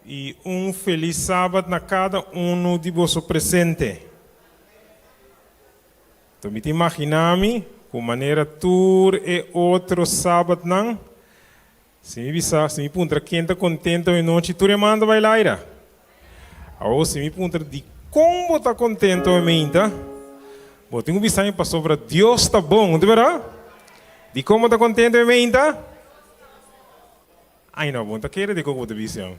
e feliz sábado na cada de vosso presente. Então, me imaginar-me com maneira tur e outro sábado não. Se me bisa, se me punta quente contente e noite tu remanda vai lá. Ou se me punta de como está contente e minta. Bom, tenho visão para sobre Deus está bom, não é verdade? De como está contente e minta. Ai não, bom, tá querendo de como está visão.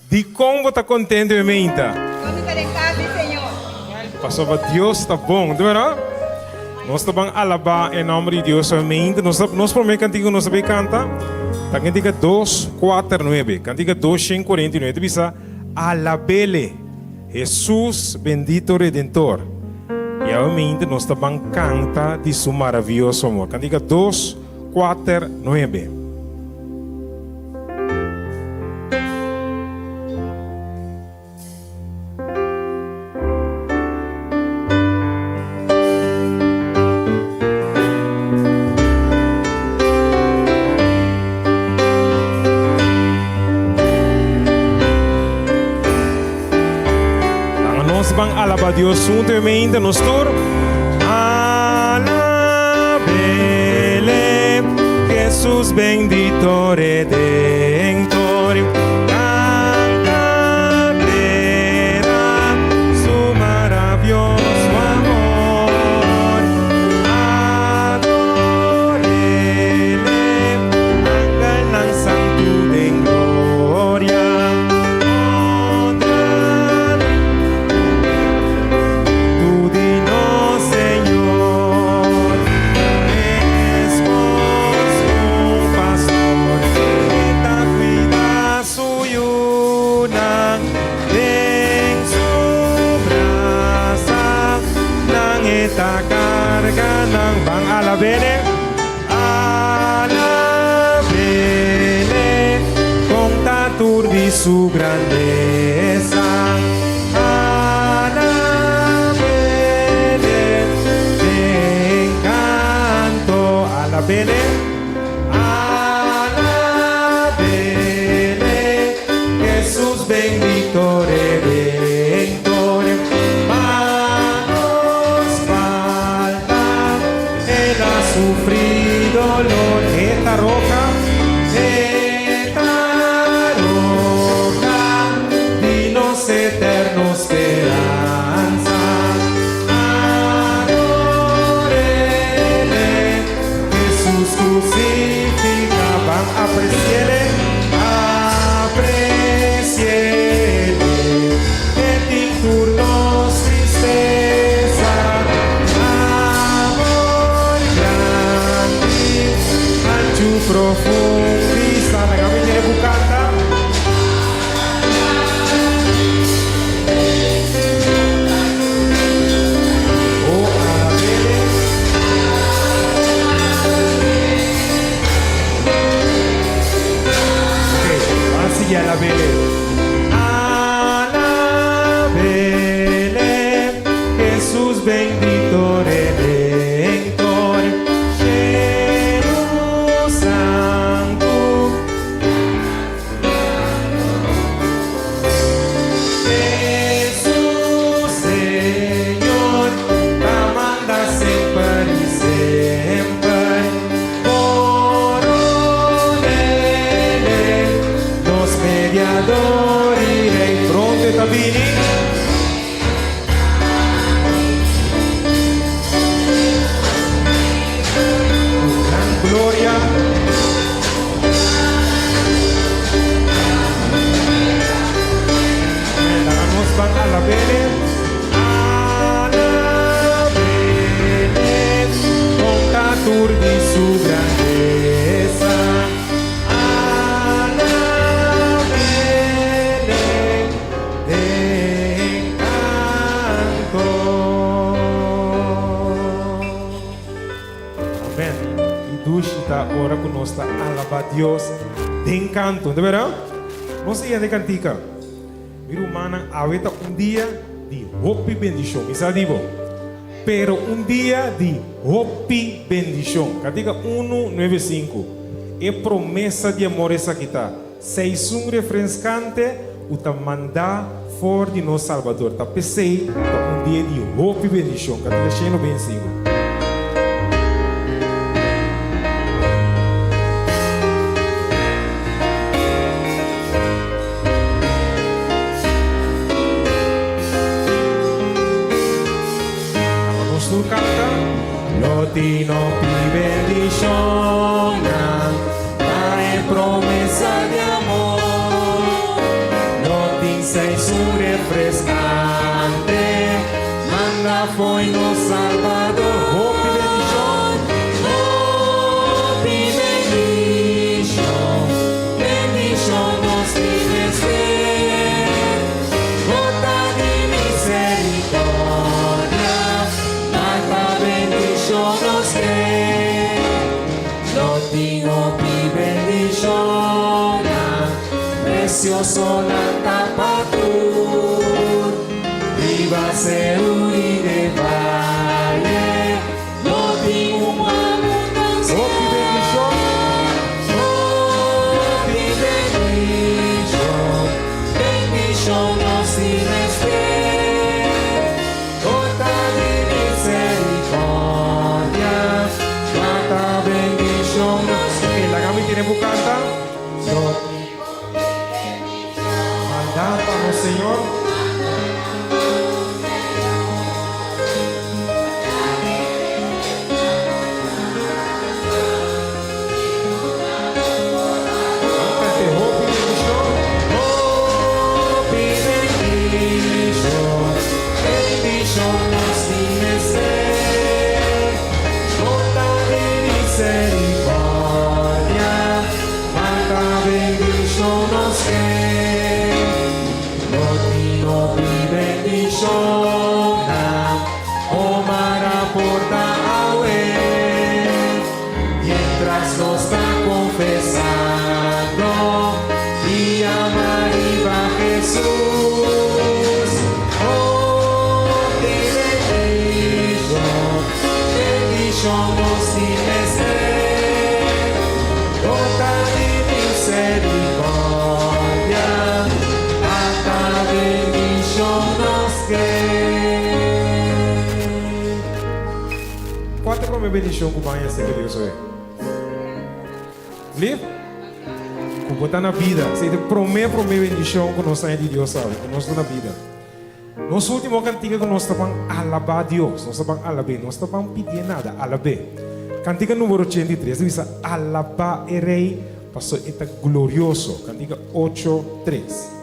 De como está contente e minta. Para sobre Deus está bom, não é verdade? Nós estamos alabar em nome de Deus somente. Nós primeiro cantigo nós sabemos cantar. Tá cantiga 249. Cantiga 249. Bisa alabele Jesus bendito Redentor. E realmente nós estamos canta de seu maravilhoso amor. Cantiga 249. Alaba Dios juntamente nos tur. Alabele Jesús bendito Redentor. Cantará su maravilloso amor. Adorele Angalan santo de gloria. Alabele, alabele, contatur de su grandeza. Alabele, te encanto. Alabele, alabele, Jesús bendito Redentor. Sufrido dolor, esta roca, dinos eterno esperanza. Adorele, Jesús crucificaba, apreciele, en ti turnos tristeza. Profundista, la cabeza de Bucanta. Oh, alabele. Okay, así ya alabele. Alabele, Jesús bendito Redentor. Gloria. Vamos a alabele, alabele, contatur de su grandeza. Alabele, te encanto. Amén. Está ahora con nuestra alaba a Dios de encanto, ¿de verdad? No sé de cantica. Mi humana habita un día de hope y bendición. ¿Me sabe? Pero un día de hope y bendición. Cantica 195. É promessa de amor essa aqui tá. Season refrescante, o ta mandar for de nosso Salvador. Ta pensei, ta dia de hope e bendição. Que tá cheio bem seguro. Vamos tu canta. Lotino pi bendición, trae promesa de amor. Seis un refrescante, manda foi no Salvador. Hope bendición, bendición nos tienes ver, gota de misericordia, manda bendición nos que, no tengo mi bendición, precioso la tapa. Viva Seúl y de valle, no digo abundancia. Oh, bendición, bendición nos tienes ver, gota de misericordia, mata bendición nos tienes. La gama tiene bucata. Mandamos, Señor. Mientras nos está confesando y amar a Jesús. Oh, qué bendición nos tienes gota de misericordia, hasta bendición nos que. Qual é a primeira bendição que vai ser que Deus é? Live? Como botar na vida. Se ele promete bendição que nós temos de Deus, sabe? Que nós estamos na vida. Nosso último cantiga que nós estamos alabar a Deus. Nós estamos alabar. Nós estamos pedir nada. Alabar. Cantiga número 83. Diz alabar o Rei. Pastor, é glorioso. Cantiga 8:3.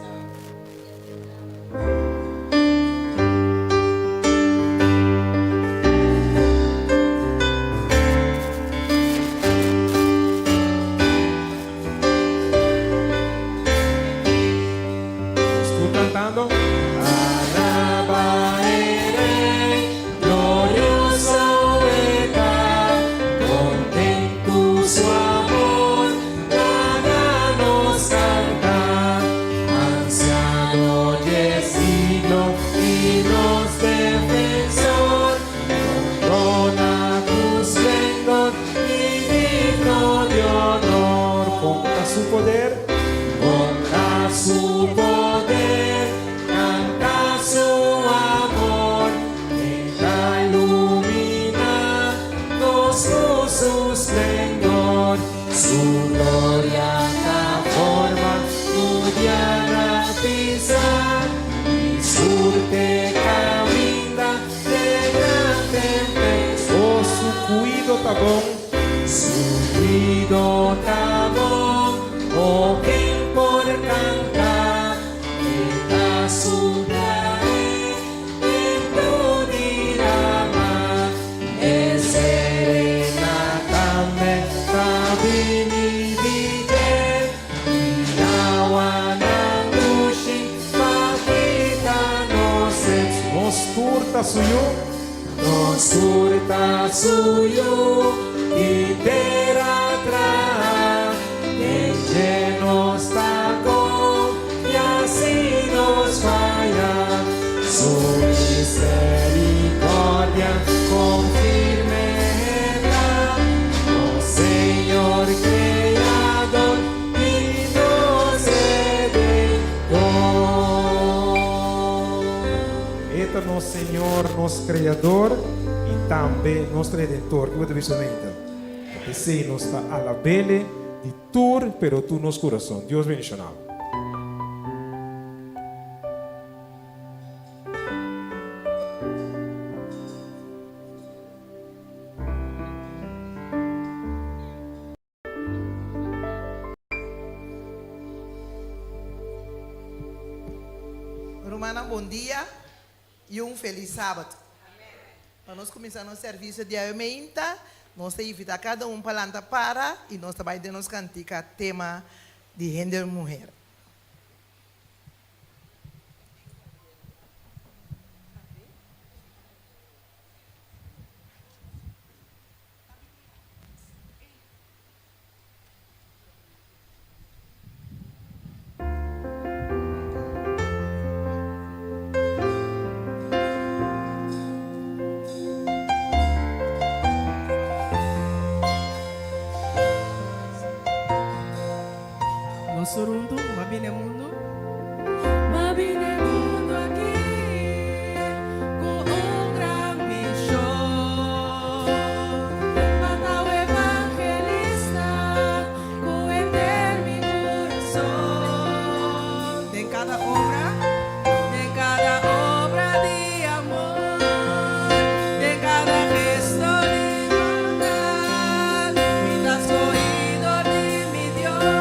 Suyo y terá lleno está con y así nos vaya su misericordia con firmeza, oh Señor creador y nos nosso Senhor, nosso Criador e também nosso Redentor. Que você visualiza. Que sei nos está a la belle de tur, pero tu nos coração. Deus bendiga. Romana, bom dia e feliz sábado. Para nós começar nosso serviço de aumenta, nós temos invitar cada para para e nós também temos cantar tema de gênero mulher. Surundu, mabine mundo. Mabine mundo aqui com gran missão. Matar o evangelista com eterno coração. Tem cada obra de amor, tem cada gesto de bondad, e das corridas de mi Dios.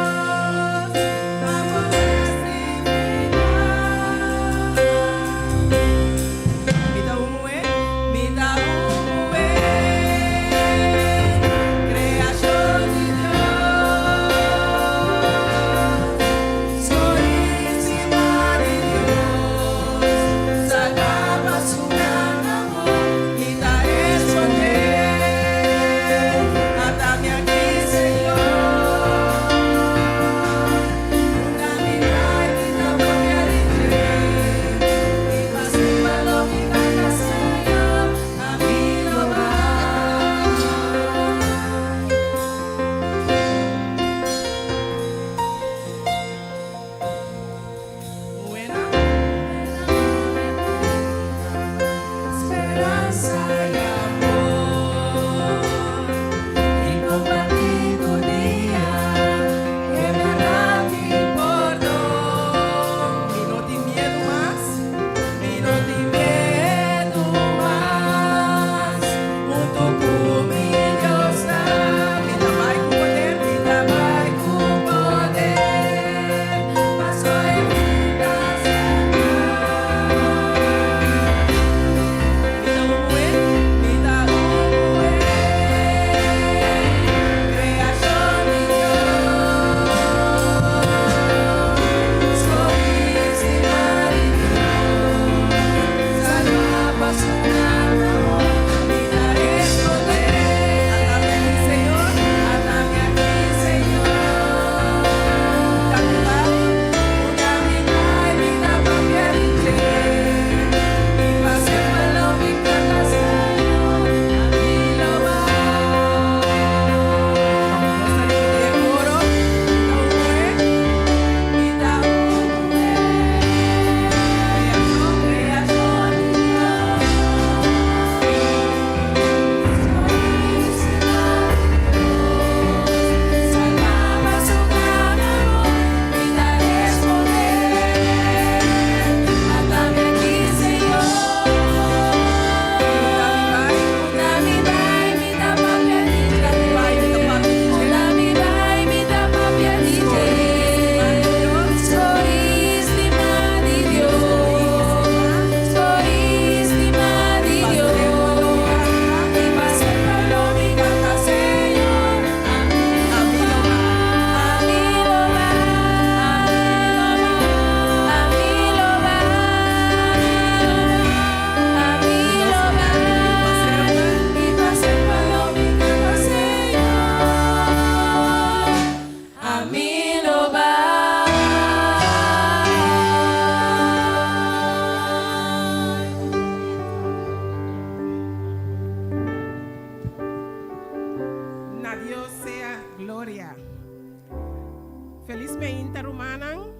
Feliz 20 Romanang,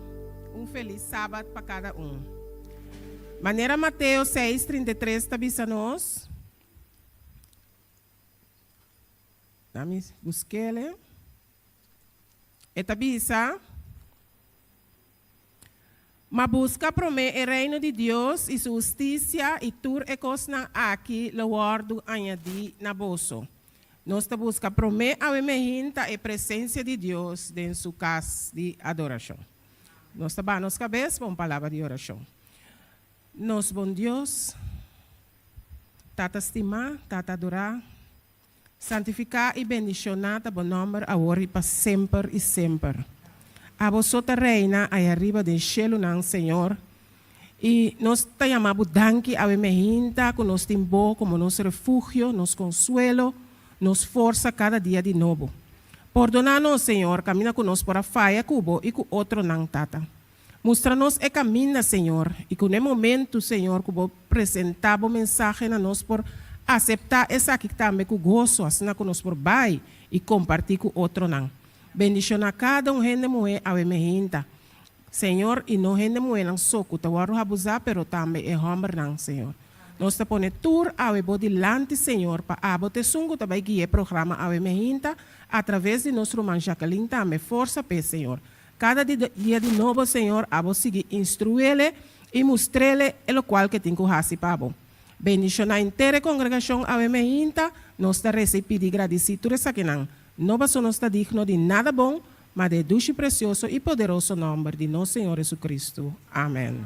feliz sábado para cada Maneira Mateus 6:33 tabisa nós. Dá-me busquele. E tabisa. Mas busca primeiro o reino de Deus e sua justiça e tur e cosna aqui lo guardo añadir na bolso. Nós busca primeiro a emergência e presença de Deus dentro sua casa de adoração. Nós nos cabeça com palavra de oração. Nos bom Deus, tata estimar, tata adorar, santificar e bendicionar bom nome agora e para sempre e sempre. A vosotros reina aí arriba do cielo, não, Senhor. E nós te chamamos danke a emergência que nos timbou como nosso refúgio, nos consuelo, nos força cada dia de novo. Perdona-nos, Senhor, camina conosco por a faia cubo e com outro não, tata. Mostra-nos e caminha, Senhor, e com o momento, Senhor, que vou apresentar o mensagem a nós por aceitar essa aqui também com gozo, assim que nós por vai e compartilhar com outro não. Bendición a cada gente mulher a emergência. Senhor, e não gente mulher não só que te vou abusar, pero também é homem não, Senhor. Nós te põe tur a ebo dilante, Senhor, para abo te sungo te vai guiar programa a emergência através de nosso irmão Jacqueline também força pe, Senhor. Cada dia de novo, Senhor, abo seguir instruí-le e mostrar-le o qual que tem que fazer para abo. Bendición a inteira congregação a emergência, nós te recebemos agradecido essa que não. Não só está digno de nada bom, mas de dulce, precioso e poderoso nome de nosso Senhor Jesus Cristo. Amém.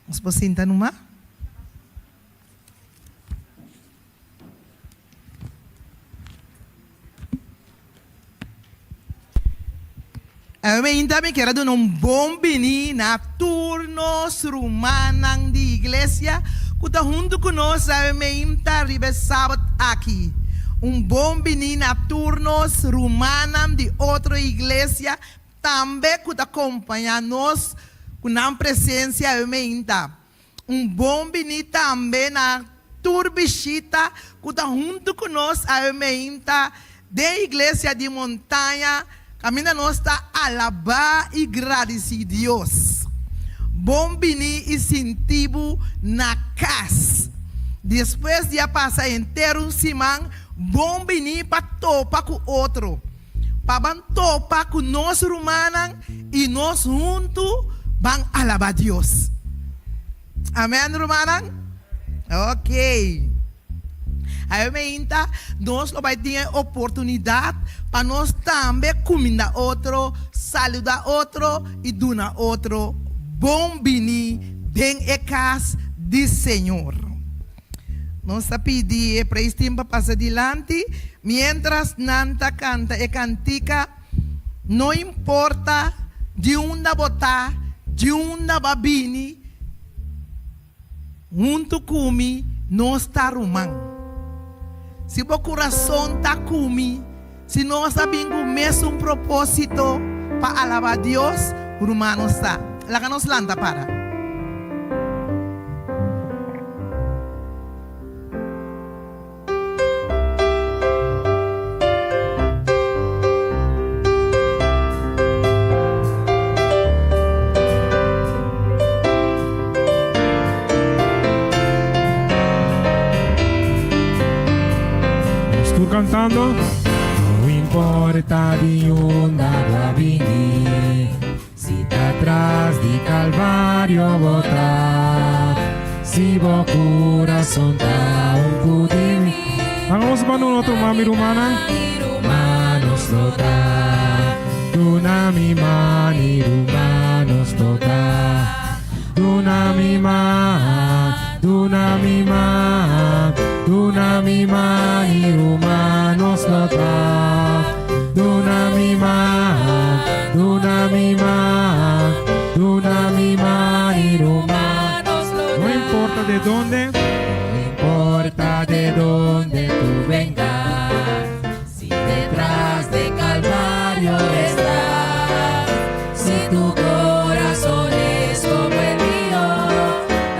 Vamos sentar numa? Eu também quero dar bom bini na turnos rumanan de igreja. Kuta junto conosco, eu me arriba sábado aqui. Bom bini na turnos rumanan de outra igreja. Também kuta acompanha nós com a presença, eu me bom bini também na turbicita. Kuta junto conosco, eu me de igreja de montanha. Camina nós está alabar e agradecer Deus. Bom bini e sentido na casa. Depois de passar inteiro um semana, bom bini para topar com outro. Para topar com nós humanos e nós juntos vamos alabar Deus. Amém, humanos? Ok. Aí nós vamos ter a oportunidade para nós também combinar outro, saludar outro e dar outro. Bom bini den e casa do Senhor. Nós pedimos para este tempo passar adiante, mientras Nanta canta e cantica, não importa de onde botar, de onde babini, junto comigo, nós está arrumando. Se o coração está comigo, se nós sabemos o mesmo propósito para alabar Deus, o humano está. La que nos landa para. Estou cantando. Não importa de onde vai vir. Si atrás de Calvário botar, si bo coração tá pudim. Vamos mano outro mami rumana. Manos total, dunami mani rumanos total, dunami ma, dunami ma, dunami mani rumanos total, dunami ma, dunami ma, dunami mani rumanos total. No importa de dónde, no importa de dónde tú vengas, si detrás de Calvario estás, si tu corazón es como el mío,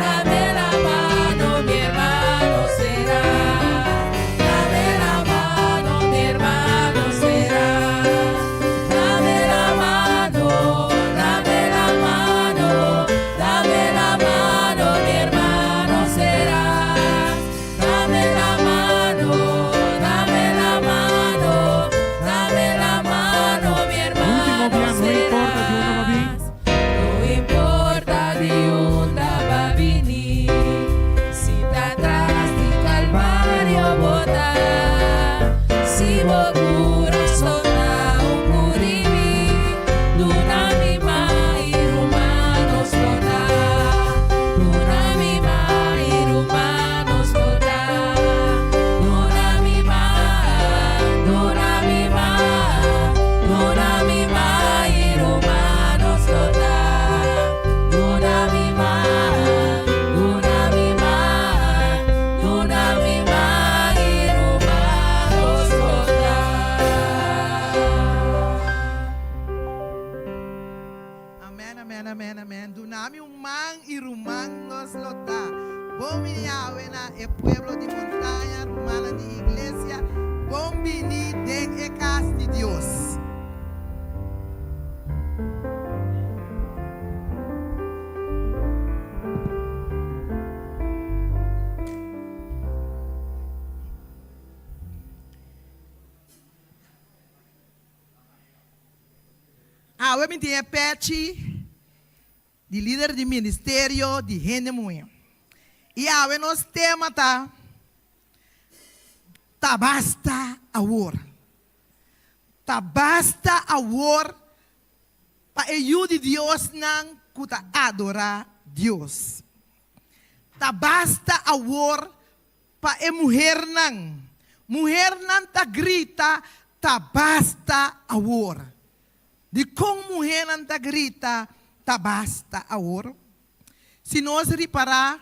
dame la mano, mi hermano será, dame la mano, mi hermano será, dame la mano, dame la Bom vini na e pueblo de montaña, romana de iglesia. Bom vini den e casa de Dios. We meteen een petje, de líder do ministério de Rendemoinha. E we nos tema tá basta awor. Tá basta awor para ajude Deus não kuta adorar Deus. Tá basta awor para a mulher não. Mulher não tá grita, tá basta awor. De como mulher não tá grita, tá basta awor. Se nós reparar,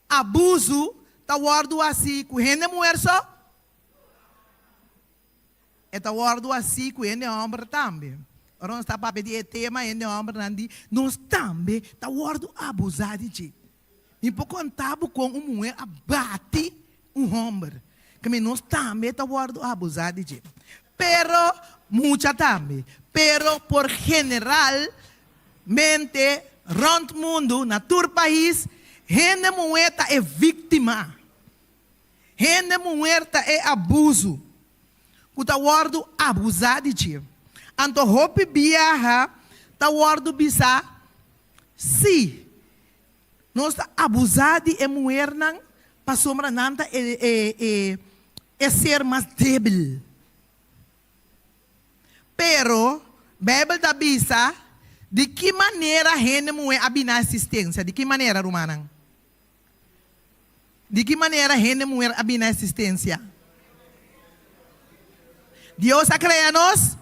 abuso, tá guardo assim, com a mulher só. E tá guardo assim, com a homem também. Ora, nós tá para pedir tema, a homem não nós também tá guardo abusar de ti. E por contato com uma mulher abate homem. Que nós também tá guardo abusar de ti. Pero, mucha também. Pero por generalmente, rond mundo, na todo país, gente muerta é vítima. Gente muerta é abuso. O tawardo abusar de ti. Anto hopi biaha, tawardo bisa, si. Nós abusar de mulher não, passou para nanta é ser mais débil. Pero, Bíblia da bisa, de que maneira a gente mulher abina assistência? De que maneira, Romana? De que maneira a gente mulher abina assistência? Deus a criar nós?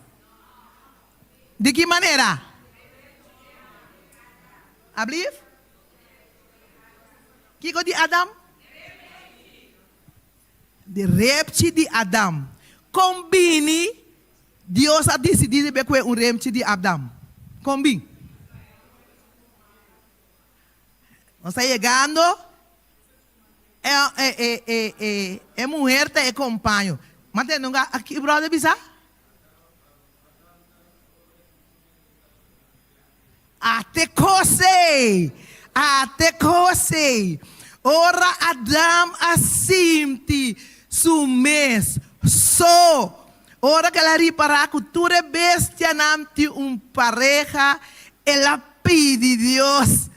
De que maneira? Abliv? Que de Adam? De repte de Adam. Combine. Deus ha decidido que é repte de Adam. Combine. Nós está chegando. É mulher que é companheiro. Mas não aqui, brother, bisa? Até cose. Ora Adam assimti sumes so. Ora que ela repara que tu é bestia namti pareja, ela pede Deus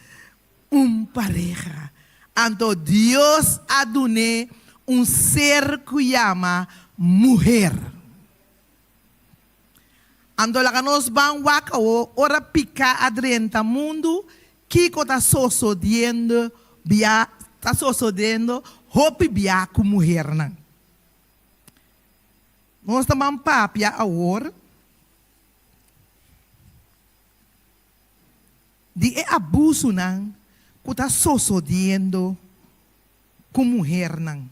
pareja. Então Deus adune ser que chama mulher. Então lá nós vamos waka ora pica adrenta mundo que está sosodendo bia está sosodendo hopi bia com mulher não. Nós também papia agora de abuso não que está sosodendo com mulher não.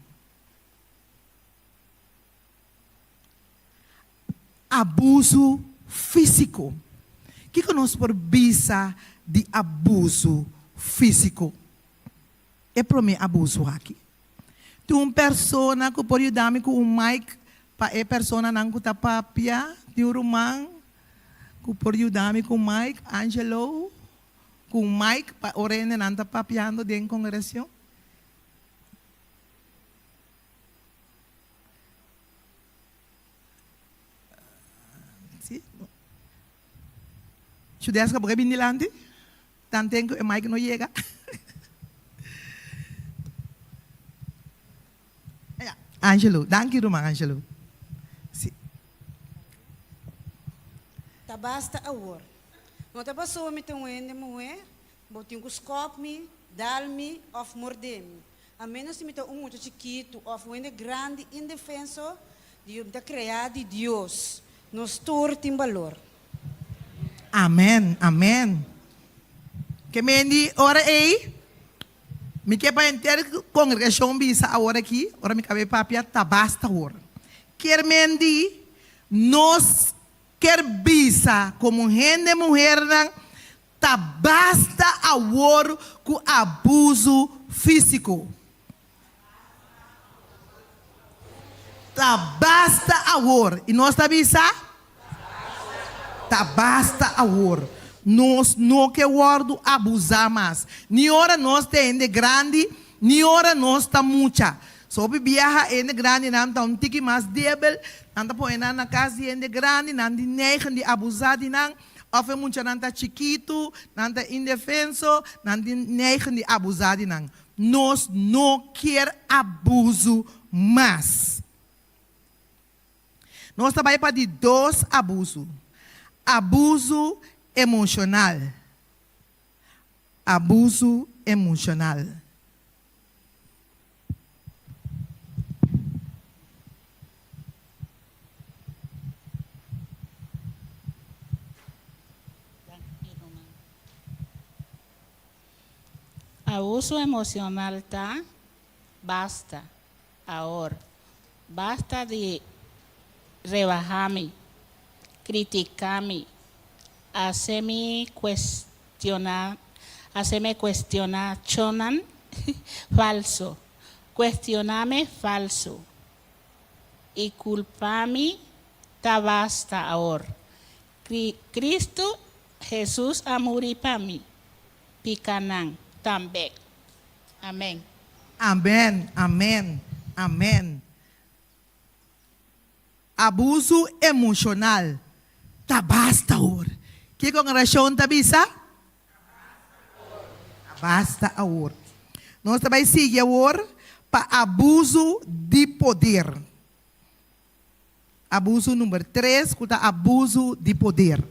Abuso físico. O que nós por bisa de abuso físico? É para mim abuso aqui. Tem uma pessoa que pode dar-me com um mic para a pessoa não está papia, tem um irmão que pode dar-me com o mic, Angelo, com o mic para o rene não está papiando dentro da congregação. Chudesca porque vim dilante, tanto que o mic não chega. Angelo, danke irmão Angelo. Tá basta awor. Não tá passou me tem ende moe, botinho com scop me, dal-me of mordem. A menos se me tem muito chiquito of ende grande indefenso, de da criar de Deus. Nos tur tem valor. Amém, amém. Que mendi ora aí. Me quer para entender congregação bisa agora aqui, ora me cabe papia tá basta agora. Quer mendi nós quer bisa como gente mulher não tá basta agora com abuso físico. Tá basta agora. E nós está bisa? Tá basta agora. Nós não queremos abusar mais. Ni hora nós temos grande, ni hora nós está mucha. Sob viaja ende grande, não está um tique mais débil, não está põe na casa ende grande, não de neigen de abusar de não, ou é muito não está chiquito, não está indefenso, não de neigen de abusar de não. Nós não quer abuso mais. Nós trabalhamos para de dois abusos. Abuso emocional. Abuso emocional. Abuso emocional tá? Basta. Ahora. Basta de rebajarme, criticarme, hacerme cuestionar, chonan falso, cuestionarme falso y culparme ta basta ahora. Cristo Jesús amuri para mí, picanán también. Amén. Amém, amém, amém. Abuso emocional. Tá basta agora. Que congregação tá bisa? Basta agora. Nós também seguir agora para abuso de poder. Abuso número 3, que abuso de poder.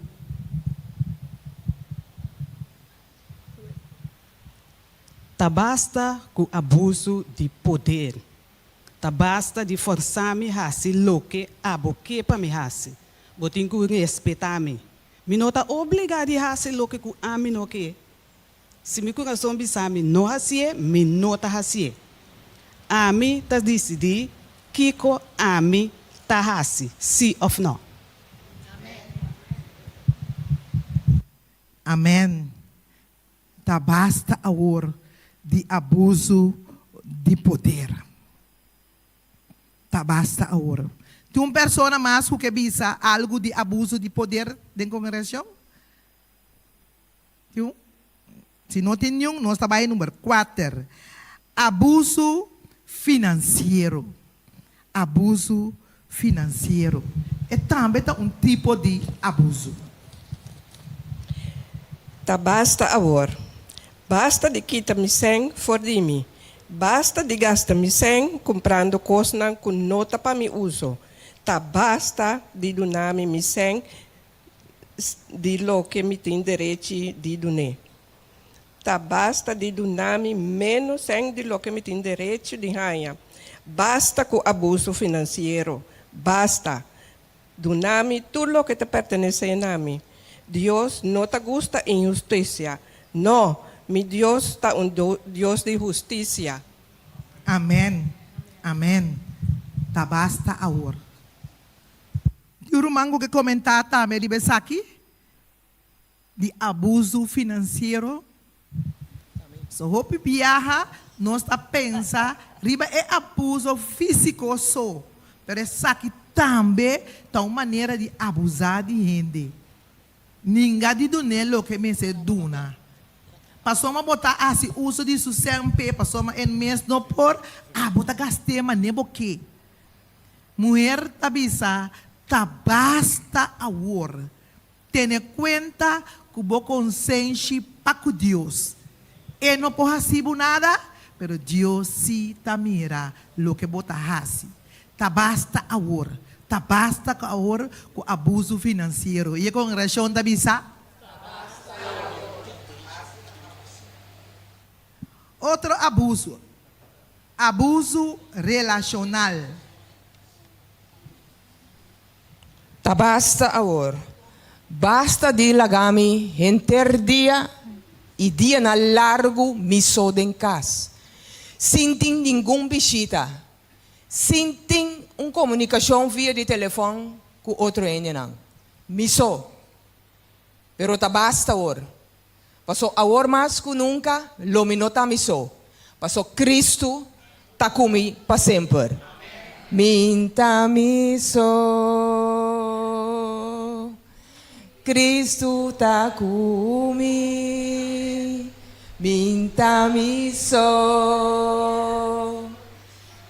Tá basta com abuso de poder. Tá basta de forçar-me a fazer o que aboque para me fazer. Botem que respeitar-me. Me não tá obrigado a fazer o que a mim não quer. Se meu coração me não fazer, me não tá fazer. A mim tá decidir que a mim tá fazer, sim ou não. Amém. Tá basta agora de abuso de poder. Tá basta agora. Tem uma pessoa mais que bisa algo de abuso de poder da congregação? Tem? Se não tem nenhum, nós trabalhamos número 4. Abuso financeiro. Abuso financeiro. É também um tipo de abuso. Tá basta agora. Basta de quitar me sem for de mim. Basta de gastar me sem comprando coisas com nota para me uso. Tá basta de donar me sem de lo que me tem direito de donar. Tá basta de donar me menos sem de lo que me tem direito de ganhar. Basta com abuso financeiro. Basta. Donar-me tudo o que te pertenece a mim. Deus não te gusta injustiça. Não, meu Deus está Deus de justiça. Amém. Amém. Tá basta agora. E o Romango que comentar também de aqui de abuso financeiro. So, hope viaja, nós está pensa, riba é abuso físico só, pero essa aqui também tá uma maneira de abusar de gente. Ninguém de donar o que me se dona. Passou a botar assim uso de su sempre, passou a mês não por botar gastar mas nem boque. Mulher tabisa tá basta agora. Tenha conta que bo consciência para com Deus. E não pode fazer nada, pero Deus sim tá mira lo que bota hace. Tá basta agora. Tá basta agora com abuso financeiro. E a congregação da bisa? Outro abuso. Abuso relacional. Tá basta agora. Basta de lagami dia e dia na largo me sou em casa. Sem nenhum visita. Sem uma comunicação via de telefone com outro não. Me sou. Pero tá basta agora. Passou agora mais que nunca, lo minota me sou. Paso Cristo tá comigo para sempre. Minta miso, Cristo tá comigo. Minta miso,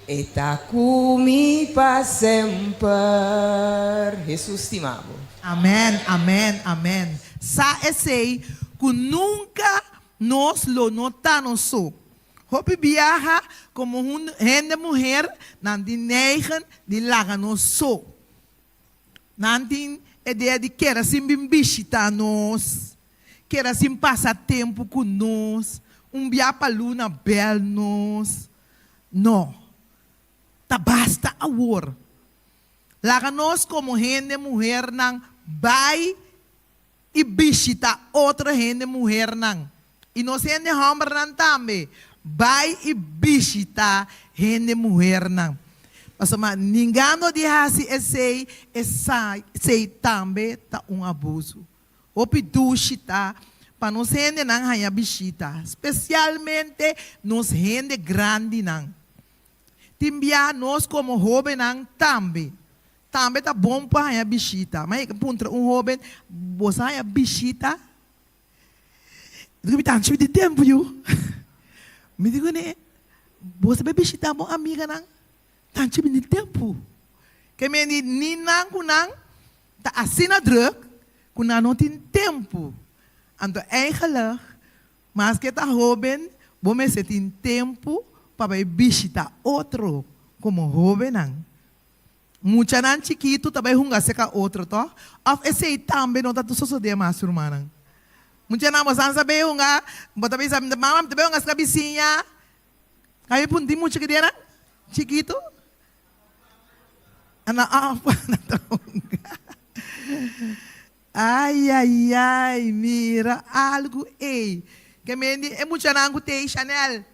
e tá comigo para sempre. Jesus te amo. Amém, amém, amém. Sa sei que nunca nos lo notamos so. Hopi viaja como gente mulher, nanti neigen, di laga nos so. Nanti ideia de que era sim visita nos, que era sim passar tempo com nós, via para luna bel nos. Não. Tá basta agora. Laga nós como gente mulher nang vai e visita outra gente mulher nang. E nós gente homem nang também vai e visita gente mulher nang. Mas ninguém não diz esse também tá abuso. O piduchita para nós gente nang hanya visita, especialmente nós gente grande nang. Timbia nós como jovem nang também. Também tá bom para a visita. Mas contra jovem, você a visita. Eu me tanto de tempo, eu. Me digo né, você vai visitar uma amiga nang, tanto de tempo. Que me diz ni nang kunang, tá assina druk, kunang não tem tempo. Então eigenlijk, mas que tá jovem, você tem tempo para visitar outro como jovem nang. Mucha nan chiquito também hunga seca outro to. Of esse também não tá tu só de mais irmã. Mucha nan mosan sabe hunga, bota bem sabe mama também hunga seca vizinha. Kaya pun di mucha que dia chiquito. Ana ai ai ai, mira algo ei. Que me é mucha nan gutei Chanel.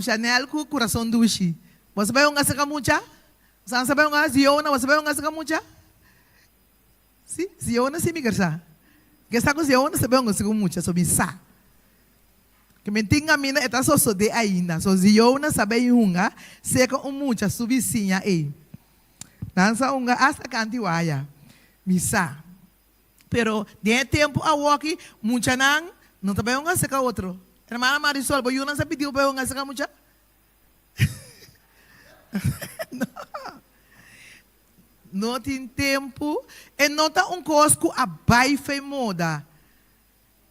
Chanel com coração doce. Você vai hunga seca mucha? Saan sabi nga, Ziona, sabi nga sa kamucha? Si, Ziona si Migarsa. Gesta ko Ziona, sabi nga sa kamucha, so bisa. Kementinga mina eta so de ainda. So Ziona sabi nga, seka umucha, so vizinha eh. Nansa nga, hasta kantiwaya. Misa. Pero, de tempo awaki, mucha nang, não sabi nga sa ka outro. Hermana Marisol, ba yun ang sabi, di ba nga sa kamucha? Não tem tempo e não está coisa que a baixa moda.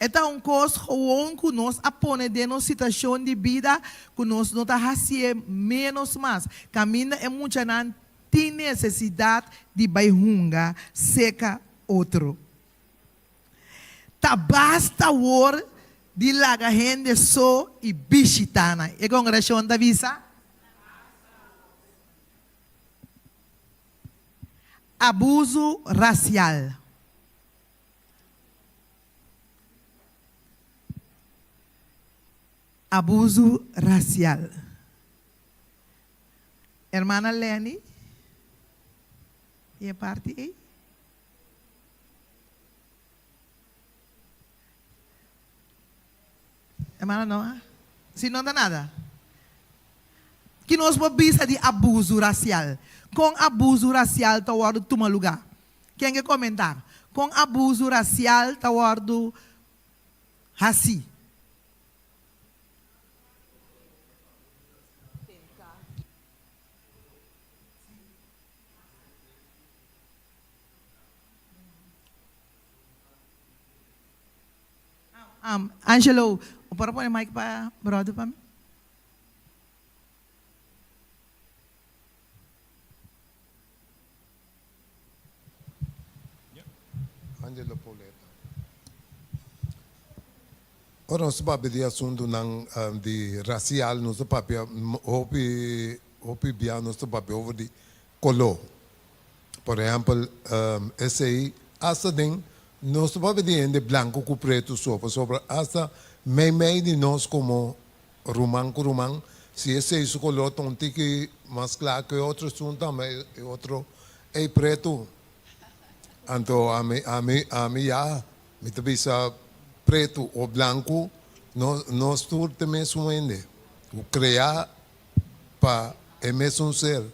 É coisa que nós apone de nossa situação de vida que nós não está fazendo menos mais. Caminha é muita não tem necessidade de bairrunga seca outro. Tá basta o de laga gente só e bichitana. É congregação da visa? Abuso racial. Abuso racial. Hermana Leni, e parte aí? Hermana não? Se não dá nada. Que nós vamos pensar de abuso racial. Com abuso racial, está o toma lugar. Quem quer comentar? Com abuso racial, está o raci. Angelo, para pôr o mic para brother para mim. Angelo Pauleta. Ora, nós sabemos de assunto de racial, nós sabemos hopi bia nós sabemos over de color. Por exemplo, esse aí, essa tem nós sabemos de branco com preto sobre essa meio de nós como romano, se esse é o color tonto que mais claro que outro assunto também outro é preto. Então, a mim já, me também preto ou branco, Nós todos temos um ende. O criar para é mesmo um ser.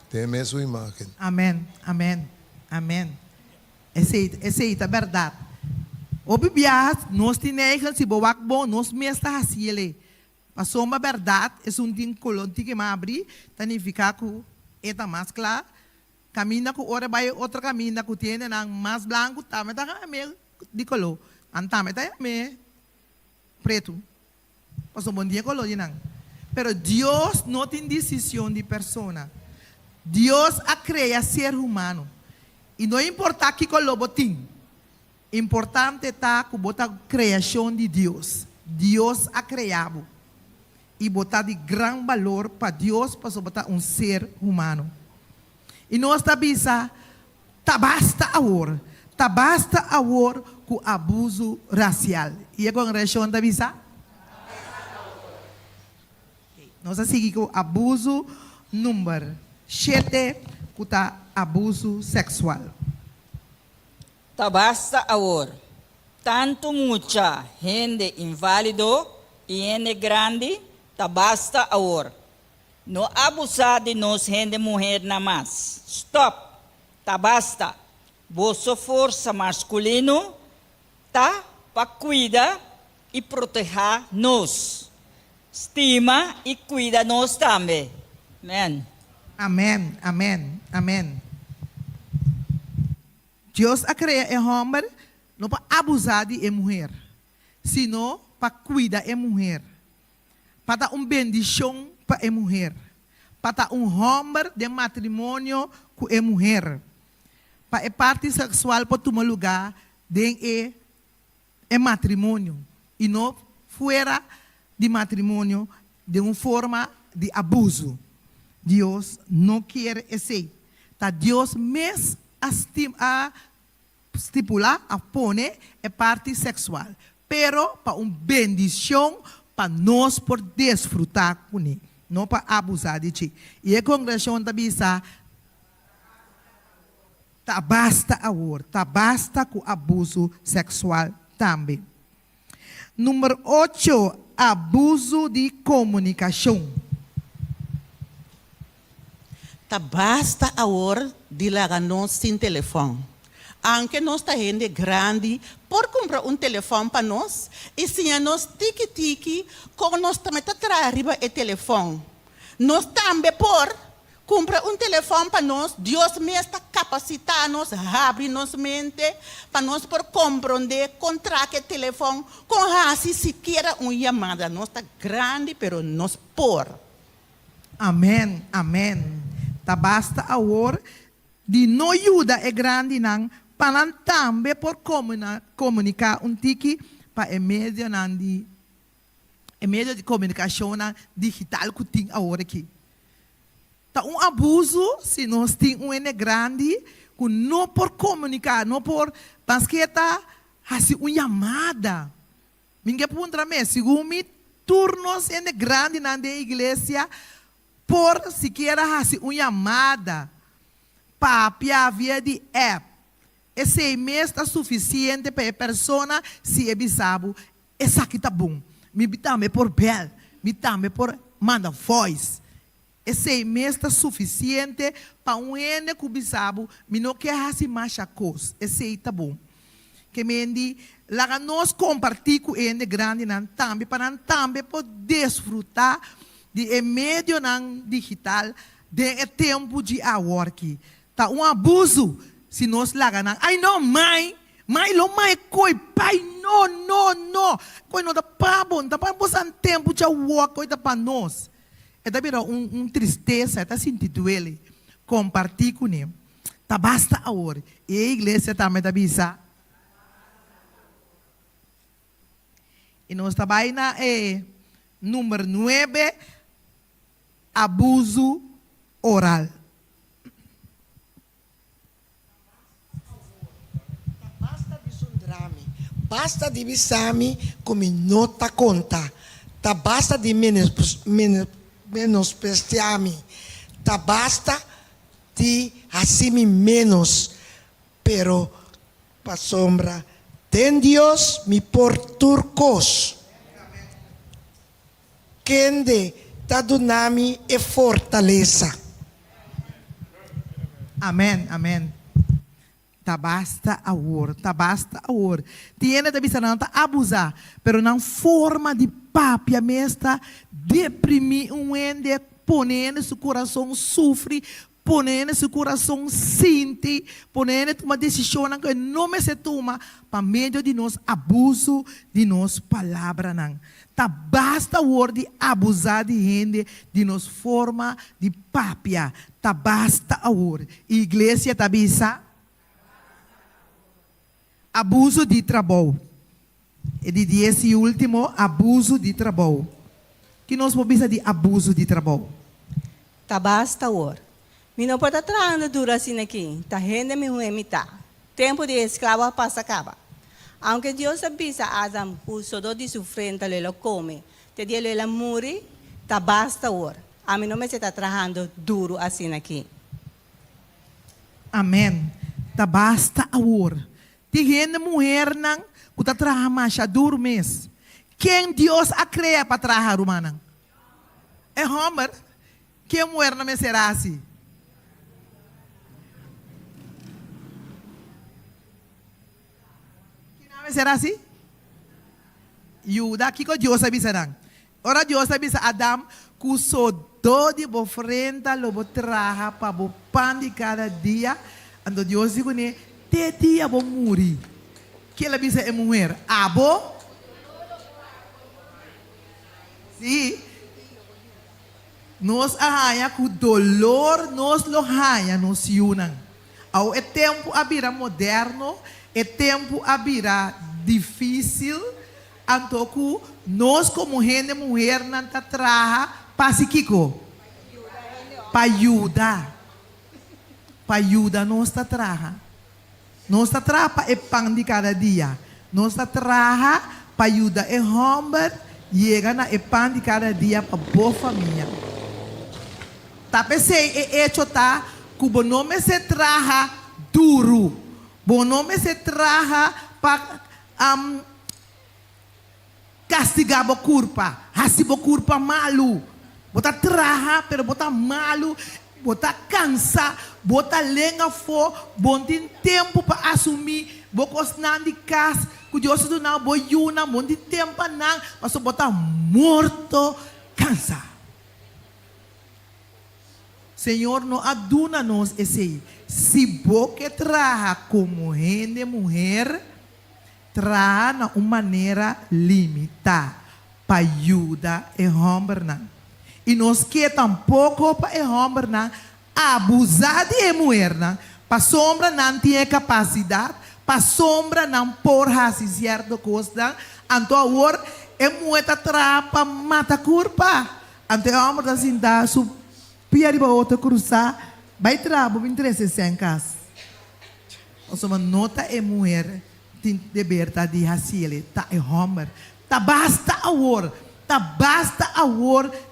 Tem a mesma imagem. Amém, amém, amém. Essa é a verdade. O Bíblia, nós temos se boa bom, nós mesmos assim ele. Passou uma verdade, é um ting colon que me abre, significa que é mais claro. Camina com ora vai outra camina que tem nang mais branco, também tá me de color. Antame tá me preto. Passou bom dia color nang. Pero Deus não tem decisão de persona. Deus a cria ser humano. E não importa que color botim. Importante está que botar criação de Deus. Deus a criado. E botar de grande valor para Deus para botar um ser humano. E nós sabemos que basta agora com o abuso racial. E a congregação está visa? Nós seguimos com o abuso número 7, com o abuso sexual. Basta agora. Tanto mucha gente inválido e gente grande, basta agora. Não abusar de nós, gente mulher, na mais. Stop. Basta. Vossa força masculino para cuidar e proteger nós. Estima e cuida nós também. Amém. Amém, amém, amém. Deus a criado o homem não para abusar de a mulher, sino para cuidar da mulher, para dar uma bendição para a mulher, para dar homem de matrimônio com a mulher, para a parte sexual para tomar lugar de o matrimônio e não fora de matrimônio de uma forma de abuso. Deus não quer esse. Tá Deus mesmo a estipular, a pôr a parte sexual, pero para uma bendição para nós por desfrutar com ele, não para abusar de ti. E a congregação também está basta agora, basta com abuso sexual também. Número 8, abuso de comunicação. Basta agora de largar nós sem telefone. Anche nós está gente grande, por comprar telefone para nós, e se nós tiki-tiki, como nós também arriba o telefone. Nós também por comprar telefone para nós, Deus mesmo está capacitando nós, abre nossa mente, para nós por compreender, contra o telefone, com assim sequer uma chamada. Nós está grande, pero nós por. Amém, amém. Basta agora de não ajuda é grande não para também por comunicar tiki para o meio de comunicação digital que tem agora aqui. Tá abuso se nós temos grande que não por comunicar, não por basqueta assim uma chamada. Ninguém pergunta me segundo me turnos grande na igreja por sequer assim uma chamada para via de app. Esse mês está suficiente para a pessoa se sabe, essa aqui está bom. Me também por bel, me também por manda voice. Esse mês está suficiente para ene que sabe, me não quer assim mais coisa. Esse está bom. Que me diz, lá nós compartilhamos com ene grande também para também poder desfrutar de meio digital de tempo de agora aqui. Tá abuso se nós larga ai não mãe lo mãe coi pai não coi não dá para bom dá para passar tempo de agora coi dá para nós é também tristeza tá sentindo ele compartilhar com ele tá basta agora e a igreja também tá bisa e nós trabalhamos na número 9 abuso oral. Basta de bisami como nota conta. Basta de menospreciar-me. Basta de assim menos. Pero, pa sombra, tem Deus me por turcos. kende tá dunami e fortaleza. Amém, amém. Tabasta awor. Tiene de bisa não abusar, pero não forma de papia mesta deprimir ende, ponendo seu coração sofre, ponendo seu coração sente, ponendo uma decisão que não me se toma para meio de nós abuso de nós palavra não. Tabasta awor de abusar de gente de nós forma de papia. Tabasta awor. Igreja tabisa abuso de trabalho. E de 10 e último, abuso de trabalho. Que nós podemos de abuso de trabalho? Tabasta or. Mi não pode trabalhar duro assim aqui. Tá rende mi huemita. Tempo de escravo passa acaba. Aunque Deus avisa Adam puso do de su frente le lo come. Te dia le la muri. Tabasta or. A mim não me está trabalhando duro assim aqui. Amém. Tabasta or. Tem gente mulher não que está trabalhando mais duro mesmo. Quem Deus a cria para trabalhar humana? É homem. Quem mulher não me será assim? Quem não me será assim? Yuda, que Deus avisa não. Ora Deus avisa Adam que só do de bo frente lo trabalha para bo pan de cada dia. Ando Deus digo ne te dia bo muri. Que ela avisa é mulher. Abo? Sim. Nós arranha com dolor, nós lo arranha, nos unam. Ao é tempo a vira moderno, é tempo a vira difícil, anto nós como gente mulher não tá traha para se kiko, para ajudar, nós tá traha, para é pão de cada dia, nós tá traha para ajudar é homem, chega na é pão de cada dia para boa família. Tá pensei é hecho tá que o nome se traha duro, o nome se traha para castigar a culpa, assim a culpa malu, bota traha, pero bota malu, bota cansa, bota lenga fo, bom tem tempo para assumir, bocos não de casa, que Deus do não boiuna, bom tem tempo não, mas bota morto, cansa. Senhor, não aduna-nos esse. Se você traga como gente mulher, traga na uma maneira limitada para ajudar o homem. E nós que tampouco para o homem abusar de mulher, para sombra não tem capacidade, para sombra não por fazer certa coisa, então agora a mulher traga para matar culpa, então o homem assim dá pia de outra cruzar, vai trabalhar, me interessa sem casa. Ou seja, nota é mulher, tem liberdade de fazer, tá é homem, tá basta a hora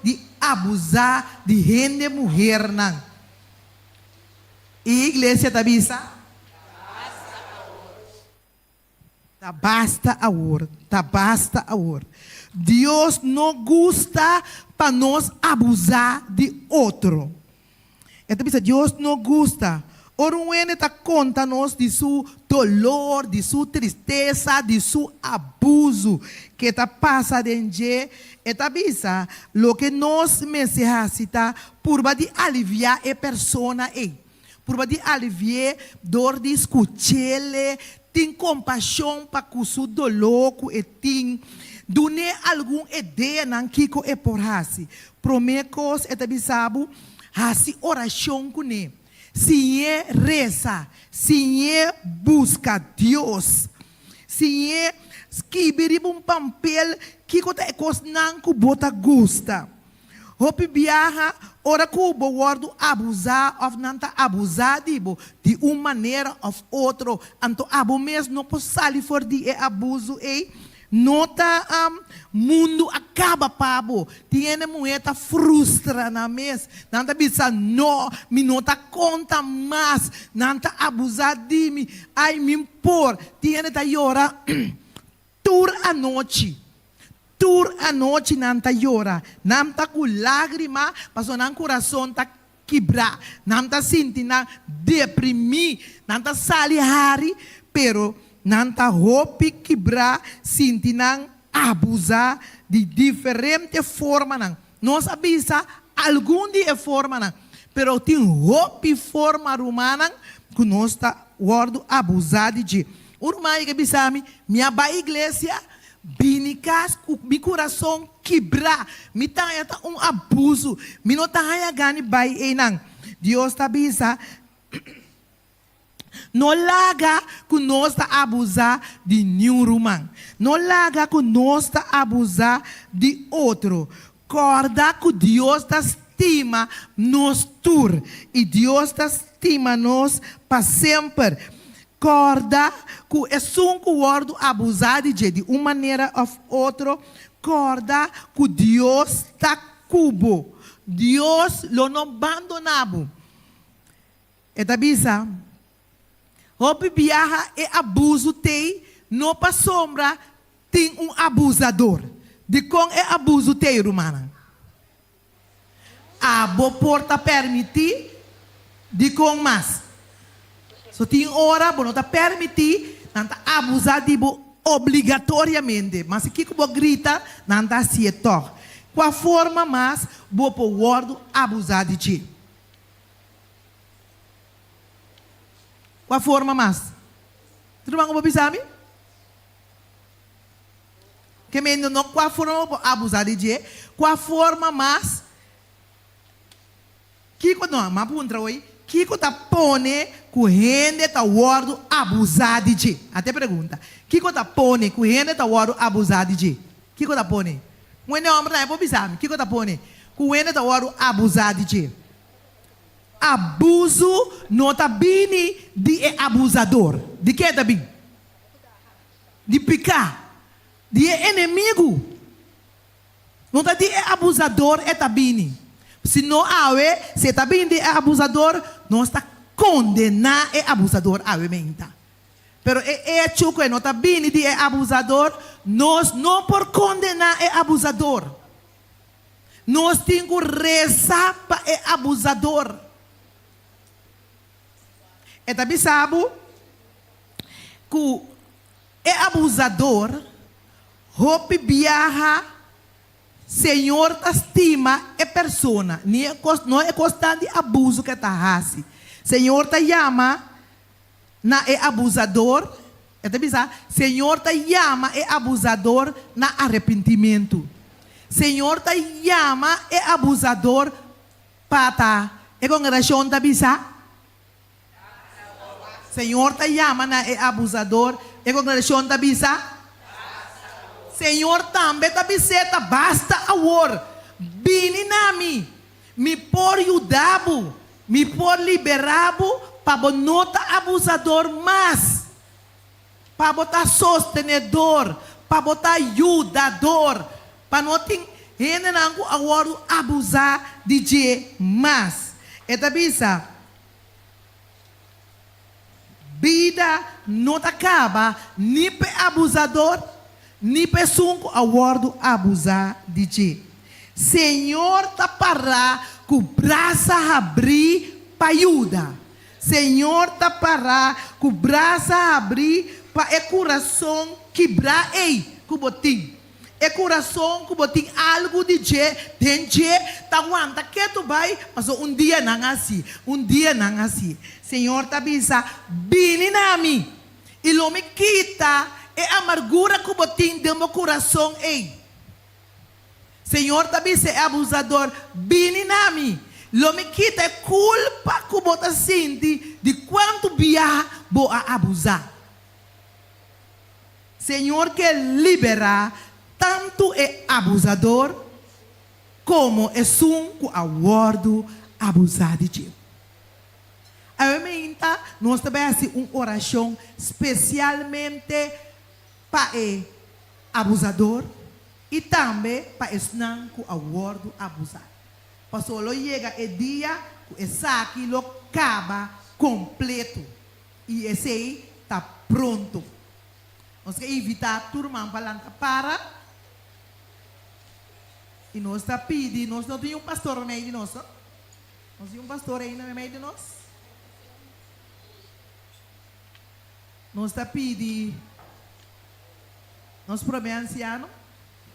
de abusar de gente mulher não. E igreja tá bisa? Tá basta a hora. Deus não gosta para nós abusar de outro. Então, Deus não gosta. Ora, ele está conta-nos de seu dolor, de sua tristeza, de seu abuso que está passando em dia. Então, o que nós necessitamos por de aliviar a pessoa, por de aliviar dor de escutar, tem compaixão para o seu dolor que tem. Dune algum ideia não que é por hasi. Promecos é tabisabu hasi oração com ele. Se é reza, se é busca Deus, se é escrever um papel que é coisa não que bota gosta. Hopi viaja ora que o bordo abusar ou não tá abusar de uma maneira ou outra. Então abo mesmo não pode sair fora de abuso nota mundo acaba pabo tiene mueta frustra na mes nanta bisa no me nota conta mais nanta abusar de mim ai me impor tiene da hora tur a noite tur a noite nanta llora, nanta com lágrima, passou nan coração tá quebrar, nanta sinti na deprimir, nanta sali hari, pero nanta hope quebrar, sinti nan abusar de diferente forma nan. Nós avisa algum de forma nan, pero tem hope forma rumana que nós tá guardo abusar de. Urmai que bisami, minha ba igreja binicas, mi coração quebrar, mi tanya ta abuso, mi não tanya gani bai enang. Deus tá bisa, não laga que nós tá abusar de nenhum rumang, não laga que nós tá abusar de outro. Corda que Deus tá estima nos tur e Deus tá estima nos para sempre. Corda que é um guardo abusado de uma maneira ou outra. Corda que Deus está cubo. Deus lo não abandonado. E da bisa, hope viaja e abuso tem, não para sombra tem abusador. De com é abuso tem, romana. Abo porta permitir de com mais. So tem hora, não está permitir, não está abusar de obrigatoriamente. Mas se que você grita, não está se toca. Qual forma mais, você pode abusar de ti? Qual forma mais? Tudo bem, você sabe? Que menos não, qual forma abusar de ti? Qual forma mais? Que não, mas pergunta hoje. Que está pone que gente está guardo abusar de ti? Até pergunta. Que está pone que gente está guardo abusar de ti? Que está pone? Não é homem, não é para pensar. Que está pone que gente está guardo abusar de ti? Abuso não está bem de abusador. De que está bem? De picar. De inimigo. Não está de abusador, está bem. Se não há, se está bem de abusador, não está condenar o abusador a menta. Pero é hecho que não está bem de abusador, nós não por condenar o abusador. Nós temos que rezar para o abusador. E também sabe que o abusador, hope viaja, Senhor te estima é persona, não é constante abuso que está fazendo. Senhor te chama na é abusador, Senhor te chama é abusador na arrependimento. Senhor te chama é abusador para é congregação da bisa. Senhor te chama na é abusador é congregação da bisa. Senhor também está dizendo, basta agora, vini nami, me por ajudar, me por liberar, para não estar abusador mais, para botar sostenedor, para botar ajudador, para não ter gente agora abusar de je mais. Eta bisa, vida não acaba nem para abusador, ni pessoa aguardo abusar de ti. Senhor tá para com braça abrir para ajuda. Senhor tá para com braça abrir para o coração quebrar com botim. O coração com botim algo de je, tem je, tá aguenta que tu vai, mas dia não assim, dia não assim. Senhor tá bisa, bini nami, e lo me quita é amargura que eu tenho no meu coração. Senhor, também se é abusador, bini nami. Lo me quita é culpa que eu sinto de quanto viaja vou abusar. Senhor, que libera tanto é abusador como é que aguardo abusar de ti. A mim, nós também fazemos uma oração especialmente para o abusador e também para o não que aguardo abusar. Pastor, lo chega o dia que o saque lo acaba completo e esse aí está pronto. Nós queremos evitar a turma para E nós está pedindo, nós não temos um pastor no meio de nós. Nós temos um pastor aí no meio de nós. Nós está pedindo, nós prometemos anciano,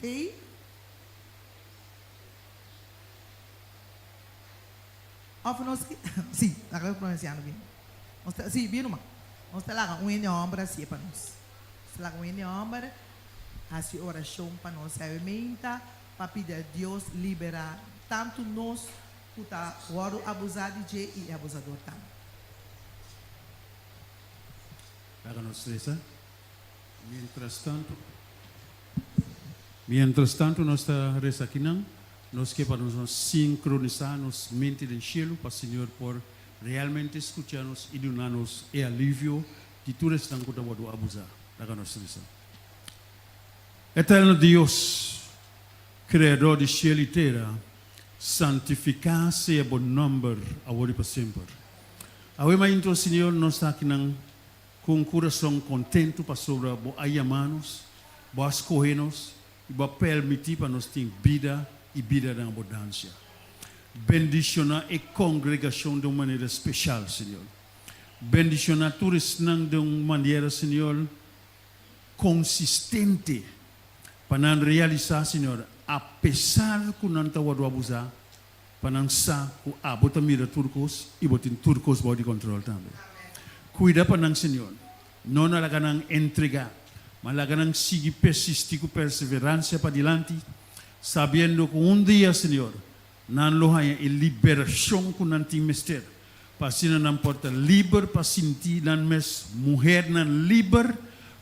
e nós, sim, agora prometemos anciano, sim, viu, mas nós está lá, ombro assim para nós. Nós está lá, ombro, assim, oração para nós, aumenta, para pedir a Deus liberar tanto nós, que está abusado de e abusador também. Háganos reza. Mientras tanto, nuestra reza aquí, nos que para nos sincronizar, nos mente del cielo, para Señor, por realmente escucharnos y donarnos el alivio que tú estás con tu abusar. Háganos reza. Eterno Dios, Creador de cielo y tierra, santificado sea buen nombre, ahora y para siempre. Ahora, maestro Señor, nos está aquí com um coração contente para sobre a amanos, para escolher-nos e para permitir para nós ter vida e vida em abundância. Bendicionar a congregação de uma maneira especial, Senhor. Bendicionar todos de uma maneira, Senhor, consistente para realizar, Senhor, apesar que não está a abusar, para não saber que a bota mira turcos e botin turcos body control também. Cuida para nang Senhor, não na ganang entregar, mas na ganang sige persistir com perseverança para diante, sabendo que dia, Senhor, nan lohaya a liberação que nan tem mister, para sina nan porta livre para sentir nan mes mulher nan livre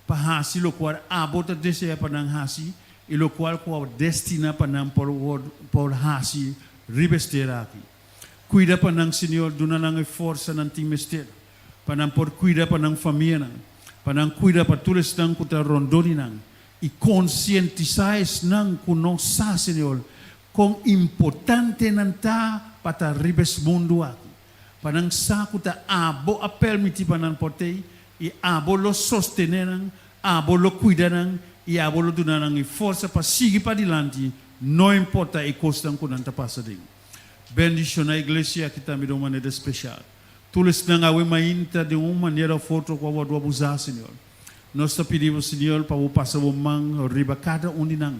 para hasi lo qual abota deseja para nan hasi e lo qual destina para nan por hasi rivester aqui. Cuida para nang Senhor, dona nang força nan tem mister. Panang por cuida panang família, panang cuida para todos nang kuta rondoni nang, e conscientizar nang kuno sa Senhor, kung importante nanta para ribes mundo aqui, panang sa kuta abo a permitir panang portei, e abo lo sostener nang, abo lo cuida nang, e abo lo donar nang e força para seguir para dilante, não importa e costan kunanta passa ding. Bendição na igreja que também de uma maneira especial. Tulis nang awe mainta de uma maneira ou outra com a abusar, Senhor. Nós te pedimos, Senhor, para o passar o mang riba cada ninang.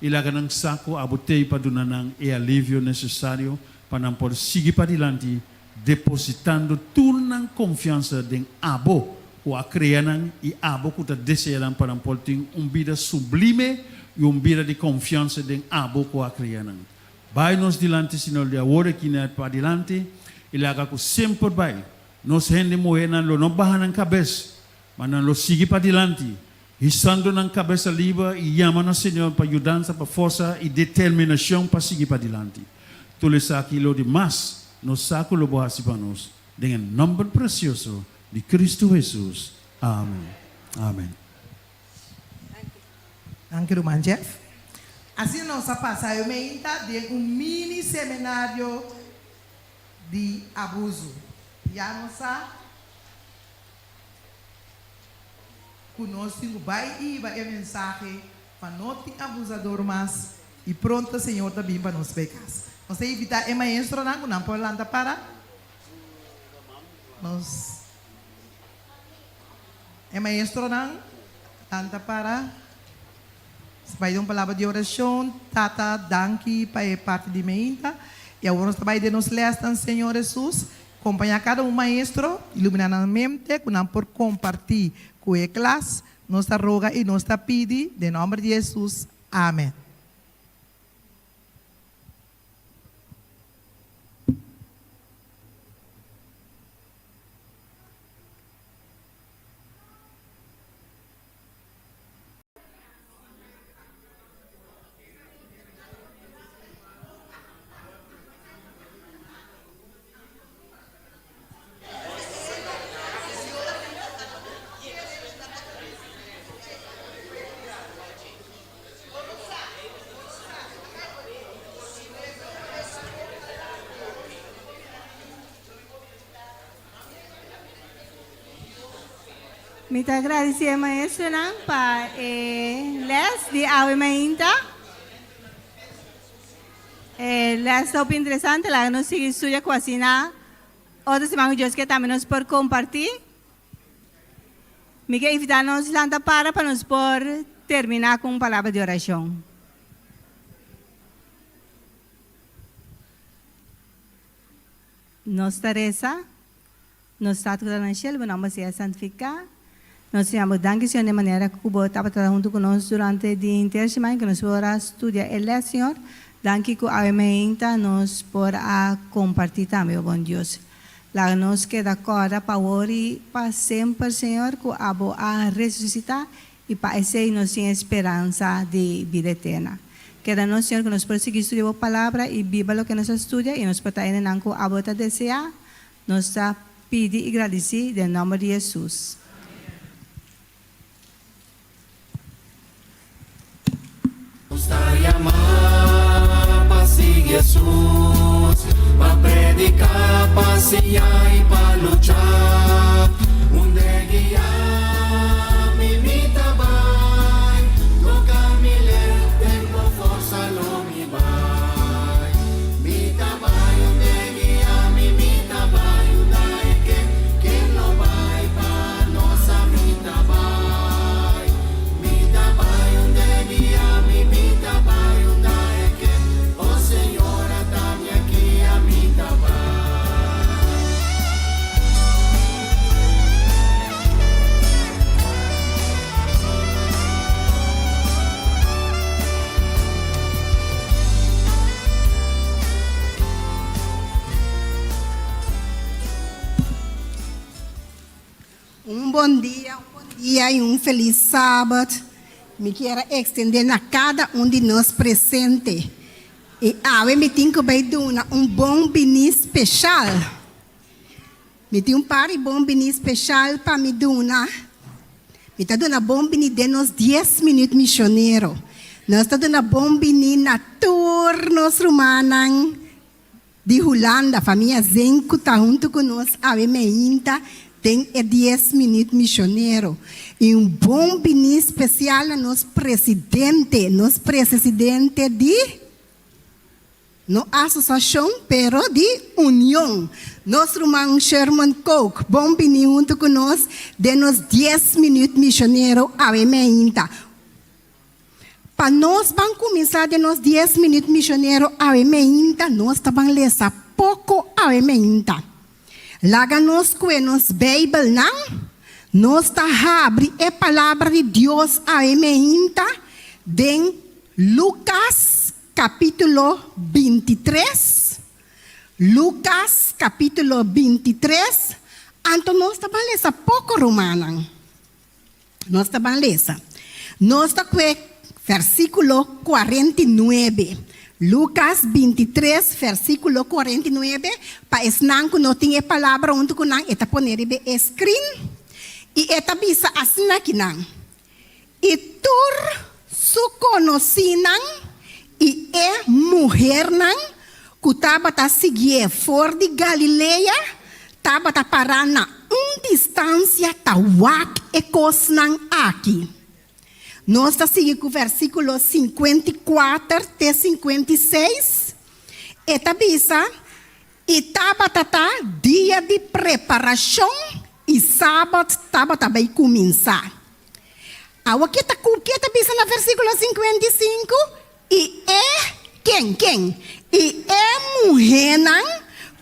Ilaga ng sako abotei para dunanang e alívio necessário para não poder seguir para dilante, depositando tunang confiança em abo o a crianang e abo que te desejam para poder ter vida sublime e vida de confiança em abo que a crianang. Vai nos dilante, Senhor, de agora que não para dilante. Ilaga ko sempre vai, nos hindi mo lo no bahan ng cabeça, mas não lo sigue para dilante, hisando ng cabeça liba e llama na Senhor para ajudança, para força e determinação para seguir para dilante. Tuloy sa aquilo de mas, nos saco lo buhasi para nós, dengan nombre precioso de Cristo Jesus. Amém. Amém. Danke, Roman Jeff. Assim nós passamos de mini seminário de abuso. Já não sabe? Conosco vai e vai a mensagem para não ter abusador mais e pronto, Senhor, também para nós pecar. Nós evitar é maestro não pode andar para nós é maestro não anda para vai dar uma palavra de oração, tata, danke para parte de menta. E agora nós trabalhamos de nos lestan, Senhor Jesus, acompanhar cada maestro, iluminar a mente, que não por compartilhar com a classe, nós roga e nós pede, em nome de Jesus. Amém. Muito agradecer, maestro, para les de Ave Mainta. Les op interessante, lá nos sigue estudia cocina. Outros irmãos Deus que também nos por compartilhar. Me quer invitar nos landa para nos por terminar com palavra de oração. Nos Teresa, nos Estado da Shell, meu nome é santificado. Nós chamamos danke Senhor de maneira que o Cubo estava junto conosco durante o dia inteiro, que nos podrá estudar ele, Senhor. Danke que a emenda nos podrá compartilhar também, bom Deus. Lá nos queda agora para hoje, para sempre, Senhor, que a ressuscitar e para esse nós temos esperança de vida eterna. Queda-nos, Senhor, que nos possa seguir estudando a palavra e viva o que nos estudia e nos possa ir em que a bota desejar. Nos pede e agradece em nome de Jesus. Llamar para seguir Jesús, para predicar, para enseñar y para luchar. Un de guiar, mi mita vai, toca mi lente, tengo fuerza lo mi vai. Mita vai, un de guiar, mi mita vai, una que no vai para nossa mita vai. Mita vai, un de guiar, mi mita vai, una que, oh Señora, dame aquí a mita vai. Bom dia e feliz sábado. Me quero estender a cada de nós presente. E me tenho que dar bom bini especial. Me tenho par de bom bini especial para me dar. Me está dando bom bini de nos 10 minutos missioneiro. Nós está dando bom bini na turnos romanan de Holanda. A família Zenco está junto conosco. Me ainda tem 10 minutos missioneiro. E bom bini especial a nosso presidente de não associação, pero de união. Nosso irmão Sherman Coke, bom bini junto conosco, de nos 10 minutos missioneiro ainda. Para nós vamos começar de nos 10 minutos missioneiro ainda, nós vamos ler pouco ainda. Laga nos que nos Bíblia não, nós está abre a palavra de Deus ainda, em Lucas capítulo 23. Lucas capítulo 23. Então nós está ler pouco romano. Nós está ler. Nós está com versículo 49. Lucas 23, versículo 49, para ensinar que não tinha palavra onde que não está poner em screen e está bisa assim aqui não. E tur su conhecinan e mulher não que estava a seguir fora de Galileia, estava a parar na distância da wak e cosnan aqui. Nós estamos seguindo com o versículo 54 até 56. Eta bisa, e estava dia de preparação e sábado estava também começar. Agora que está bisa no versículo 55 e quem? E mulher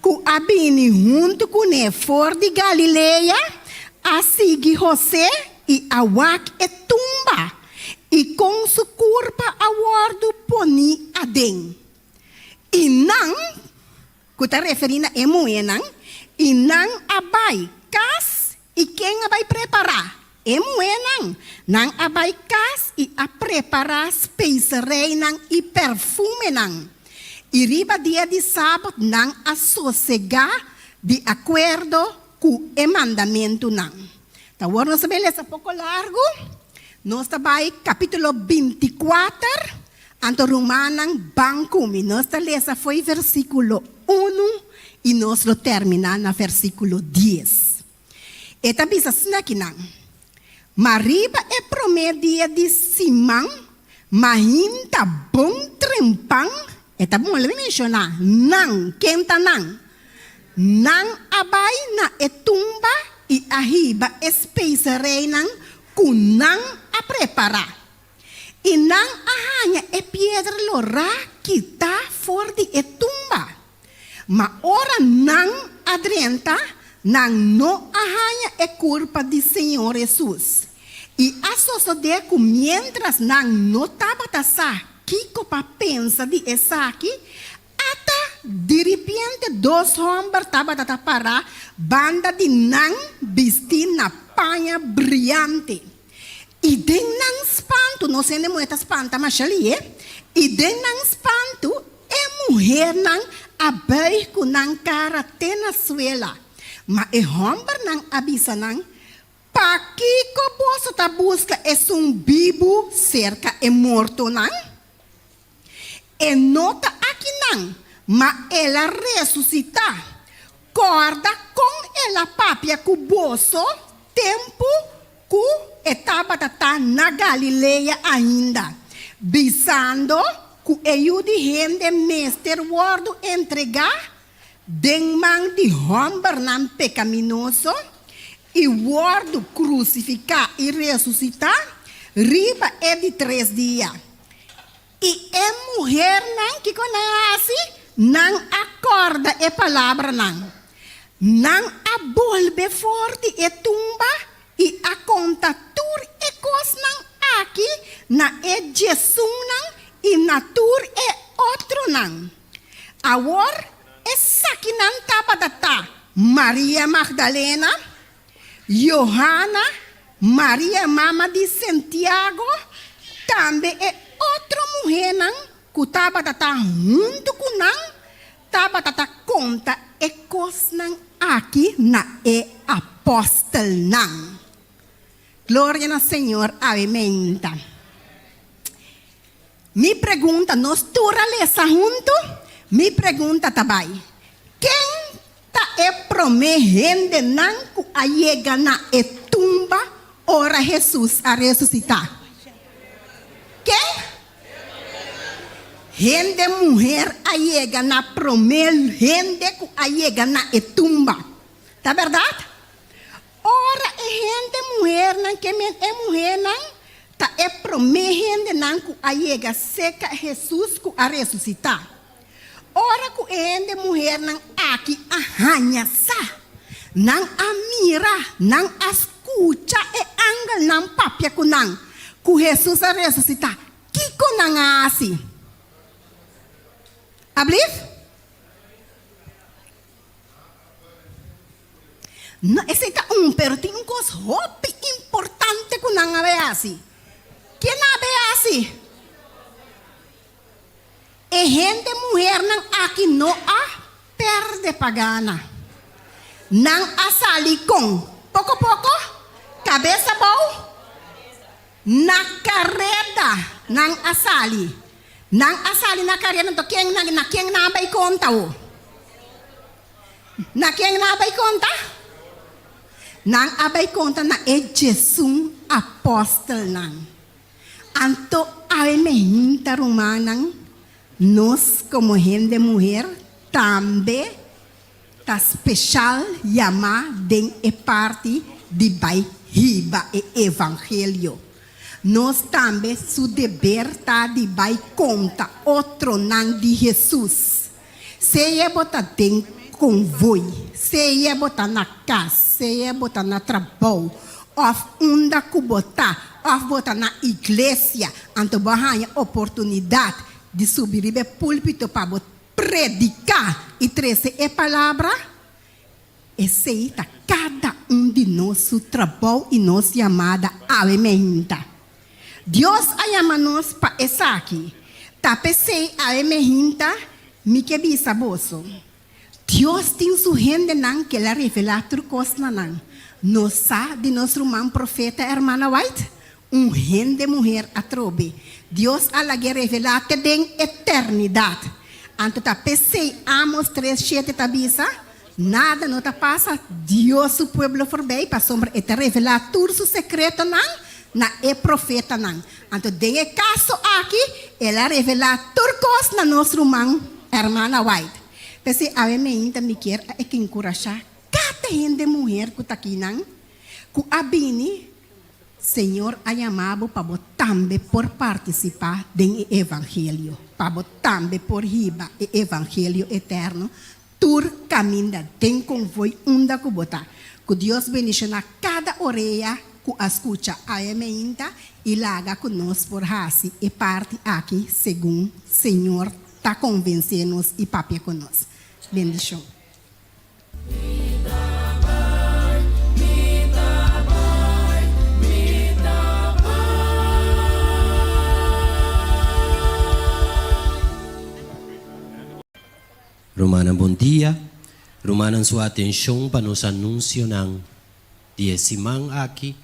que abini junto com ele fora de Galileia, a seguir José e a wak e tumba. E com sua curva a guardo poni adem. E não, que está referindo a mulher, e não abai cas e quem abai preparar? Mulher não abai cas e a preparar especiarei e perfume não. E riba dia de sábado não a sossegar de acordo com o mandamento não. Tá bom, nós sabemos essa pouco largo. Nós estamos capítulo 24, anto Romanan Bancumi. Nossa lesa foi versículo 1 e nós lo termina no versículo 10. E também assim aqui não. Mariba é primeiro dia de Simão, mahinta bom trempão Eta bom le mencionar, nang, quem tá nang? Nang abay na etumba e arriba espace reinan com nang a preparar. E nang arranha e pedra lorá que tá fora de etumba. Ma ora nang adrenta, nang no arranha é culpa de Senhor Jesus. E a sociedade, mientras nang no tabatasa, Kiko pa pensa de essa aqui, ata de repente dois homens estavam para banda de nang vestir na panha brilhante. E de nang espanto, não sei nem muito espanta, mas ali é. E de nang espanto, é mulher nang abai com nang cara até na suela. Mas é homem nang abisa nang, pa Kiko posso ta busca é bibo cerca é morto nang. E nota aqui não, mas ela ressuscita, corda com ela papia com o bolso, tempo que estava na Galileia ainda, visando que eu de gente mestre wordo entregar, den man de homem não pecaminoso, e wordo crucificar e ressuscitar, riba é de 3 dias. E é mulher não que conhece, não acorda a palavra não. Não abolbe forte e tumba e a conta tur e cos não aqui na é Jesus não e na tur é outro não. Agora essa que não tava data Maria Magdalena, Johanna, Maria mama de Santiago, também é outra mulher não, que estava junto com não, estava conta e coisa não aqui na é apóstolo não. Glória ao Senhor, amém. Me pergunta, nós todos lesa junto? Me pergunta também, quem tá é prometendo não que a chega na é tumba ora Jesus a ressuscitar? Quem? Gente mulher ayega na promel, gente que ayega na etumba. Tá verdade? Ora, gente mulher não que é mulher não, tá é promel gente não que ayega seca Jesus que a ressuscitar. Ora que gente mulher não aqui arranha sa, não a mira, não a escuta e anga não papia que não, que Jesus a ressuscitar. Que que não assim? Ablief? Não, esse é pero tem coisa importante que não é assim. Que não é assim? E gente mulher não aqui não a perde pagana. Não a sali com pouco cabeça boa na carreta não a sali. Nang asali na karya to keng na keng nabay konta o. Na keng nabay konta? Nang abay konta na e Jesus apóstolo nang. Anto ay mehinta rumanang nos como gente mulher tambe ta special yama den e parte de bai hiba e evangelho. Nós também su dever tá de vai conta outro nang de Jesus. Se é botar tem convoi, se é botar na casa, se é botar na trabalho, of unda ku botar, of botar na igreja, anto bahanya oportunidade de subir e púlpito para predicar e trazer a palavra. Esse aí tá cada de nosso trabalho e nossa chamada alimenta. Deus a chama-nos para essa aqui. Tá pensei a emerginta, me que bisa bolso. Deus tem sua gente não que ela revela tudo coisa não. Nossa de nosso irmão profeta hermana White, gente mulher a trobe. Deus a la que revela até den eternidade. Anto tá pensei Amos 3:7 tá bisa. Nada não tá passa. Deus o povo for bem para sombra e te revelar tudo o secreto não. na é profeta não. Então, tem caso aqui, ela revela turcos na nossa irmã White. Porque a mim me quer é que encorajar cada gente mulher que está aqui não, que a bini, Senhor a chamado para também por participar do evangelho, para também por riba o evangelho eterno. Tur caminha tem convoi unda que botar. Que Deus bendiga a cada orelha que escuta a emenda e laga conosco por hasi e parte aqui segundo Senhor está convencendo e papia conosco. Bendição. Romana, bom dia. Romana, sua atenção para nos anúncio ng dia simang aqui.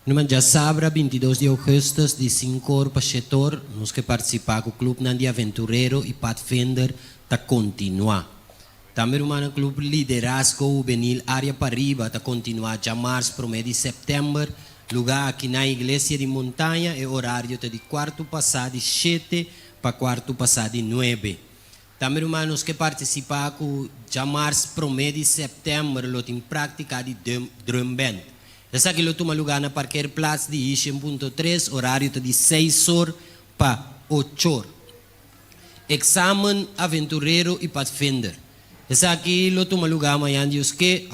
Naman já sabra, 22 de agosto, de 5 horas para 7 horas, nós que participar do clube de aventureiro e Pathfinder está continuar. Também Romana, clube liderazgo juvenil área para riba está continuar já março para o mês de setembro. Lugar aqui na igreja de montanha e horário de quarto passado de 7 para quarto passado de 9. Também humanos que participar com já março para o mês de setembro, lo tem prática de drum band. Essa aqui lo toma lugar na Parqueiro Plaza de Ixen.3, horário de 6 horas para 8 horas. Examen aventureiro e Pathfinder. Essa aqui lo toma lugar amanhã Deus que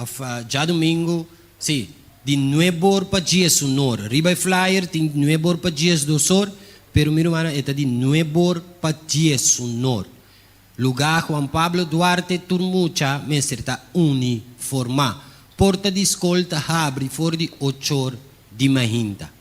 já domingo, sim, de 9 horas para 10 horas. Riba flyer tem 9 horas para 10 horas, pero meu irmão é de 9 horas para 10 horas. Lugar Juan Pablo Duarte Turmucha, mestre está uniformado. Porta de escolta abre for de 8 horas de mahinta.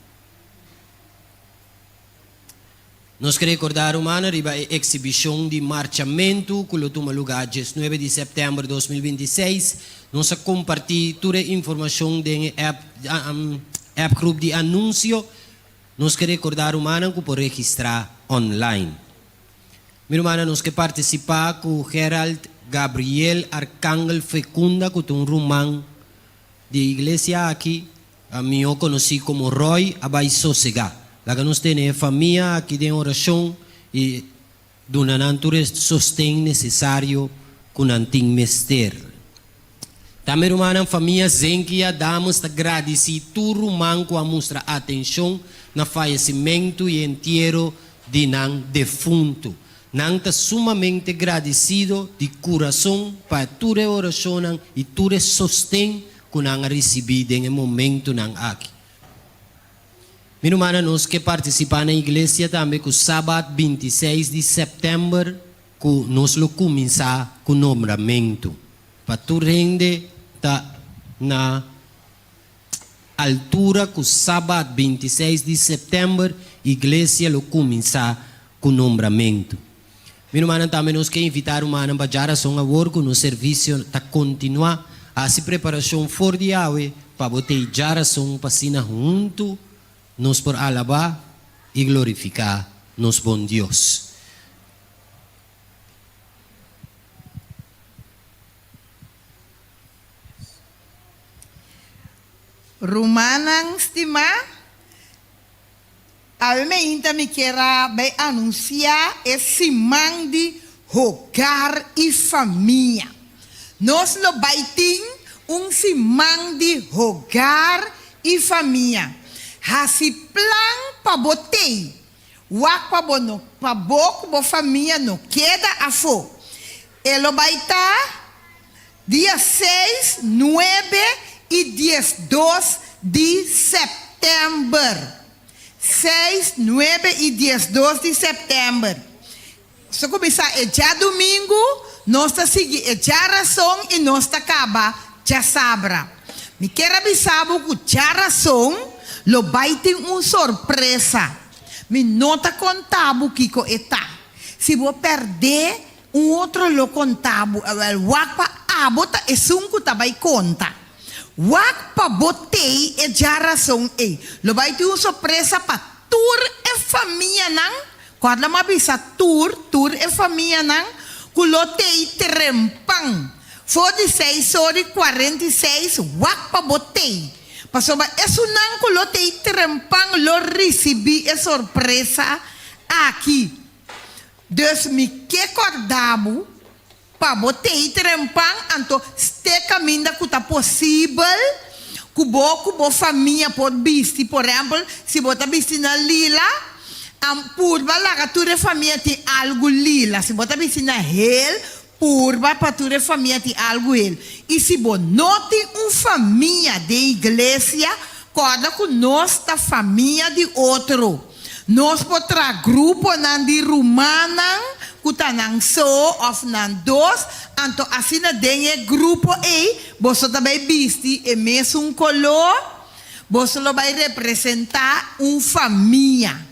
Nós queremos recordar, humana, riba a exibição de marchamento, que toma lugar 19 de setembro de 2026. Nós compartilhamos toda a informação do app group de anúncio. Nós queremos recordar, humana, que pode registrar online. Meu irmão, nós que participar com Gerald Gabriel Arcángel Fecunda, que é romano de igreja aqui, a mim eu conheci como Roy Abaisosega. Lá que nós temos família aqui de oração e donando todo o sustento necessário com o antigo mestre. Também, irmã, família Zenkia, damos agradecido todo romano que mostra atenção no falecimento e enterro de um defunto. Nang está sumamente agradecido de coração para toda a oração e todo o sustento que nang recebido em momento nang aqui. Minha irmã, nós que participamos na igreja também com sábado 26 de setembro, que nós lo começar com o nombramento. Para toda gente está na altura que sábado 26 de setembro, a igreja lo começar com o nombramento. Minha irmã, também nós queremos invitar o irmão para geração agora que no serviço está continuar a se preparação for de awe para botar geração para se junto nos por alabar e glorificar nos bom Deus. Romanang estima, a mim me quero bem anunciar esse man de hogar e família. Nós lo baiting simang de hogar e família. Hasi plan pa botei. Wak pa bono pa bok bo família no queda afo. Elo baita dia 6, 9 e 12 de setembro. 6, 9 e 12 de setembro. Se começar já domingo, nós está seguindo já razão e nós está acaba já sabra. Me quero avisar que já razão, lo vai ter uma surpresa. Me nota contábil que está. Se vou perder outro lo contábil, o wapa abota é sunco também conta. Wak pa botei e já razão e lo vai ter uma surpresa para tur e família não. Quando me avisa tur e família não, culotei trempang. For de 6 horas e 46 wak pa botei Pastor, es un ángulo te trempan lo recibí es sorpresa aqui. Dus me que acordamos para botar trempan anto este caminho que tá possível kubo família pode vestir, por exemplo, se botar vestir na lila, purba lá tua família tem algo lila, se botar vestir na hel, purba para tua família tem algo hel. E se você não tem família de igreja, corda com nossa família de outro. Nós podemos grupo de romana, que está nang so of nang dos, anto assim na dengue grupo A, você também viste e mesmo color, você vai representar família.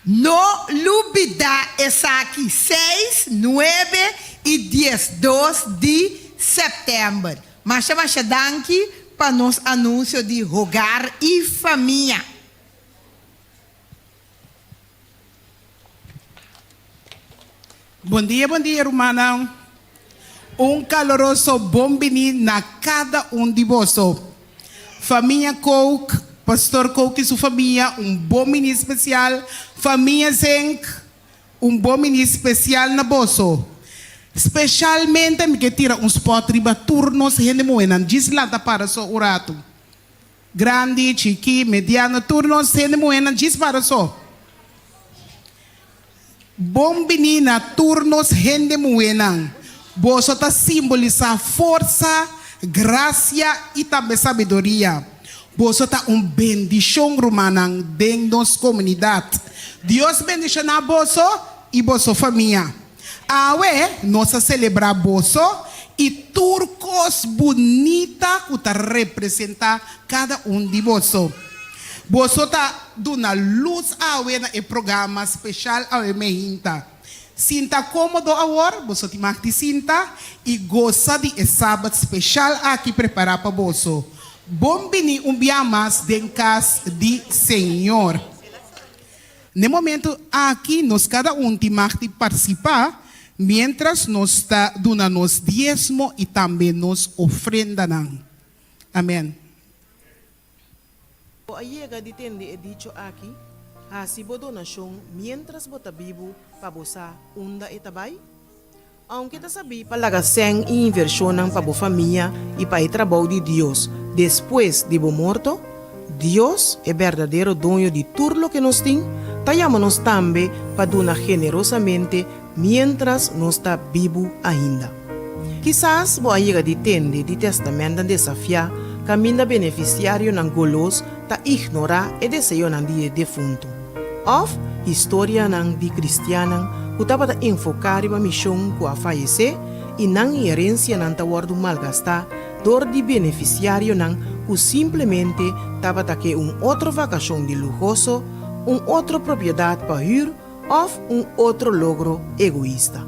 No lubida essa aqui 6, 9 e 10, 2 de setembro. Mas danke para nos anúncio de hogar e família. Bom dia, irmão. Caloroso bom vinir na cada de vocês. Família Coke, Pastor Coke e sua família, bom vinir especial. Família Zenk, bom vinir especial na bolso. Especialmente me que tira spot riba turnos gente moena, gislata para so urato. Grande, chiqui, mediano turnos gente moena, gis para so. Bom menina, turnos gente muenang. Boso ta simboliza força, graça e também sabedoria. Boso ta bendição romanang dentro da comunidade. Deus bendice na boso e boso família. Awe, nós celebrar boso e turcos bonita que representa cada de boso. Boso ta duna luz awe na programa especial awe mehinta. Sinta cômodo agora, boso ti makti sinta e goza de sábado especial aqui preparar para boso. Bom bini biamas den casa de Senhor. No momento aqui nós cada ti makti participar, mientras nos está duna nos diezmo e também nos ofrenda nang. Amém. Aí é de tende é dicho aqui, assim bo donação, mientras bota vivo para bosa unda etabai. Aunque ta sabi palaga sen e inversão para bo família e para o trabalho de Deus, depois de bo morto, Deus é verdadeiro dono de tudo lo que nos tem, tayamos também para donar generosamente mientras nos está vivo ainda. Quizás bo aí de tende de testamento desafiar caminho beneficiário ng golos ta ignora e desejo ng di defunto. Of história ng di cristianang kutapa ta enfocar iba missão ku a fallecer e nang herência ng tawar do malgasta dor di beneficiário ng ku simplesmente tapa ta que outro vacação de lujoso, outro propriedade para huir of outro logro egoísta.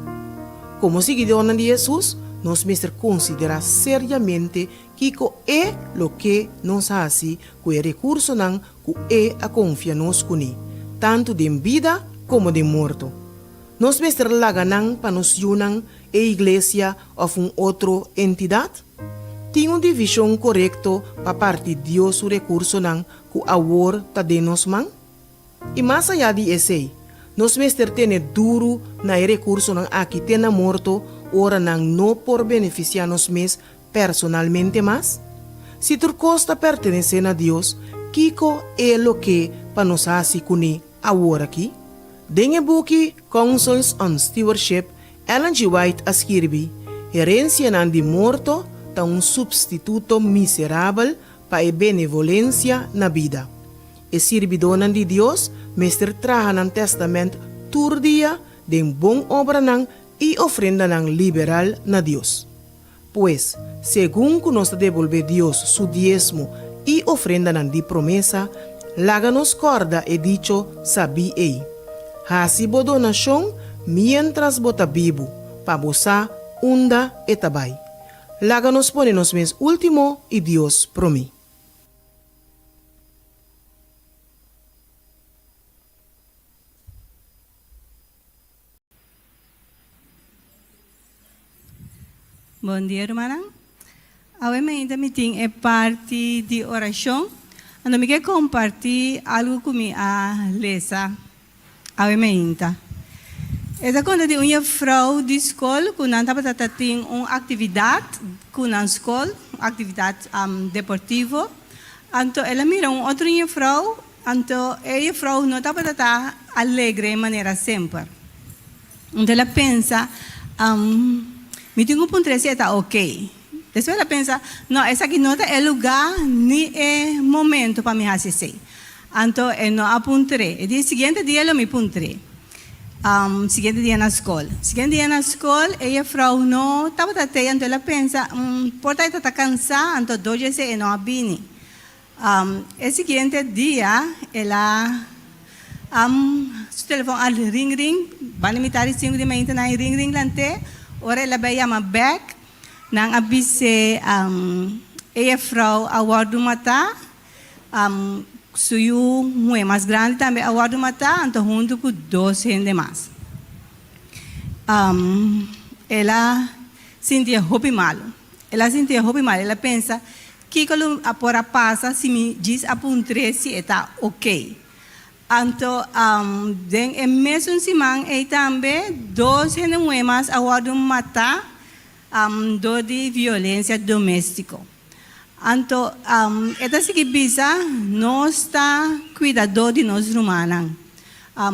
Como seguidor ng di Jesus, nos mestre considera seriamente que é lo que nos hace com o recurso nan que é a confiar nos kuni, tanto de vida como de morto. Nos mestre laganang para nos unang a igreja ou outra entidade? Tem divisão correto para parte de Deus o recurso nan que awor ta de nos man? E mais allá de esse, nos mestre tem duro na recurso nan aqui tena morto ora nang no por beneficiar nos mes personalmente más? Si tu costa pertenecen a Dios, Kiko é lo que para nos hacer kuni agora aqui? Dengue buki Councils on Stewardship, Ellen G. White escreve, herência nan de morto ta substituto miserável para a benevolência na vida. E servidor de Deus, mestre traja nan testamento tur dia de bom obra nan e ofrenda nan liberal na Dios. Pues, según que nos devolve Dios su diezmo y ofrenda nan di promesa, láganos corda e dicho sabi ei. Hasi bo donación mientras bota vivo, pa bosa unda etabay. Láganos ponenos mes último y Dios promi. Bom dia, irmã. Obviamente, mi ting é parte de oração. Ando me quer compartilhar algo com minha lesa. Obviamente. Essa conta de uma vrouw de escola, que não estava tendo uma atividade com a escola, atividade deportiva. Então, ela mira uma outra vrouw, então, essa vrouw não estava tão alegre de maneira sempre. Então, ela pensa, me tenho um se está ok. Depois ela pensa, não, essa aqui não é lugar, nem é momento para me fazer. Então, eu não apontei. E no seguinte dia, eu me apontei. Seguinte dia na escola. Seguinte dia na escola, a vrouw não estava até, então ela pensa, por estar está cansada, então dois dias não abine. O seguinte dia, ela, o telefone ring, vai me dar 5 de manhã, na ring lante, ora ela vai chamar back, nang abise, a vrouw award do mata, suyo muito mais grande também a guarda matar então junto com 2 gente mais ela sentia hobby malo ela pensa que quando a pora passa se me diz a puntre se está ok então den mesmo semana e também 2 gente muito mais a guarda matar do de violência doméstica. Então, esta bisa nós está cuidador de nós humanos.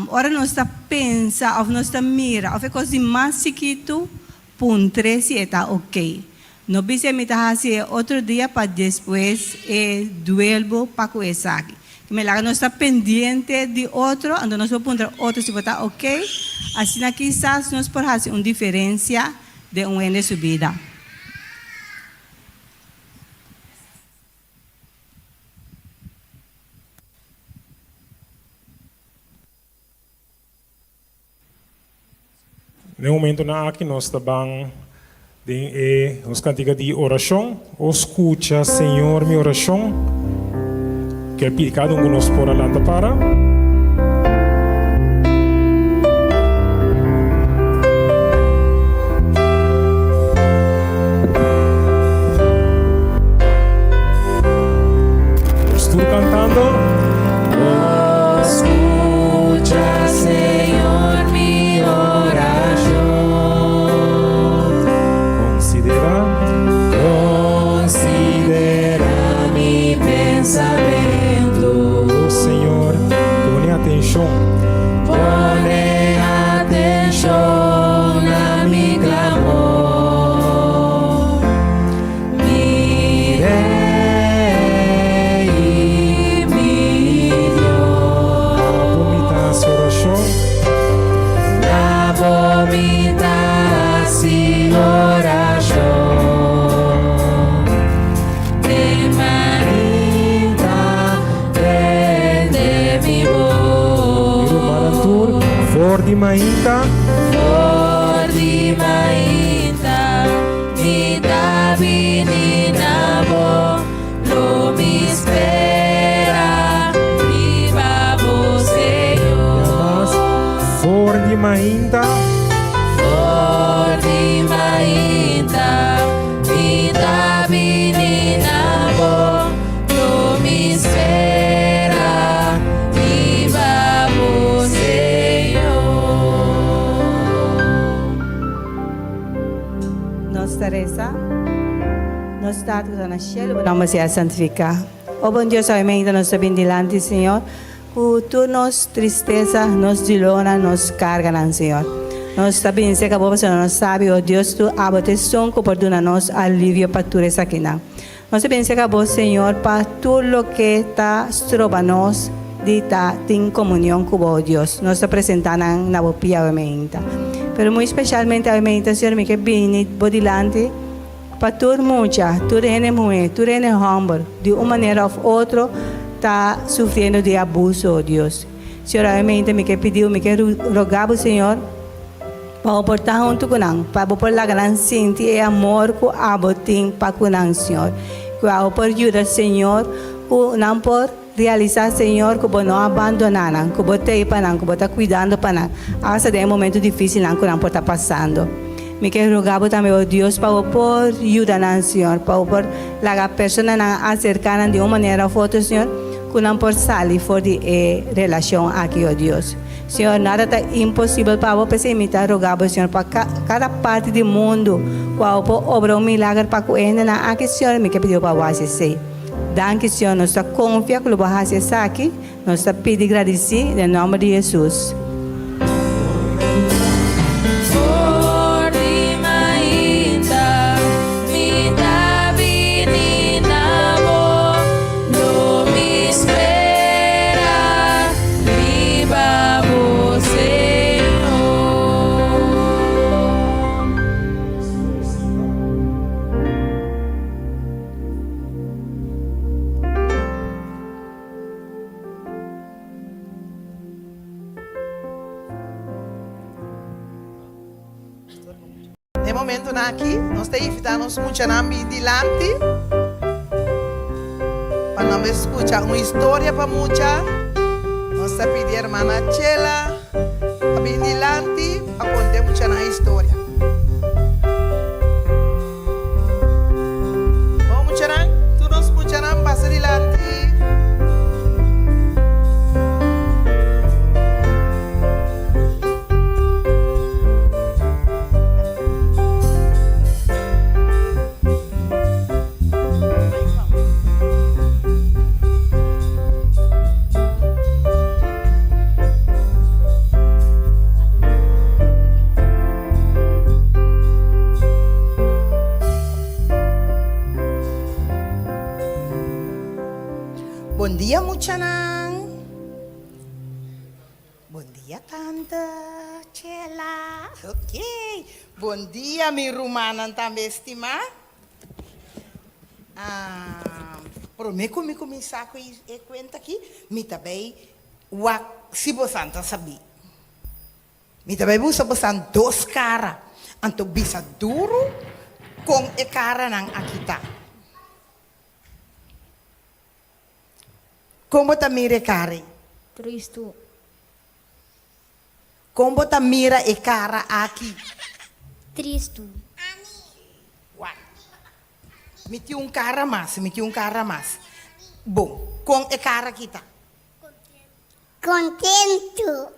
Ora nós está pensa, ou nós está mira, ou coisa mais chiquito, puntre se está ok. Não bisa me tá assim outro dia para depois duelo para coisa aqui. Me lá nós está pendente de outro, então nós vamos puntre outro se está ok. Assim aqui quizás nós por fazer uma diferença de em sua vida. No momento na aqui nós estamos nós cantiga de oração, escuta Senhor minha oração, que é cada um de nós por alanta para. Estou cantando. Pone atención a mi clamor. Mire y mi Dios. La vomita sin oración. De manita de mi voz. For di mainta, mi David nabo, lo mi espera, viva vos Señor. for di mainta, mi David nabo, lo mi espera, viva vos Teresa, nós estamos na cielo, vamos ser santificar. Oh bom Deus, amém, nós estamos delante, Senhor. Por tu nos tristeza, nos dilona, nos carga, Senhor. Nós estamos que você não sabe, oh Deus, tu abençoa, que perdona-nos, alívio para tu essa aqui. Nós estamos que você, Senhor, para tudo o que está trova-nos, de estar em comunhão com o Deus. Nós estamos apresentando na boa amém. Pero muy especialmente a mí, Señor, me que vine por delante para todo mucha, todo gente mujer, todo gente hombre, de una manera u otra está sufriendo de abuso, oh Dios. Señor, a mí me que pediu, me que rogaba, Señor, para portar junto con él, para por la gran cinta y amor que abotin para con él, Señor. Que hago por ayudar, Señor, que no por realizar, Senhor, que você não abandonar, que você está aí para nós, que você está cuidando para nós. Hasta de momento difícil que não está passando. Me quero rogar também o Deus para por ajudar, Senhor, para por a pessoa não acercar de uma maneira forte, Senhor, que não por sair fora de relação aqui, ó Deus. Senhor, nada está impossível para você, me está rogando, Senhor, para cada parte do mundo, qual por obra milagre para que ainda não aqui, Senhor, me quero pedir para você ser. Danke, Senhor, nós está confiando que o Baha se aqui, nós está pedindo agradecer em nome de Jesus. De momento aqui, nós estamos muito dilante para nós escutar uma história para muita. Nós pedimos a irmã Chela para vir dilante para contar muito na história. Vamos muito tu nos escutarás passa dilante. Bom dia, Muchanan. Bom dia, Tanta Chela. Ok. Bom dia, minha romana também, estima. Por me começar com a conta aqui, me também, se você não sabe. Me também você dois caras. Então, bisa duro com a cara não aqui tá. Como tá mira cara? Cristo. Como tá mira e cara aqui? Cristo. Meti cara mais. Bom, com a cara aqui tá? Contento.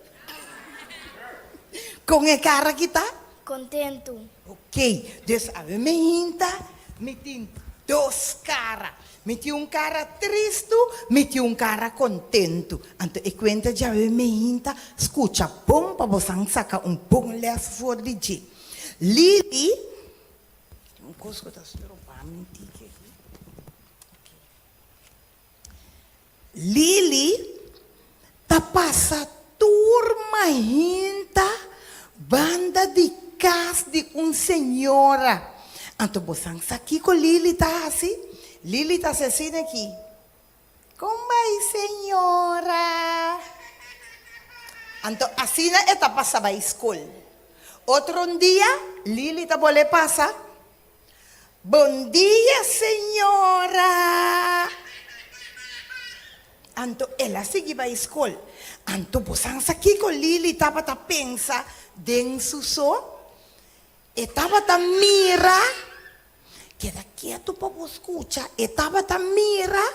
Com a cara aqui tá? Contento. Ok, dus a me tem dois caras. Meti cara triste, meti cara contento. Então, eu conta já me hinta, escuta bom para você sacar bom les for de dia. Lili, coisa que Lili, tá passa turma hinta, banda de casa de senhora. Então, você aqui com Lili tá assim. Lili está assim aqui. Como vai, senhora? Então, assim ela passava a escola. Outro dia, Lili está bolé passar. Bom dia, senhora. Então, ela seguia a escola. Então, você aqui com Lili estava a pensar dentro do sol. Estava a mirar. Queda quieto para você escutar. Estava a mira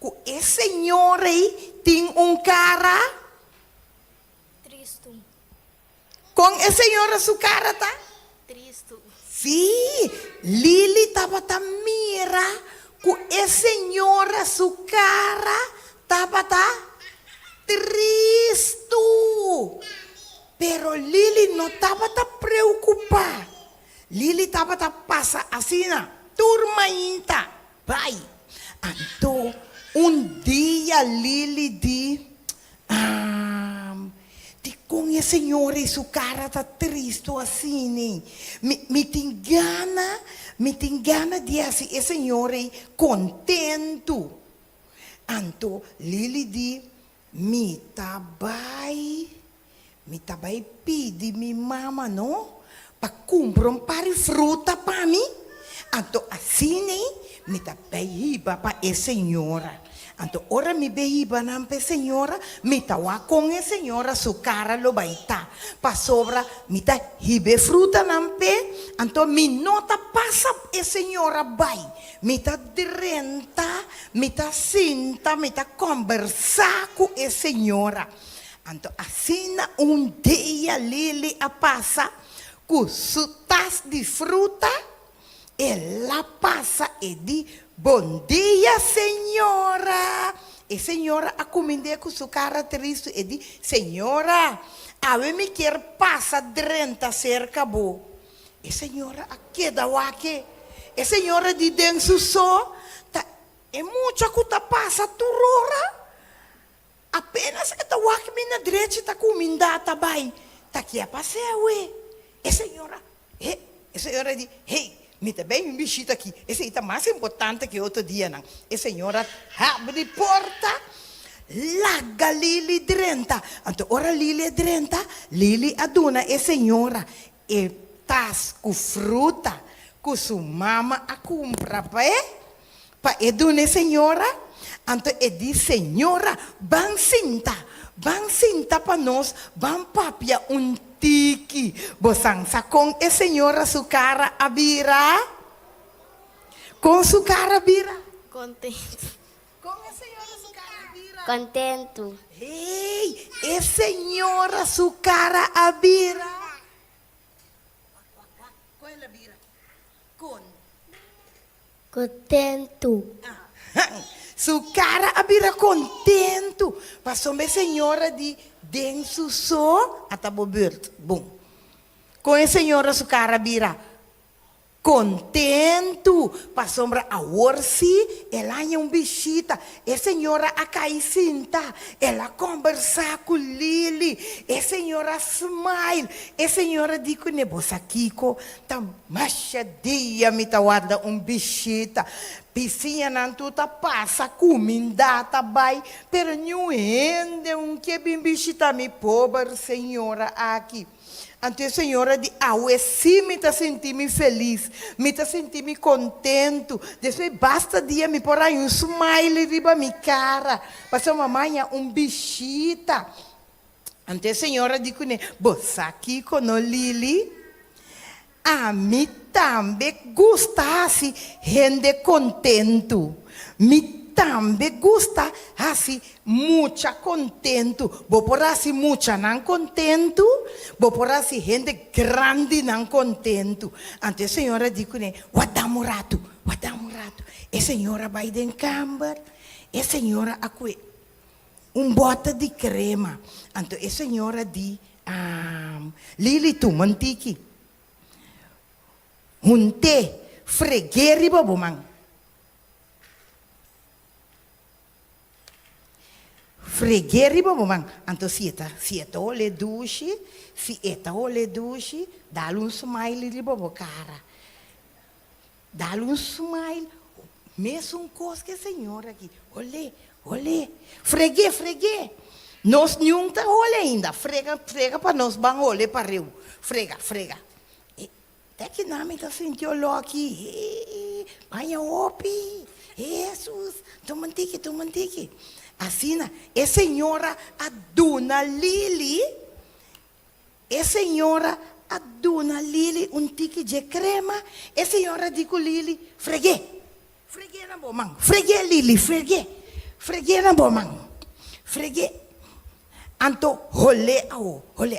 que esse senhor aí tem cara Triste. Com esse senhor sua cara tá? Triste. Sim, Lili estava a mira que esse senhor sua cara estava triste. Pero Lili não estava preocupada. Lili estava a passar assim na turma inta, vai. Então, dia Lili de com a senhora e sua cara tá triste assim, me tem gana de assim, a senhora contento. Então, Lili de me tabai pedir minha mama, não? Para comprar par de fruta para mim. Então, assim, me tabai para a senhora. Anto ora mi behiba nampe senhora, mi tawa com a senhora su cara lo baita. Pa sobra mi ta hibe fruta nampe, anto mi nota passa e senhora bai. Mi ta direnta, mi ta sinta, mi ta conversa com a senhora. Anto assina dia Lili a passa com su tas de fruta e la passa e di bom dia, senhora. E senhora a comida com sua cara triste e di, senhora, ave me quer passa 30 cerca bo. E senhora a queda wake. E senhora di denso so, ta e mucha kuta passa turora. Apenas que ta wake me na direita ta comida ta bai. Ta que a passewe. E senhora di, hey, mi te bem um bichito aqui. Esse é mais importante que outro dia, não. E senhora abre a porta, larga Lili drenta. Então, ora Lili drenta, Lili aduna e senhora e tas com fruta, com sua mama a compra pa edune senhora. Então, e diz senhora, ban sinta para nós, ban papia tiki, bosança com a senhora su cara abira, com su cara abira, Contento. com a senhora su cara abira, Contento. ei, a senhora su cara abira, com ela abira, com, Contento. su cara abira contento, passou minha senhora de denso so atabo beurt, bom. Com a senhora su cara bira contento, pa sombra a orsi, ela é bichita, a senhora a caicinta, ela conversa com Lili, a senhora smile, a senhora dico nebosa Kiko, tá machadia me tá guarda bichita, piscina não tuta passa, comida tá bai, pero não ende que bichita me pobre senhora aqui. Então, senhora, de sim, me está sentindo feliz, me está sentindo contento. Depois, basta dia me pôr aí smile riba minha cara. Passou mamãe bichita. Então, senhora, digo, você aqui com o Lili, a mim também gostasse gente contento. Me também gosta assim mucha contento, vou por assim mucha não contento, vou por assim gente grande não contento. Então a senhora diz né, wadamo rato, a senhora vai de cambar, a senhora acue bota de crema. Então a senhora diz Lili tu mantiki, te fregueri babomang. Fregueri babomang, anto si eta ole dushi, dá-lhe smile de bobo cara. Dá-lhe smile, mesmo coisa que a senhora aqui, olê, fregue. Nós não tá olhe ainda, frega para nós, bang olhe para rio, frega. Até que não me tá sentindo aqui, vai opi, Jesus, tomantique. Assim, a senhora aduna Lili, tique de crema, a senhora diz com Lili, fregue na bomang, fregue Lili, fregue na bomang, fregue. Anto, olé,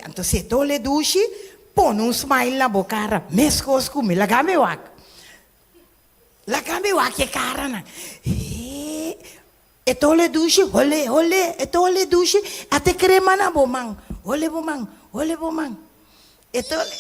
anto se tole dushi, pon smile na bocara, mescos com lagame wak que cara na. Etole dushi, etole dushi, até crema na bomang, ole bomang, etole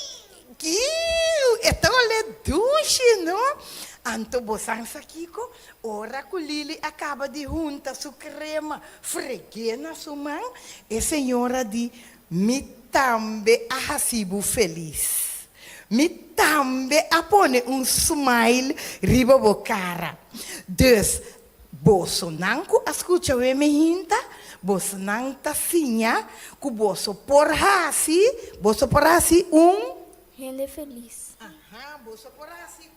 dushi, não? Anto bosança Kiko, ora que Lili acaba de junta su crema, fregue na sua mão, e senhora di, me tambe a recibo feliz, me tambe a pone smile riba bocara, dus, boso nanku escuta o hinta, boso nang tasinha, ku boso por hasi Gente feliz. Boso por hasi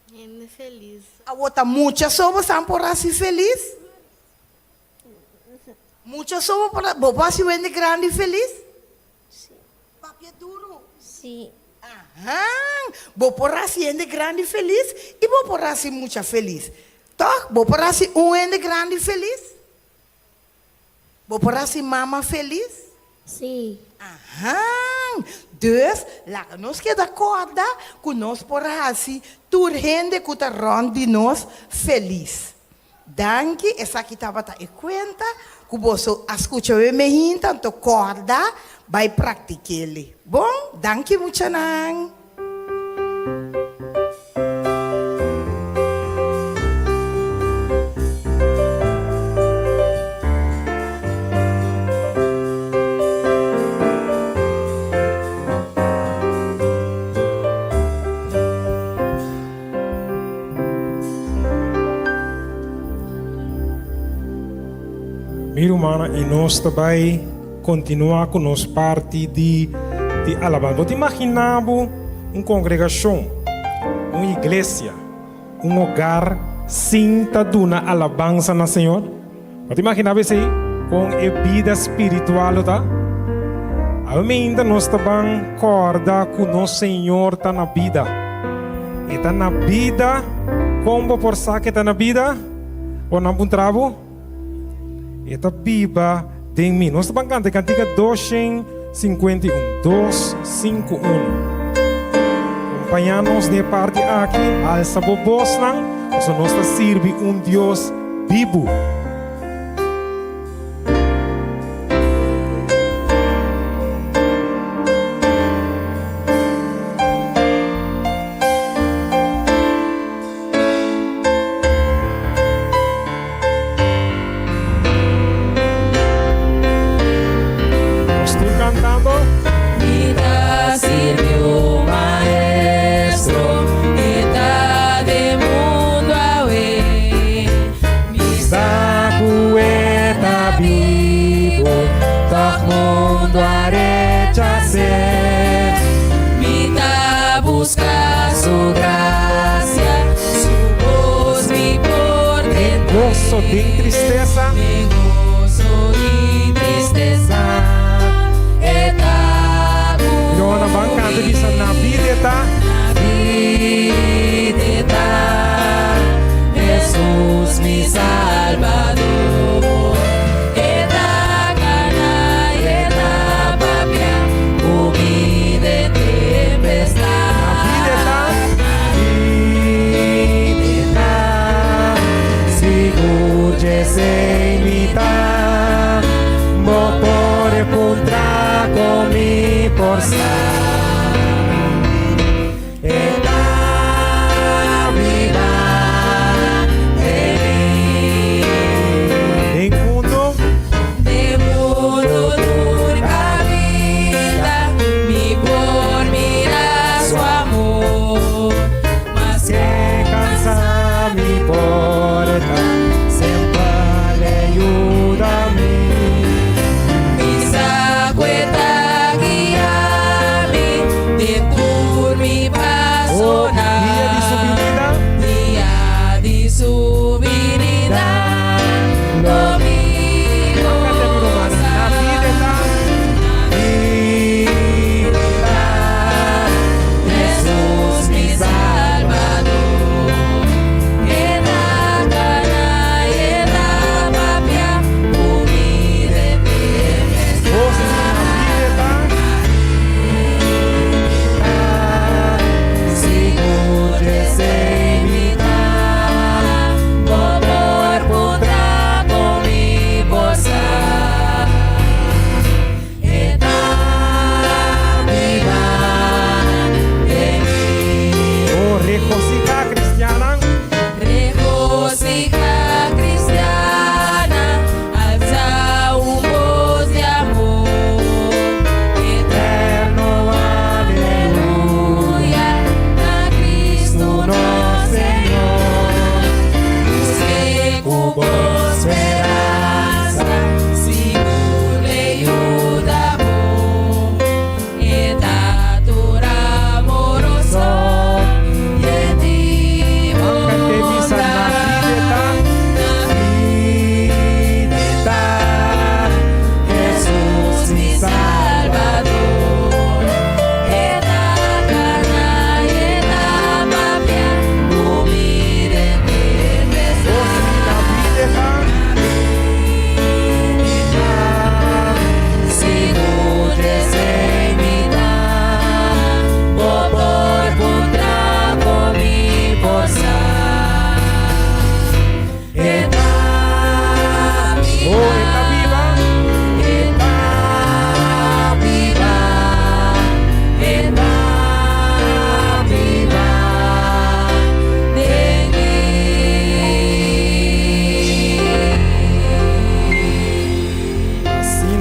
Gente feliz. A outra muita soba são por hasi feliz. Mucho somos para vos vas a vender grande y feliz. Papi es duro. Sí. Ajá. Vos podrás ser grande y feliz y vos podrás ser mucha feliz. Toch? Vos podrás ser un ende grande y feliz. Vos podrás ser mamá feliz. Sí. Ajá. Dus, laat ons que acorda que nós podrás ser tu rende que tá rondi nós feliz. Danke, essa aqui estava em conta que você escuta o meu tanto corda vai praticar ele. Bom, danke muito nan. Miro mana e nós também continuar com nos parte de alabança. Você imaginava uma congregação, uma igreja, um lugar sem duna alabança na Senhor? Você imaginava isso aí? Com a vida espiritual, tá? Ainda nós também acorda que o nosso Senhor está na vida. E está na vida, como por saber que está na vida? Ou não trabalho? Eta viva de mim. Nós estamos cantando a cantiga 251. 251. Acompanha-nos de parte aqui. Alça a voz, nós estamos servindo Deus vivo. De tristeza, me gozo y tristeza, yo na bancada diz na vida está, Jesus mi Salvador, eta gana y eta papia, comida de tempestad, vida está, seguro de ser mitad.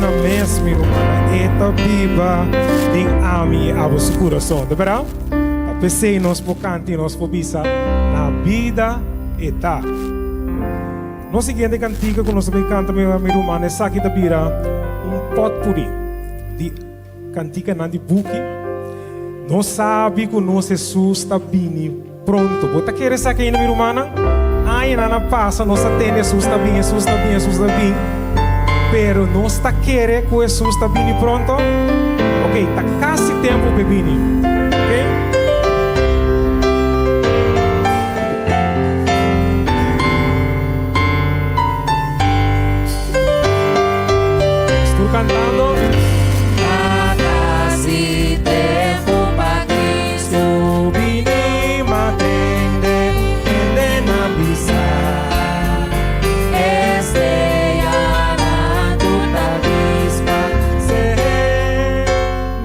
na mes, mi romana, eta biba, ding ami abo su coração, de verdade? A PC nos por cantar, nos por bisa, na vida eta. No seguinte cantiga que nós vamos cantar, mi romana, é aqui da bira, potpourri de cantiga na de buki. Não sabe que o nosso Jesus está bem pronto. Bota querer sacar aí na minha romana? Aí na passa, nós atende Jesus está bem, Jesus está bem, Jesus está bem. Pero não está querer que o Jesus está bem pronto? Ok, está quase tempo bebendo. Ok? Estou cantando. Casi tempo para Cristo Vini matende, ende na bisa. este ana tuta vispa Se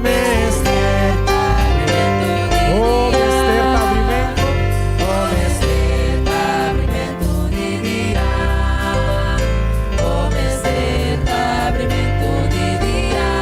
mester oh mester tabrimento, o mester abrimento di dia, o mester abrimento di dia.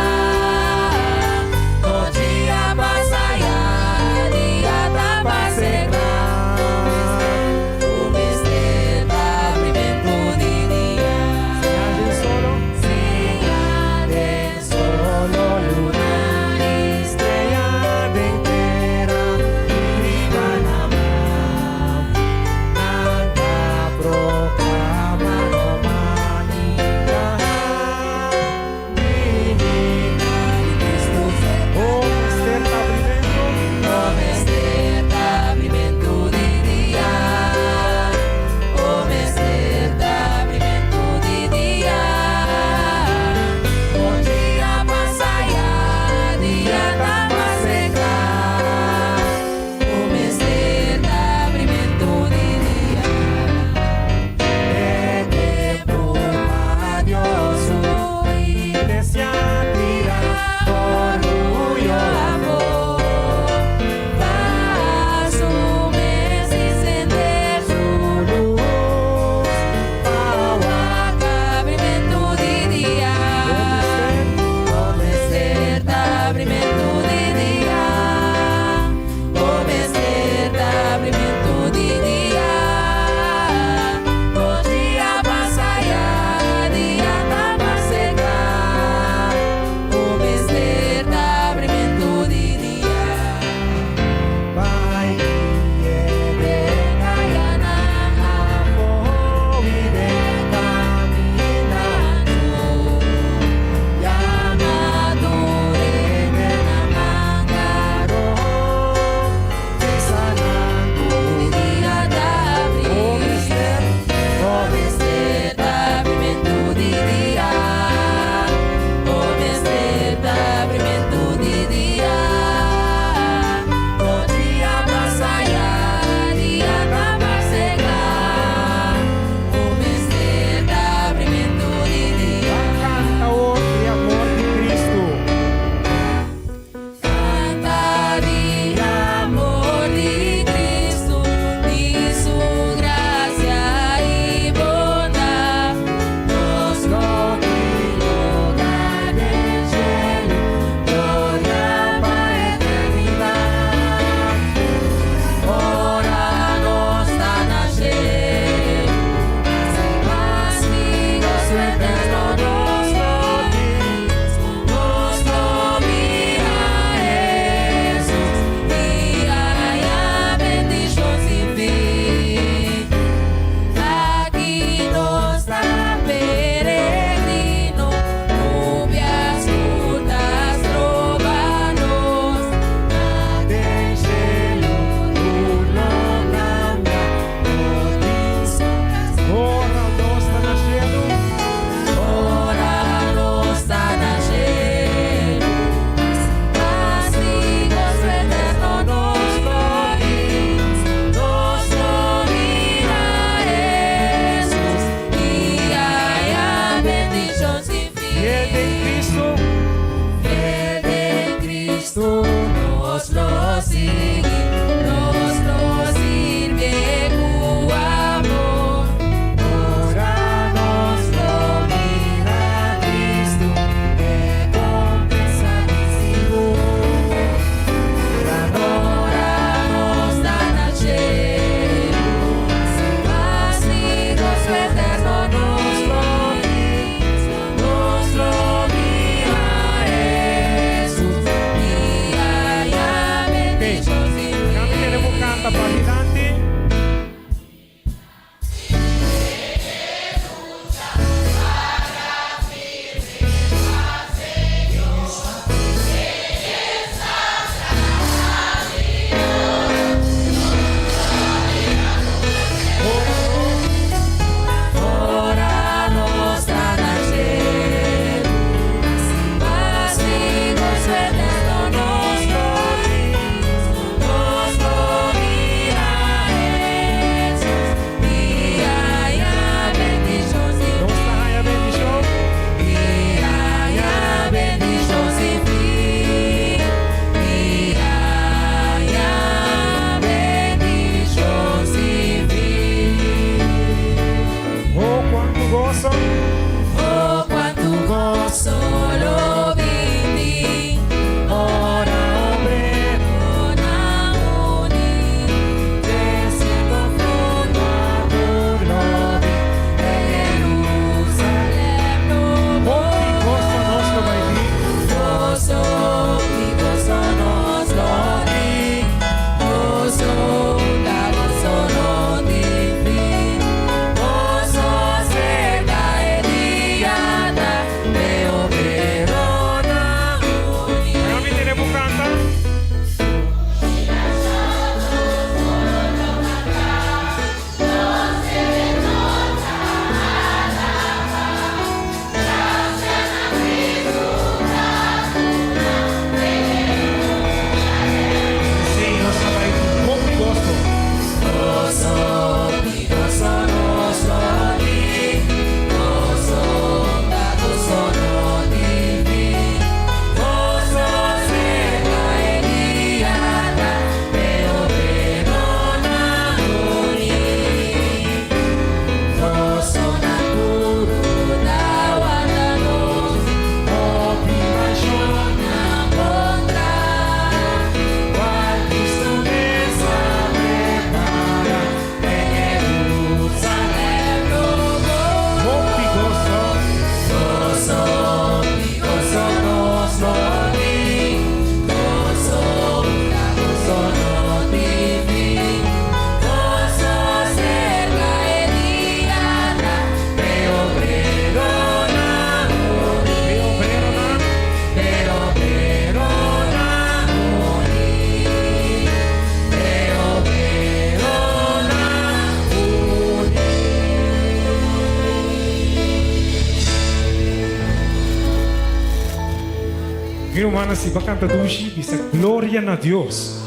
Mi hermana, si va a cantar dushi, dice gloria a Dios.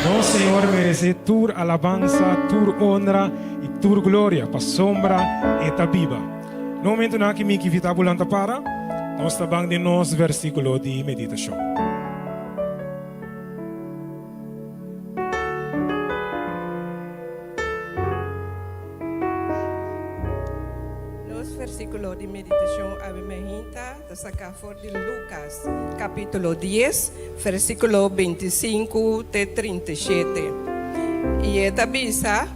No, Señor, merece tu alabanza, tu honra y tu gloria, para sombra eta viva. No momento na que me invita a bulanta para, nós estamos de nos versículo de meditação. Los versículos de meditación a Bimejinta, de sacar for de Lucas, capítulo 10, versículo 25 de 37. Y esta visa,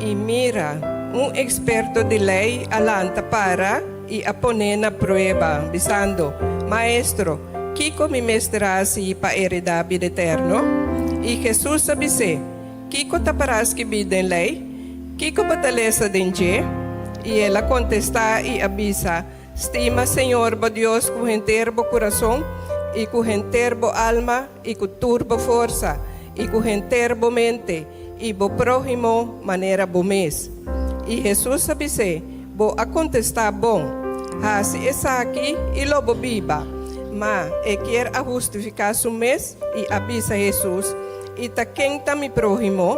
y mira, un experto de ley alanta para y a poner na prueba, dizendo, Maestro, Kiko me mestrasi para heredar vida eterno? E Jesus disse, Kiko taparás que vida em lei? Kiko bataleza denje? E ela contesta e avisa, estima Senhor, bo Deus, com enterbo coração, e com enterbo alma, e com turbo força, e com enterbo mente, e bo próximo maneira bo mês. E Jesus disse, bo a contestar bom, hasi essa aqui e lobo biba, mas quer a justificar su mês e avisa Jesus, e ta quem ta mi próximo,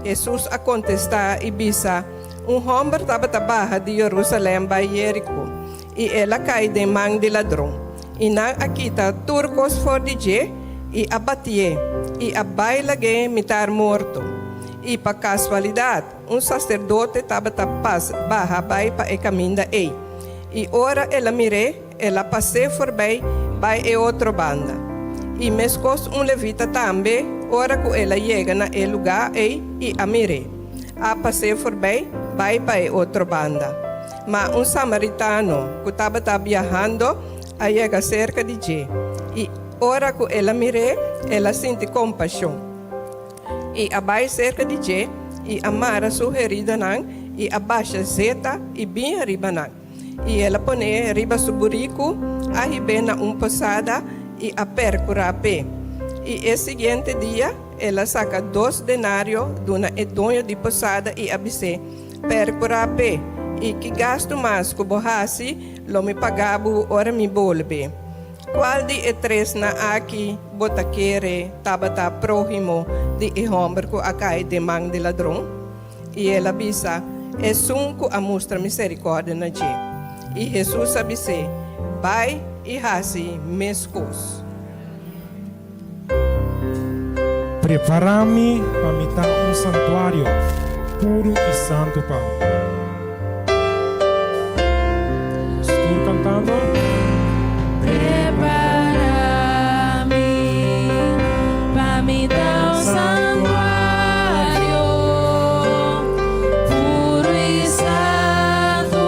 Jesus a contestar e bisa, homem estava trabalhando de Jerusalém para Jerico, e ela cai de mão de ladrão, e na aquita turcos for de je, e abatie, e a bailage mitar morto. E para casualidade, sacerdote estava barra vai para o caminho da ei. E ora ela mire, ela passei por bem, vai e outra banda. E mescos levita também, ora que ela chega na lugar ei, e a mire. A passei por bem, vai para outra banda. Mas samaritano que estava viajando, a chega cerca de je. E ora que ela mire, ela sente compaixão. E abai cerca de je, e amara sua herida nan, e abaixa zeta, e bem arriba nan. E ela põe riba suburico, a ribena posada, e a percura a pé. E o seguinte dia, ela saca 2 denários de uma edonha de posada e abisse, percura a pé. E que gasto mais que borrasse, lo me pagava, ora me bolbe. Qual de três na aqui, botaquere, tabata próximo de homem que acai de mão de ladrão? E ela bisa, é sunco a mostra misericórdia na je. E Jesus abisse, vai e hasi mescos. Prepara-me para me dar santuário puro e santo para. Estou cantando. Me dá santuário puro e santo,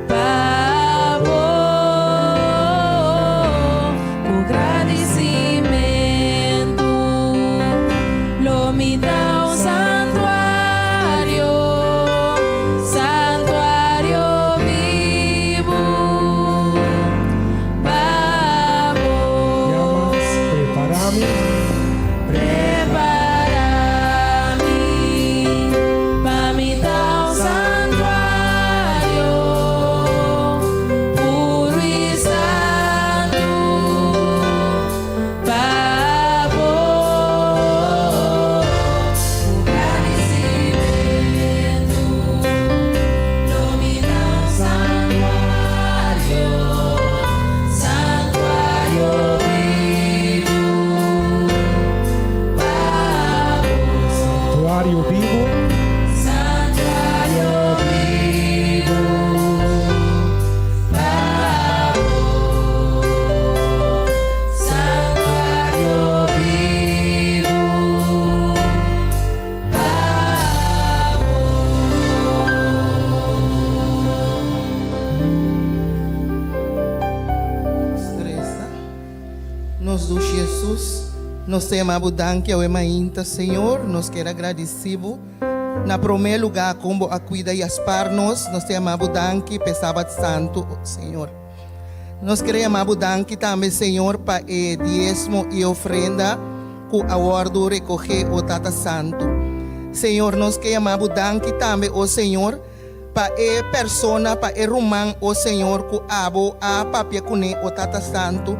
pavor, com agradecimento, lo me dá santuário, santuário vivo, pavor. Prepara-me para me dar santuário puro e santo, pavor, agradecimento, lo me dá santuário, santuário vivo. Santuário vivo. Santuário vivo, pavor, santuário vivo, Nos do Jesus, nós temos a budanque ao emainta, Senhor, nós queremos agradecido. Na primeiro lugar, como a cuida e asparnos, nós temos a budanque para sábado santo, Senhor. Nós queremos a budanque também, Senhor, para o diezmo e ofrenda, que a ordem recorrer o Tata Santo. Senhor, nós queremos a budanque também, o Senhor, pa e persona, pa e rumang o Senhor ku abo a papia kune o Tata Santo.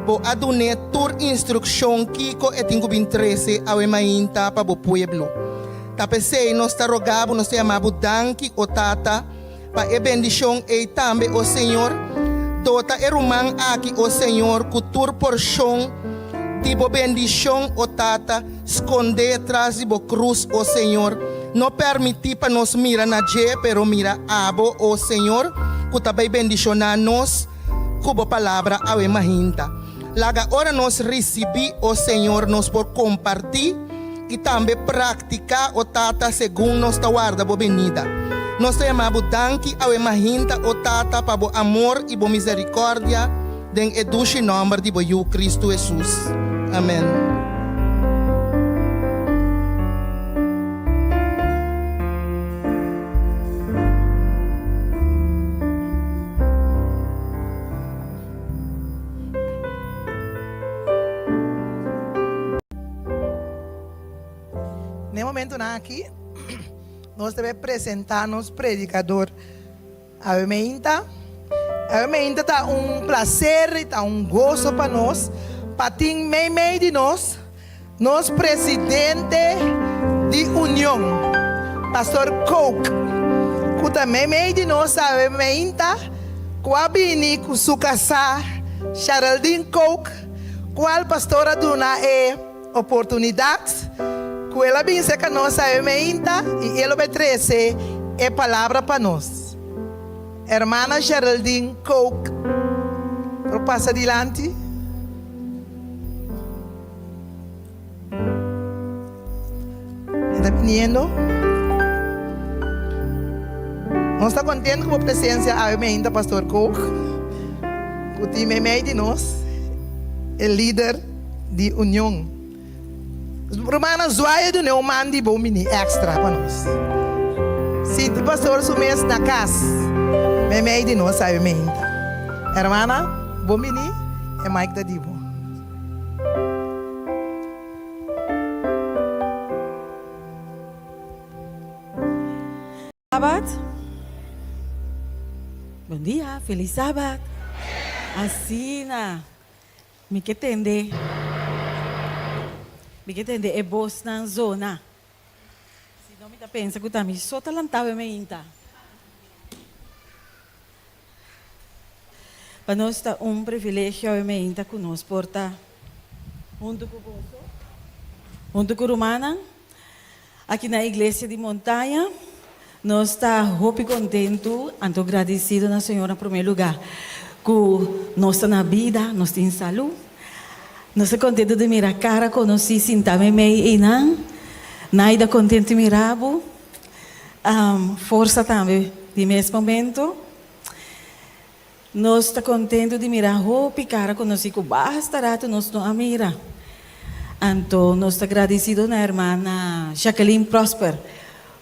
Bo adune tur instrução kiko e tingo bin 13 awe mainta pa bo pueblo. Tapesei nos ta rogabo, nos te amabo danki o Tata pa e bendição e tambe o Senhor. Dota e rumang aqui o Senhor ku tur porção tipo bendição o Tata esconde atrás de bo cruz o Senhor. Não permitir para nos mirar na je, pero mira abo o Senhor que também bendiciona nos com a palavra awe mahinta. Laga ora nos receber o Senhor nos por compartilhar e também praticar o Tata segundo nos guarda bo venida. Nós te amamos danki awe mahinta o Tata para bo amor e bo misericórdia den eduche nome de bo Cristo Jesus. Amém. No momento aqui, nós devemos apresentar-nos predicador. A meinta tá prazer e tá gozo para nós. Patim meio de nós presidente de União, Pastor Coke. Que também meio de nós a meinta, Coabini, com sua casa, Geraldine Coke, qual pastora dona oportunidade. Que ela benze que nós a meinta e ela obetrece palavra para nós. Hermana Geraldine Coke, passa adiante. Está viniendo. Nós estamos contentes com a presença da Pastor Coke, que tem meio de nós, o líder de União. Os romanos zoaia do meu mandi bom mini extra para nós. Se o pastor sumesse na casa, meio de nós a Hermana, bom mini é Mike da Dibo. Sábado. Bom dia, feliz sábado. Assina. Me que entender é boss na zona. Se não me tá pensa que tá me só talantava me inta. Para nós está privilégio me inta que nós porta junto com Romana aqui na igreja de Montanha. Nós estamos muito contentes, muito agradecidos na Senhora em primeiro lugar, que nós estamos na vida, nós temos saúde. Nós estamos contentes de mirar a cara, conhecer, sentar-me meio e não. Nada contente de mirar, força também, de mesmo momento. Nós estamos contentes de mirar a roupa e cara, conhecer que basta rato nós não mira. Então, nós estamos agradecidos na irmã Jacqueline Prosper,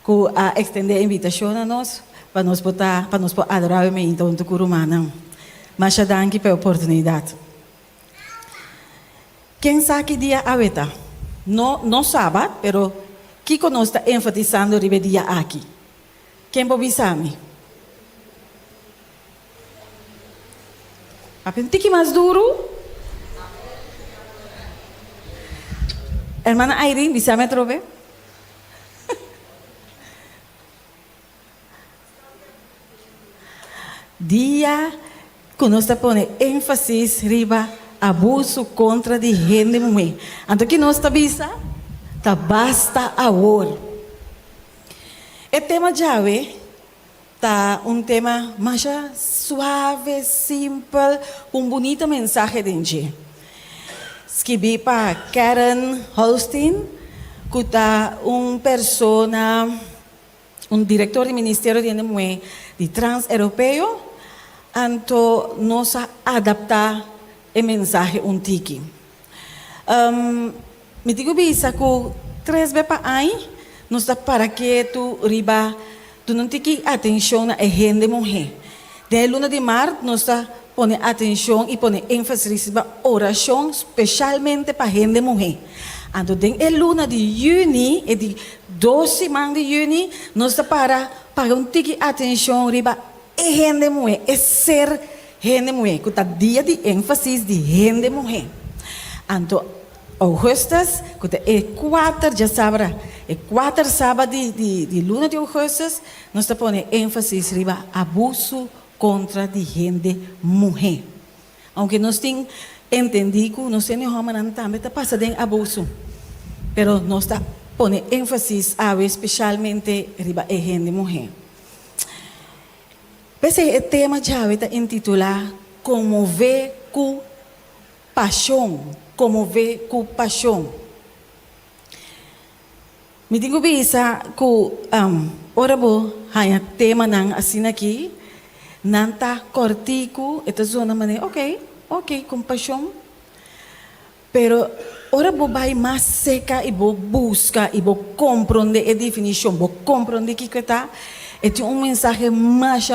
que extender a invitação a nós, para nós poder adorar o meio junto com o Romana. Mas já dá aqui pela oportunidade. Quem sabe que dia aveta? Não sábado, mas que nós está enfatizando o dia aqui? Quem pode saber? Um pouco mais duro? Hermana Irene, bisa me trove? Dia que nós põe ênfase riba abuso contra de gente mulher. Então que nós tá bisa, tá basta agora. O tema jave tá tema mais suave, simples, com bonita mensagem de gente. Escrevi para Karen Holstein, que tá persona, diretor do Ministério de Mulher de Trans-Europeu. Então, nós adaptar a mensagem tiki. Me digo bisa que 3 vezes para aí, nós está para que tu não tiki atenção na gente mulher. De luna de março, nós está põe atenção e põe ênfase na oração, especialmente para gente mulher. Então, em luna de junho, e de 12 semanas de junho, nós está para paga um tique atenção riba é gente mulher, é ser gente mulher, que tá dia de ênfase de gente mulher. Então, Augustus, que é 4, já sabe, é 4 sábado de luna de Augustus, nós está pondo ênfase riba abuso contra de gente mulher. Aunque nós temos entendido, nós temos homem também está passando em abuso, pero nós está pondo ênfase especialmente riba é gente mulher. Esse é o tema já está intitulado Como ver com paixão. Como ver com paixão. Me digo bisa que ora bo hanya tema nang assim aqui, nanta cortico, esta zona mané, ok, com paixão. Pero ora bo vai mais seca e bo busca e bo compreender a definição, bo compreender que está. É mensagem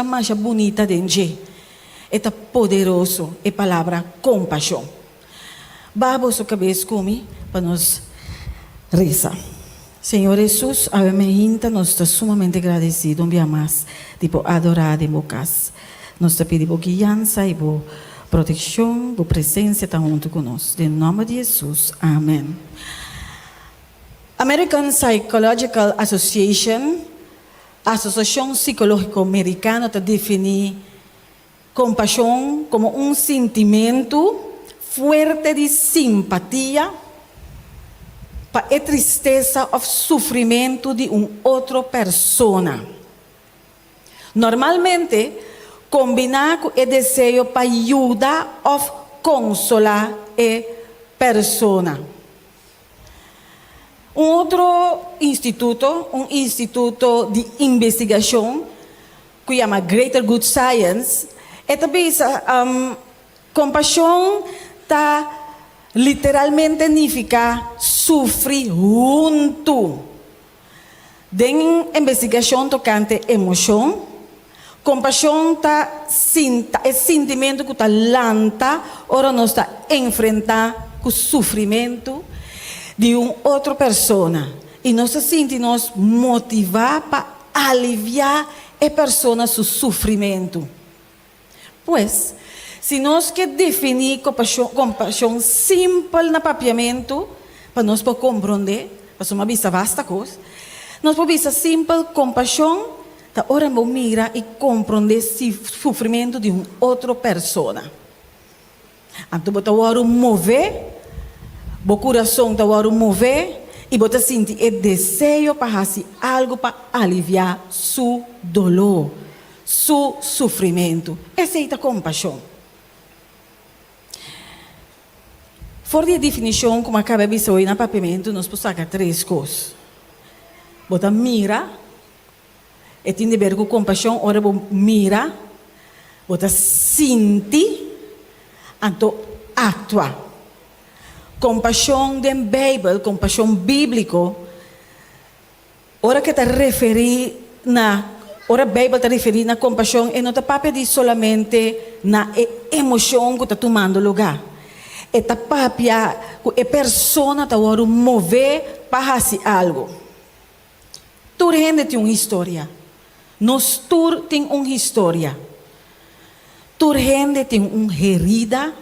mais bonita dentro. É poderoso a palavra compaixão. Baba sua cabeça comigo para nós rezar. Senhor Jesus, a minha nós estamos sumamente agradecidos, um dia mais, tipo adorar em casa. Nós te pedimos guiança e proteção, presença está junto conosco. Em nome de Jesus, amém. American Psychological Association, a Associação Psicológica Americana, te define compaixão como sentimento fuerte de simpatia para a tristeza ou sofrimento de outra pessoa. Normalmente, combinar com o desejo para ajudar ou consolar a pessoa. Outro instituto, de investigação, que chama Greater Good Science, é também compaixão está literalmente significa sofrer junto. Den investigação tocante emoção, compaixão está é sentimento que está lanta, ora nós está enfrentar o sofrimento de outra pessoa e nós sentimos motivar para aliviar a pessoa seu sofrimento. Pois, se nós queremos definir compaixão simples no papiamento, para nós poder compreender, para uma vista vasta coisa, nós podemos vista simples compaixão, da hora de mirar e compreender o sofrimento de outra pessoa. Então, você vai mover, o coração vai mover, e você sentir o desejo para fazer algo para aliviar seu dolor, seu sofrimento. Essa é a compaixão. Fora de definição, como acaba de dizer no papiamento, nós podemos sacar 3 coisas. Você mira, e tem de ver com compaixão, ora você mira, você sente, então atua. Compaixão da Bíblia, compaixão bíblico, ora que está referindo na, ora a Bíblia está referindo na compaixão, e não está papel solamente na emoção que está tomando lugar. Eta papia que a pessoa está a mover para fazer algo. Toda gente tem uma história. Nós todos temos uma história. Toda gente tem uma herida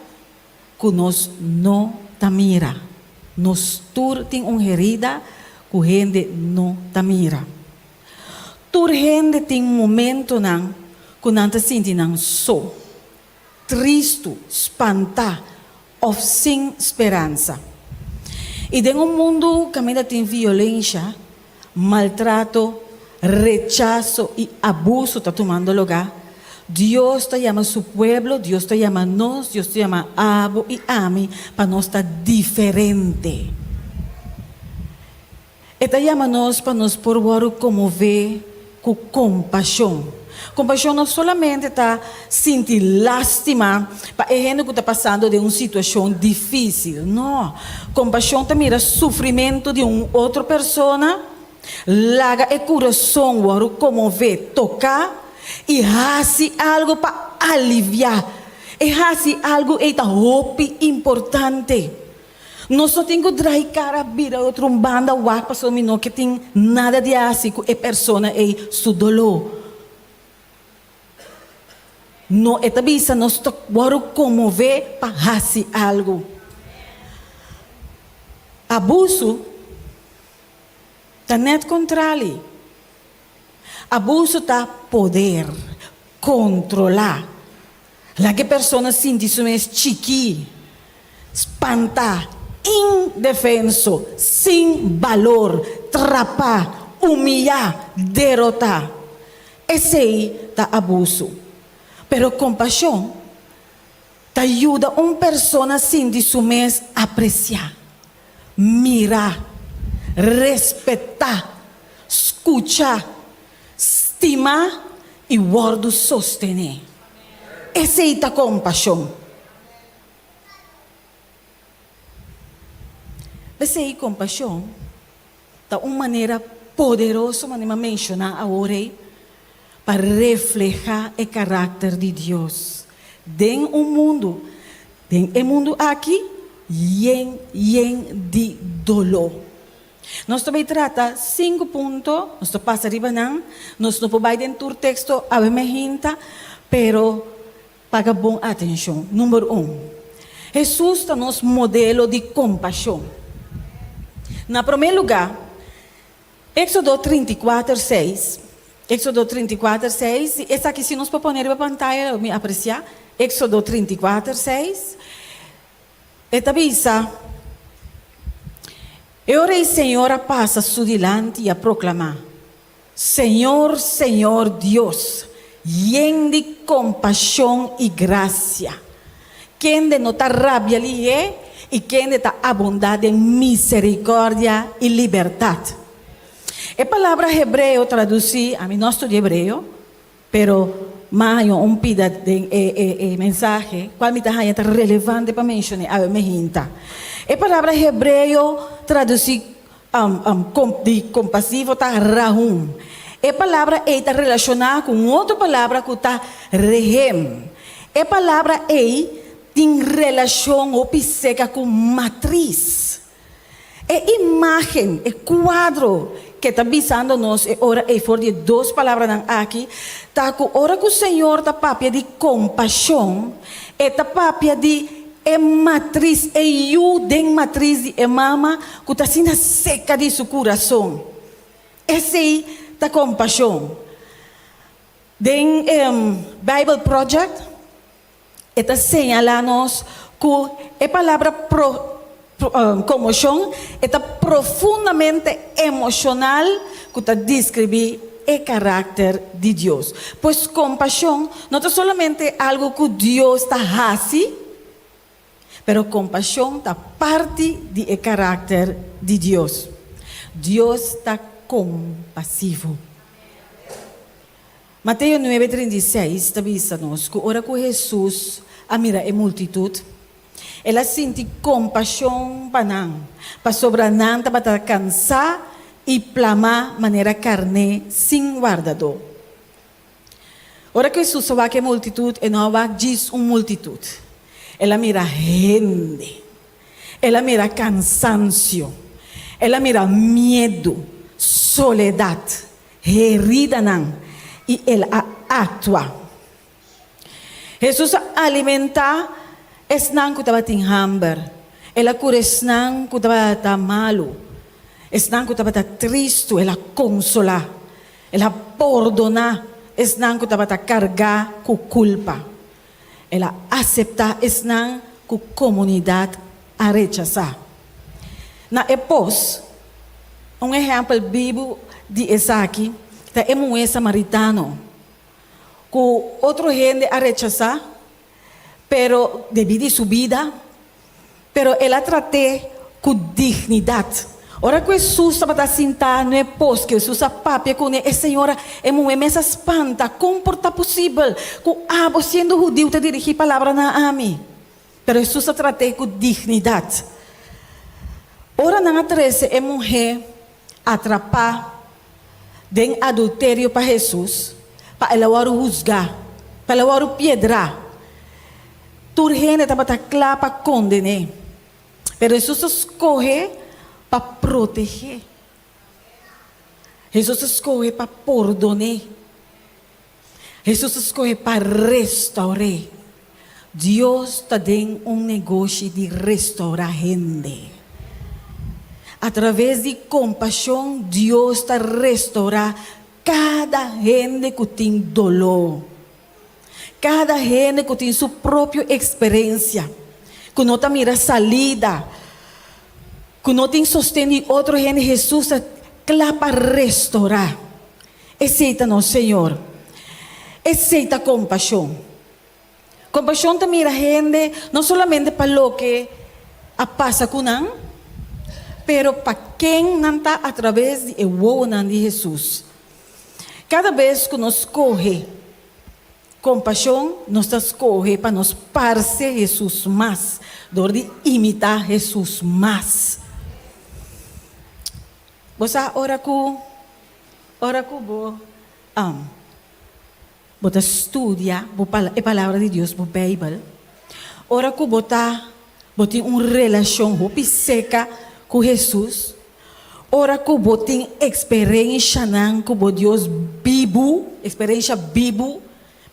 que nós não mira. Nós todos temos uma herida que a gente não mira. Toda gente tem momento que não está sentindo só, triste, espantado, ou sem esperança. E em mundo que ainda tem violência, maltrato, rechazo e abuso está tomando lugar, Deus está chamando seu povo, Deus está chamando nós, Deus está chamando Abo e Ami para nós estar diferente. Está chamando nós para nós por comover com compaixão. Compaixão não solamente está sentir lástima para a gente que está passando de uma situação difícil. Não. Compaixão também é sofrimento de uma outra pessoa. Laga o coração, comover, tocar e fazer algo para aliviar. E fazer algo é importante. Nós não temos que trair cara, vira outra banda, wak, para mim não que tem nada de assim com a pessoa é su dolor. Não é também se nós estamos comover para fazer algo. Abuso está net controle. Abuso está poder, controlar. La que persona sente isso é chiqui, espantar, indefenso, sem valor, trapar, humilhar, derrotar. Esse aí está abuso. Pero compaixão te ajuda uma pessoa a sentir isso mesmo, apreciar, mirar, respeitar, escuchar, estimar e guardo sostener. Esse aí está compaixão. Esse aí compaixão está uma maneira poderosa, maneira mencionar agora para reflejar o caráter de Deus. Den um mundo, den o mundo aqui, yen de dolor. Nós também trata 5 pontos, nós passa arriba não, nós não podemos ter texto a hinta, pero paga bom atenção. Número 1. Jesus está nosso modelo de compaixão. Na primeiro lugar, Éxodo 34:6. Éxodo 34:6. Essa aqui, se nós para pôr na pantalla, me apreciar. Éxodo 34:6. Esta bisa. Eu, Rei Senhor, passa su delante e a proclamar: Senhor, Senhor Deus, lleno de compaixão e graça, quem denota rabia lhe é e quem denota a bondade em misericórdia e liberdade. A palavra hebreu traduzir, a mim não estudo hebreu, pero maio um pida de mensagem, qual me está relevante para mencionar a me hinta. A palavra hebreu traduzir de compassivo está rahum. A palavra está relacionada com outra palavra que está rehem. A palavra tem relação ou pseca com matriz. A imagem, o quadro que está visando-nos, ora, for de 2 palavras aqui, está com ora que o Senhor está papia de compaixão, está papia de matriz, den matriz de mama, que está sendo seca de seu coração. Esse aí está compaixão. Den Bible Project, está señalando-nos que a palavra comoção está profundamente emocional que está descrever o caráter de Deus. Pois compaixão não é solamente algo que Deus está fazendo, mas compaixão está parte do caráter de Deus. Deus está compassivo. Mateus 9:36 está dizendo que ora que Jesus mira a multidão, ela sente compaixão para sobre nanta para cansar e plamar maneira carne sem guardador. Ora que Jesus vai que a multidão, e não vai diz uma multidão. Ela mira gente, ela mira cansancio, ela mira medo, soledade, herida e ela atua. Jesus alimenta esnang ko tabat ting hamber. Ela cura esnang ko tabat malo. Esnang ko tabat tristo. Ela consola. Ela perdona. Esnang ko tabat carga ko culpa. Ela acepta esnang ko comunidade a rechazar. Na epos, exemplo bíblico de Isaac, da mulher samaritano, que outro gente a rechazar, pero devido a sua vida, pero ela tratou com dignidade. Ora que Jesus estava sentado no pós que Jesus papia com ele, Senhora, é mulher me espanta, como porta possível, que sendo judeu te dirigir palavra na ami, pero Jesus tratou com dignidade. Ora na 13 é mulher atrapar den adultério para Jesus, para ela juzgar, para ela piedrar. Turgene estava clara para condenar. Pero Jesús escoge para proteger. Jesús escoge para perdonar. Jesús escoge para restaurar. Dios está dando un negocio de restaurar gente. A través de compasión, Dios está restaurando cada gente que tiene dolor. Cada gente que tiene su propia experiencia. Que no mira salida. Que no tiene sostén de otra gente. Jesús está claro para restaurar. Aceita-nos, Senhor. Aceita compasión. Compasión te mira gente, no solamente para lo que pasa con nan, pero para quien não está a través de de Jesús. Cada vez que nos coge compasión, nos escoge para nos parecer Jesús más, de imitar Jesús más. Você ora com vos estudia a palavra de Deus, a Bíblia. Ora que você tem uma relação seca com Jesus. Ora que você tem experiência com Deus vivo, experiência vivo.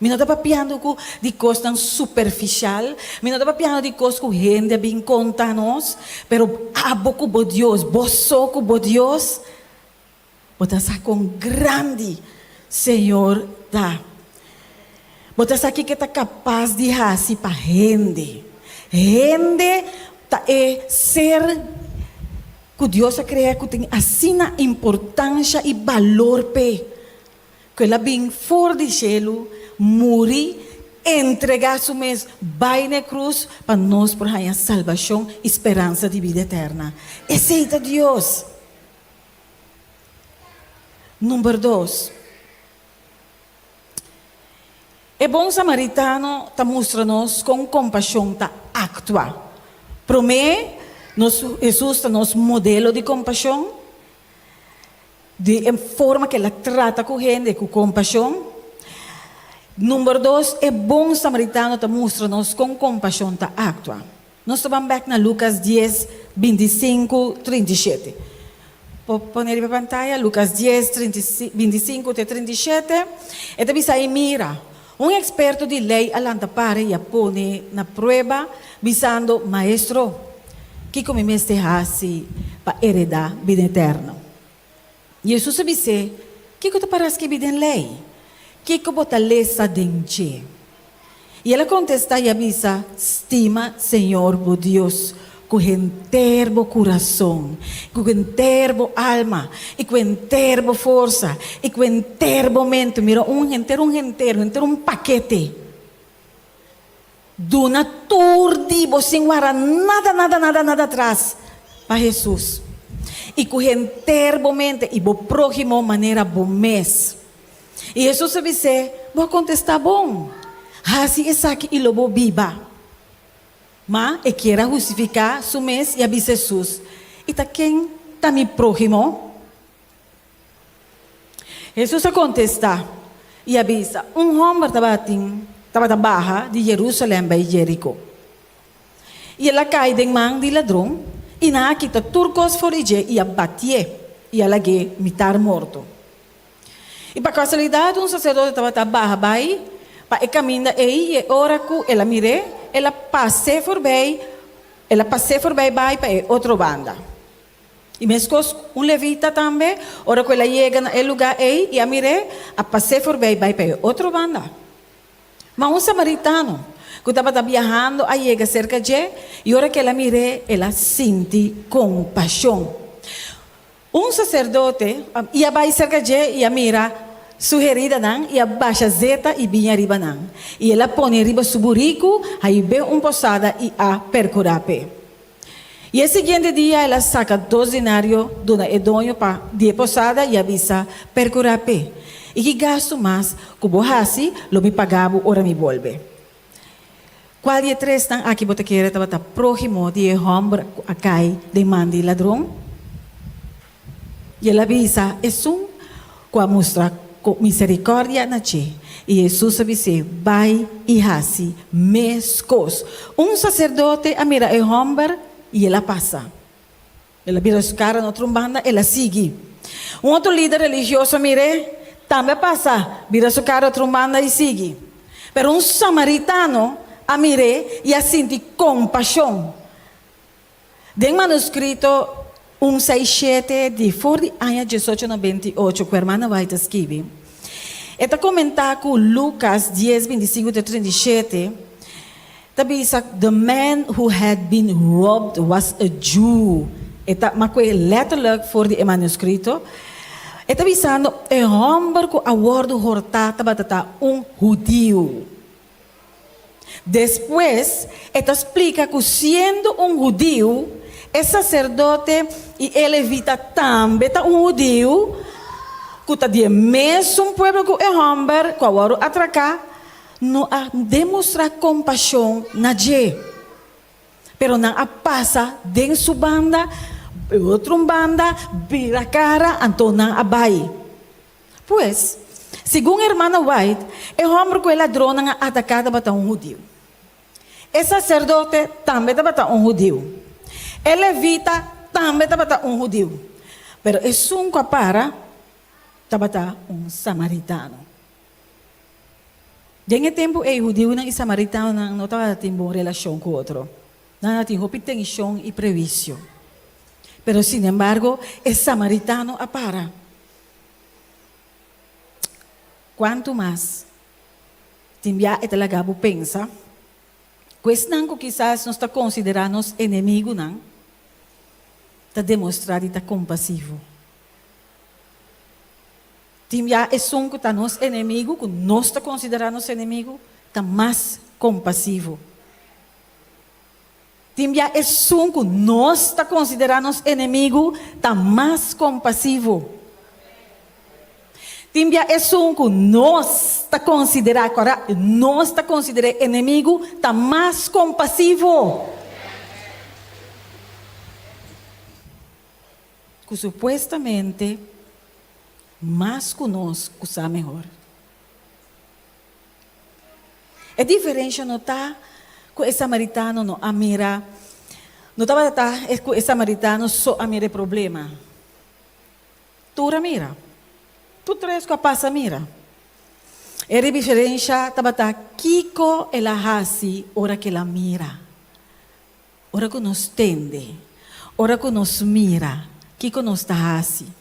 Me não está papiando de coisas superficial, me não está papiando de coisas que gente bem conta nós, pero abo com Deus, boço com Deus, você está com grande Senhor da. Você está aqui que está capaz de fazer para gente. Gente é ser que Deus a criar que tem assim a importância e valor pe. Que ela vem fora de gelo, morrer, entregar seu mês, vai na cruz para nós por a salvação, esperança de vida eterna. Aceita Deus. Número 2. O bom samaritano está mostrando-nos com compaixão está atua. Para mim, Jesus está nos modelo de compaixão, de forma que ela trata com gente com compaixão. Número 2, o bom samaritano está mostrando-nos com compaixão está atua. Nós estamos back na Lucas 10, 25, 37. Pode pôr para a pantalla, Lucas 10, 25 até 37. E também sai mira. Um experto de lei alanta para e põe na prova, visando, maestro, que como me hace para heredar vida eterna. E Jesus disse, que tu paras que vida em lei? Que bota lesa dente? E ela contesta e avisa, estima, Senhor, o Deus, com inteiro coração, com inteiro alma, e com inteiro força, e com inteiro mente. Mira, um paquete. Duna turdi, sem guardar nada atrás para Jesus. E com inteiro mente, e o próximo maneira bom mês. E Jesus disse, vou contestar bom. Assim é aqui e lobo viva. Mas e quer justificar seu mês e avisa Jesus. E tá quem tá me próximo? Jesus a contestar e avisa. Homem estava na barra de Jerusalém para Jerico. E ela cai de mão de ladrão e na quita turcos forige e abatie e ela que mitar morto. E para casualidade sacerdote estava na barra vai para caminhar e ora que ela mire. Ela passei por bem vai para outra banda. E mesmo levita também, ora que ela chega no lugar e a mire, a passei por bem vai para outra banda. Mas samaritano, que estava viajando, a chega cerca de, e ora que ela mire, ela sente compaixão. Sacerdote, ia vai cerca de, e a mira, sugerida nan e abaixa zeta e vinha riba nan. E ela põe riba suburico, aí vê posada e a percurape. E o seguinte dia ela saca 2 dinários do edonho para de posada e avisa percurape. E que gasto mais, que bohasi, lo me pagava, ora me volve. Qual é 3 nan aqui bota queira estava próximo de homem acai de mandi ladrão. E ela avisa, é com mostra com misericórdia na che. E Jesus disse, vai e hace mescos. Sacerdote, a mira, homem y ela pasa. Ela vira su cara en otra banda, ela sigue. Un otro líder religioso, mire, también pasa, vira su cara a otra banda y sigue. Pero un samaritano, a mire, y a sentir compasión. Den manuscrito 167 de for de año 1898, que a irmã White escreve. Está comentando com Lucas 10, 25-37. The man who had been robbed was a Jew. Eta makwe letterlijk voor die manuscrito. Eta bisando e homem que a bordo hortata batata judío. Después, eta explica que siendo judío, el sacerdote y el levita também judío, que está de mesmo pueblo que o homem que agora atracar, não a demonstrar compaixão na je. Pero não a passa dentro sua banda, outra banda, vira a cara, então não a vai. Pois, segundo a irmã White, o homem que é ladrão não atacado para judeu. O sacerdote também para judeu. O levita também para judeu. Pero é sunco para tabata samaritano. Dentro tempo é judeu e samaritano não estava tendo relação com o outro. Não tinha intenção e previsão. Pero sin embargo, é samaritano para. Quanto mais timbia e talagabo pensa, questão que quizás nós está considerando nos inimigo não, está demonstrado está compassivo. Timbia é som que está nos inimigo, que nós está considerando nos inimigo, está mais compassivo. Timbia é som que nós está considerando nos inimigo, está mais compassivo. Timbia é som que nós está considerando, agora nós está considerando inimigo, está mais compassivo. Que supostamente mais conosco sabe melhor. É diferente notar que o samaritano não mira, não estava notar que o samaritano só mira problema. Tu mira, tu traz que passa mira. É diferente estava tá Kiko ela hasi ora que ela mira, ora que nos tende, ora que nos mira, Kiko nos tá hasi.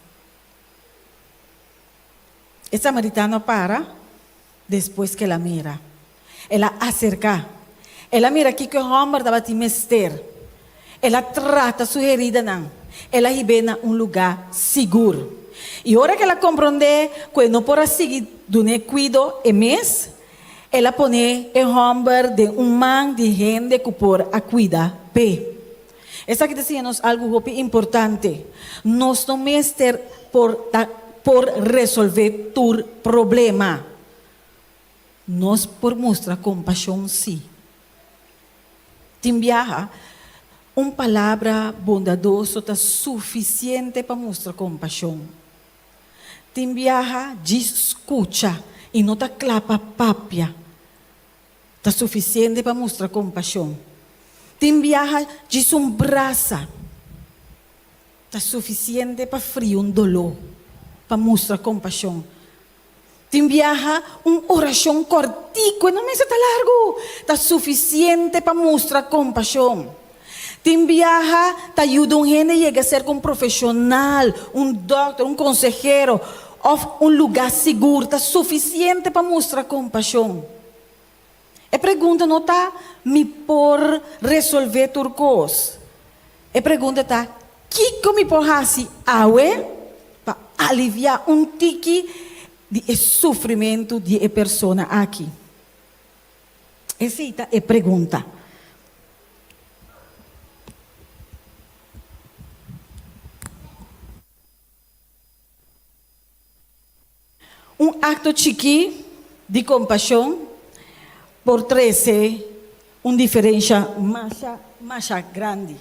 O samaritano para, depois que ela mira. Ela acerca. Ela mira aqui que o homem estava te mester. Ela trata sua herida não. Ela ribena lugar seguro. E hora que ela compreende que não pode seguir do cuido e mês, ela põe o homem de man de gente que por a cuidar bem. Essa aqui dizia-nos algo importante. Nós não mester por resolver tu problema. Nós por mostrar compaixão sim. Timbiaha, palavra bondadosa está suficiente para mostrar compaixão. Timbiaha, diz escuta e não está clapa papia. Está suficiente para mostrar compaixão. Timbiaha, diz braça. Está suficiente para frio dolor. Para mostrar compaixão. Timbiaha oração cortico, não está largo. Está suficiente para mostrar compaixão. Timbiaha te ajuda gente a ser um profissional, doutor, consejero, ou lugar seguro. Está suficiente para mostrar compaixão. A pergunta não está me por resolver turcos. A pergunta está, que me por fazer para aliviar tique de sofrimento de pessoa aqui? Essa é a pergunta. Acto chiqui de compaixão por 13, diferença mais grande.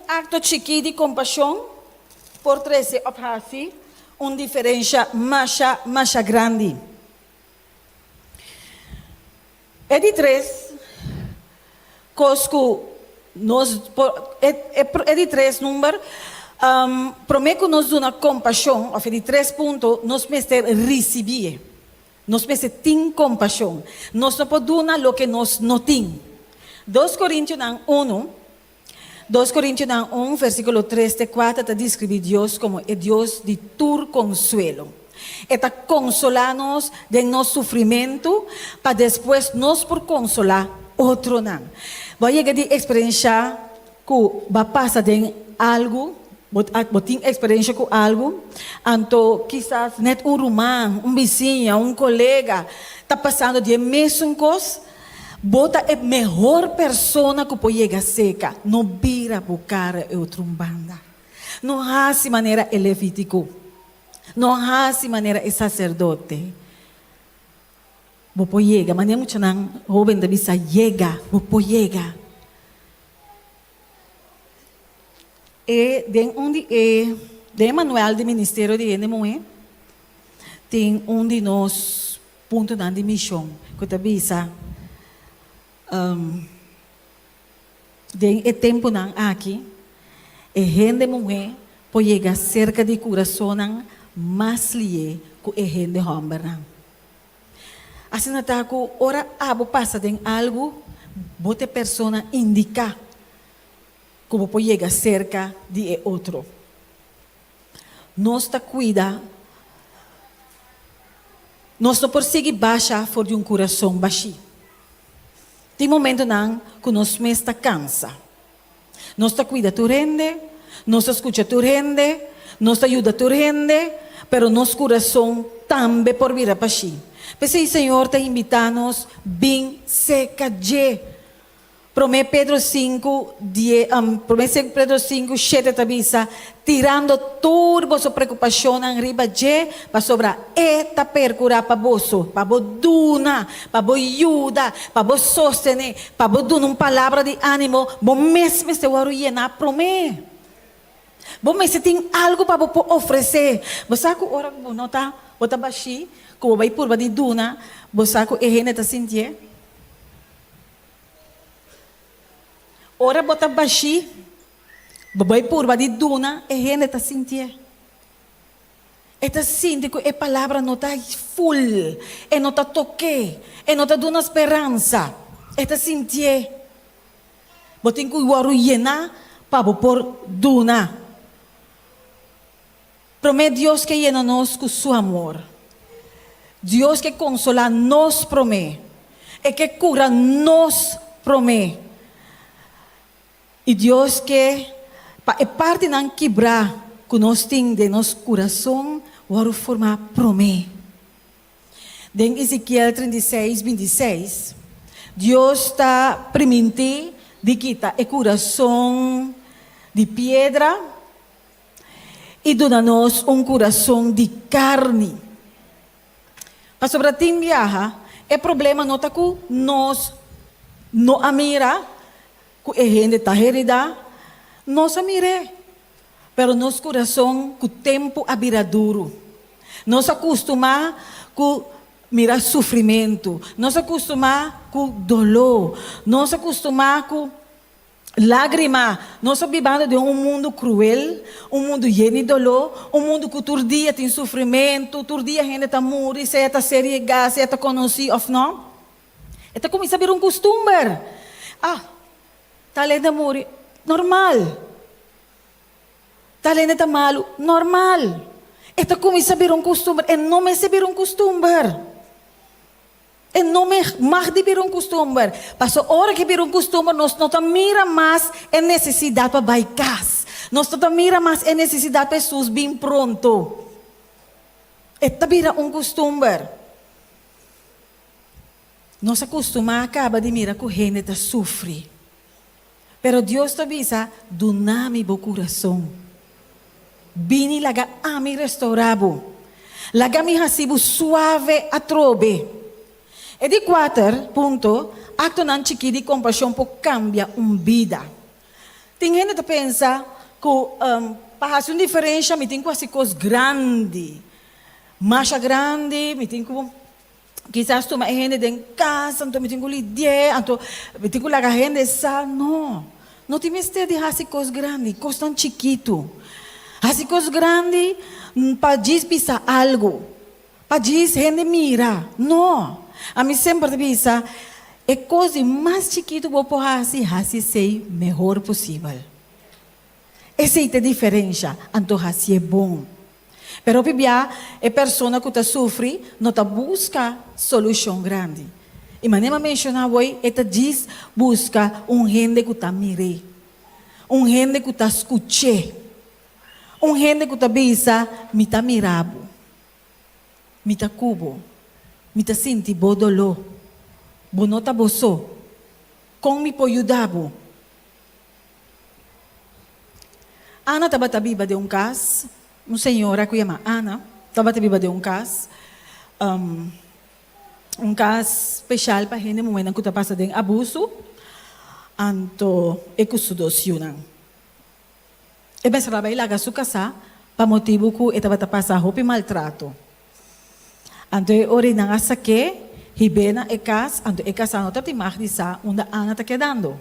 Acto chiqui de compaixão por 13 oferece diferença mais grande. É de 3, cosco nós, é de 3 número, prometo nos uma compaixão, ou de 3 pontos, nós precisamos receber, nós precisamos ter compaixão, nós não podemos dar o que nós não temos. 2 Coríntios 1, versículo 3 e 4, está descreve Deus como é Deus de todo consuelo. Está consolar-nos de nosso sofrimento, para depois nós por consolar outro não. Vou chegar de experiência que vai passar de algo, vou ter experiência com algo, então quizás net irmão, vizinho, colega, está passando de mesmo coisa. Bota é melhor pessoa que pode chegar seca. Não vira para o cara e outra banda. Não há de maneira é levítico. Não há de maneira é sacerdote. Vou pode chegar. Mas nem muito não. Jovem da bisa chega. Vou pode chegar. E de manual de ministério de Endemue tem de nós pontos de missão. Que te bisa de tempo não aqui e gente mulher pode chegar cerca de coração mais lié com a gente homem não. Assim não está que ora abo passa de algo bote persona indica como pode chegar cerca de outro. Nós está cuida, nós não consegue baixar fora de coração baixo. Tem momento não que nós mesmos está cansa. Nós está cuida tu rende, nós escuta tu rende, nós ajuda tu rende, pero nosso coração também por vir a paixi. Pensei, o Senhor te invita-nos bem seca de. Promete Pedro 5, 7 tabisa, tirando toda a sua preocupação em riba de, para sobrar eta percura para vosso, para vos duna, para vos ajuda, para vos sostener, para vos dar uma palavra de ânimo, vos mesmo se vão llenar promete. Vos mesmo tem algo para vos oferecer. Vos sabe que ora vos não está, vos está baixi, como vai por de duna, vos sabe que a gente está sentindo. Ora bota baixi, babai purba de duna, e gente está sentindo. Está sentindo que a palavra não está full, e não está toque, e não está dando esperança. Está sentindo. Botem que o ouro llena para por duna. Promete Deus que llena nos com seu amor. Deus que consola nos promete, e que cura nos promete. E Deus que é parte não quebrar que nós temos de nosso coração, vai formar promessa. Em Ezequiel 36, 26, Deus está permitindo de quitar o coração de pedra e dá-nos coração de carne. Mas sobre a viaja, o problema não está com nós, não a mira, que a gente está herida, nós a mire. Pero nosso coração, com o tempo a vira duro. Nós acostumamos com mirar sofrimento. Nós acostumamos com dolor. Nós acostumamos com lágrima. Nós vivemos de mundo cruel, mundo cheio de dolor, mundo que todo dia tem sofrimento, todo dia a gente está morrendo, se está seriedade, se está conhecido ou não. Então começa a vir costume. Talento morrer, normal. Talento malo, normal. Esta começa a vir costume, e não me se vir costume. E não me mais de vir costume. Passou hora que vir costume, nós não mira mais a necessidade para baicar. Nós não mira mais a necessidade para pessoas bem pronto. Esta vira costume. Nós acostumamos acaba de mirar que a gente sofre. Pero Deus te avisa, doname bo coração. Bini laga ami restaurabo. Laga mi hasibo suave a trobe. E di 4 ponto, acto nan chiqui de compaixão por cambia vida. Tem gente que pensa que para fazer uma diferença, me tem quase coisa grande. Marcha grande, me tem que Quizás tu gente de casa, então me tenho lidiar, então me tenho lá a gente sa, não te mester de fazer coisas grandes, coisas tão chiquito, fazer coisas grandes para dizer algo, para dizer gente mira, não, a mim sempre pensa é coisa mais chiquito que vou fazer ser melhor possível. Essa é a diferença, então fazer é bom. Pero Bíblia é pessoa que sofre, não busca solução grande. E maneira mencionar hoje, diz busca gente que mire, gente que escute, gente que bisa, me mirabo, me cubo, me senti bodolo, bonota boso, com me poyudabo. Ana estava tabiba de caso. Uma senhora que chama Ana, estava viva de caso especial para gente momento que está passando em abuso, anto é que sudosionan. E bem sabe lá que sua casa para motivo que estava passando roupa maltrato. Anto é ori nang asake, hibena e casa, anto e casa não está timar de sa onde Ana está quedando.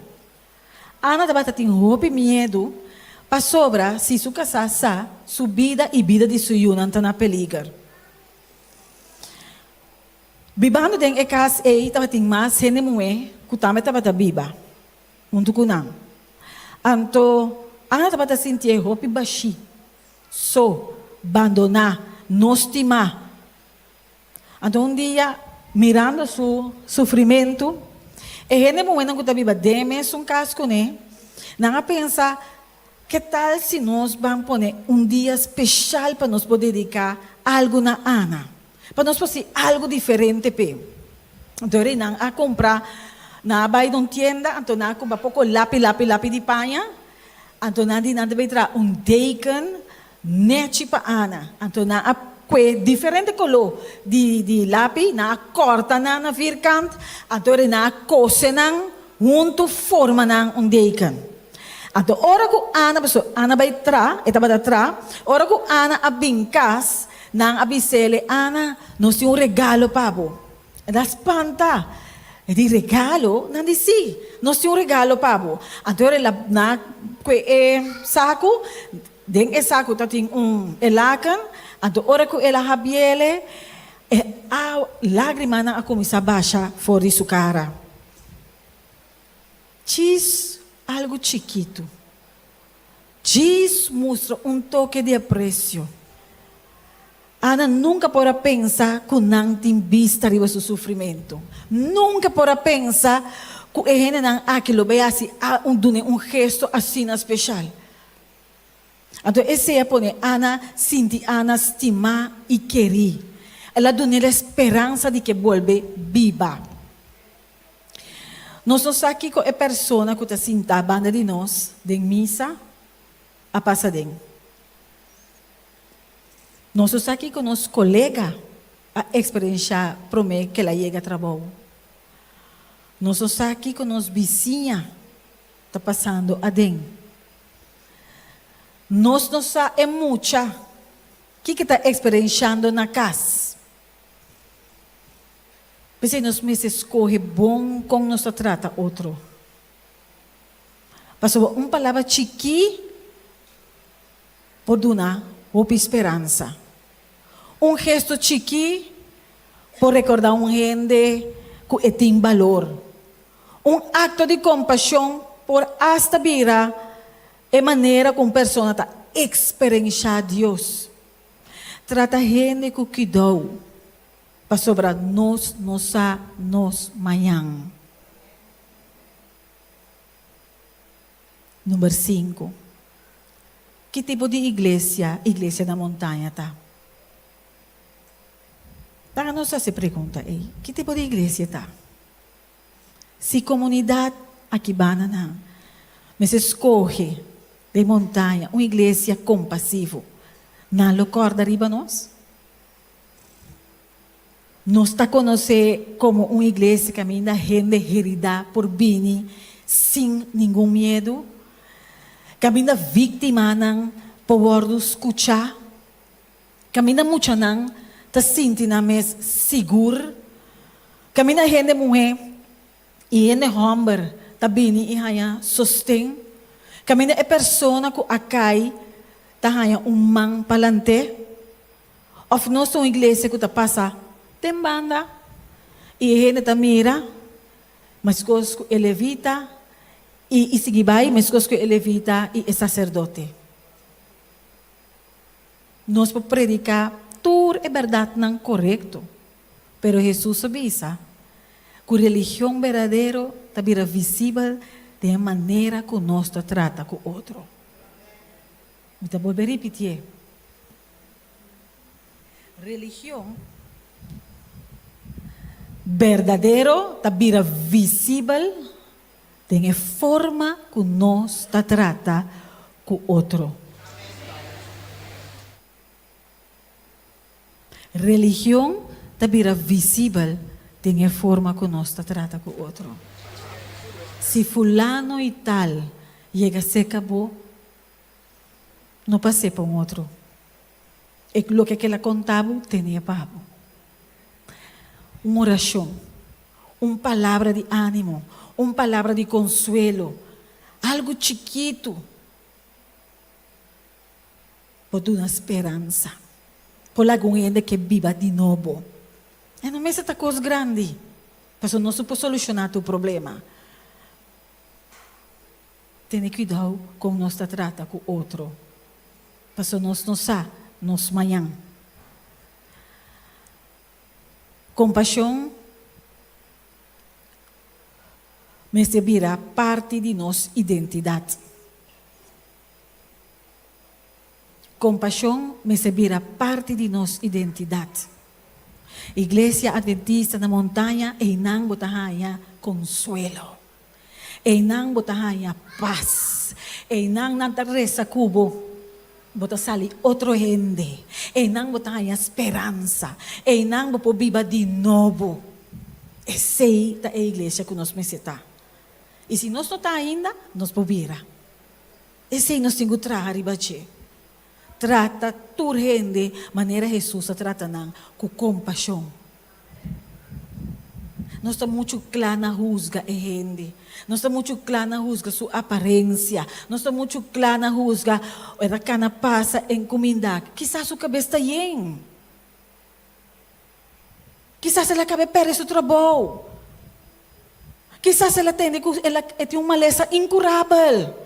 Ana estava tendo roupa medo. Para sobra, se sua casa sa, sua vida e vida de sua yuna está na peligro. Bibando den e casa estava tendo mais gente mulher que também estava viva. Muito kunang. Anto, ana estava sentir roupa baixi, abandonar, não estimar. Então dia, mirando seu sofrimento, e gente mulher não está viva, demes caso com ele, não pensa que tal se nós vamos pôr dia especial para nós poder dedicar algo na Ana? Para nós fazer algo diferente. Então, não a comprar na vai de uma tienda, então não a comprar pouco lápis de panha, então não vai trazer deken, net para Ana. Então, não a diferente color de lápis, não a corta na virkant, então não a cose junto forma deken. Então, ora que Ana vai tra, estava tra, ora que Ana abinkas, nang abisele, Ana, nós temos regalo para você. Ela espanta. E di regalo, não disse, nós temos regalo para você. Então, ela na saco, den saco tá tem elakan, então ora que ela habiele, a lágrima na começar a baixar fora de sua cara. Chis algo chiquito. Diz mostra toque de apreço. Ana nunca pode pensar que não tem vista de seu sofrimento. Nunca pode pensar que ele não aquilo vai assim gesto assim especial. Então esse é pone Ana sente Ana estima e querer. Ela dá a esperança de que volve viva. Nós não sabemos que é pessoa que está sentada banda de nós, de missa, a passadem. Nós não sabemos que nosso colega a experiência promete que ela chega a trabalho. Nós não sabemos que nossa vizinha está passando a den. Nós não sabemos muito o que está experienciando na casa. Porque nós mesmos escolhe bom como nos trata outro. Passou uma palavra chiqui por dar hope e esperança. Gesto chiqui por recordar gente que tem valor. Acto de compaixão por hasta vira a maneira como a pessoa está experienciar Deus. Trata gente que cuidou. Para sobra nós manhã. Número 5. Que tipo de igreja? Igreja da montanha, tá? Para nós se pergunta, que tipo de igreja tá? Se comunidade aqui banana, mas escolhe de montanha uma igreja compassiva, não lo corda riba nós? Nós está conhecendo como uma igreja que caminha gente herida por bem, sem nenhum medo, caminha vítima não por escutar, caminha muito não está sentindo mais seguro, Kamina gente mulher e ene homem tabini e haya sostém. Kamina é persona que acai ta haya man palante. Of nós são igreja que ta passa tem banda e gente ta mira, mas coisas que elevita e seguibai, mas coisas que elevita e é sacerdote. Nós podemos predicar tudo é verdade não correto, pero Jesus avisa que a religião verdadeira está visível de maneira que nós trata com o outro. Então vou repetir. Religião verdadeiro está visível de forma que nós trata com o outro. Religião está visível de forma que nós trata com o outro. Se fulano e tal chega a ser acabou, não passei para um outro. É o que ela contava, tinha papo. Uma oração, uma palavra de ânimo, uma palavra de consuelo, algo chiquito, pode dar esperança. Por algum gente que viva de novo. E não é essa coisa grande, mas não se pode solucionar o problema. Tem cuidado com nós trata com o outro. Mas nós não sabemos, nós amanhã. Compaixão me servirá parte de nossa identidade. Compaixão me servirá parte de nossa identidade. Igreja Adventista na montanha e não botahaya consuelo. E não botahaya paz. E não reza cubo. Bota sali outro gente. E não botahaya esperança. E não bopo viva de novo. Essa é a igreja que nós necessitamos. E se nós não está ainda, nós podemos vir. Esse é nós temos que trazer e trata toda gente maneira Jesus trata não com compaixão. Nós estamos muito claros na rusga a gente. Nós estamos muito claros na rusga sua aparência. Nós estamos muito claros na rusga a cana passa em comida. Quizás sua cabeça está bem. Quizás ela cabe perder seu trabalho. Quizás ela tem uma maleza incurável.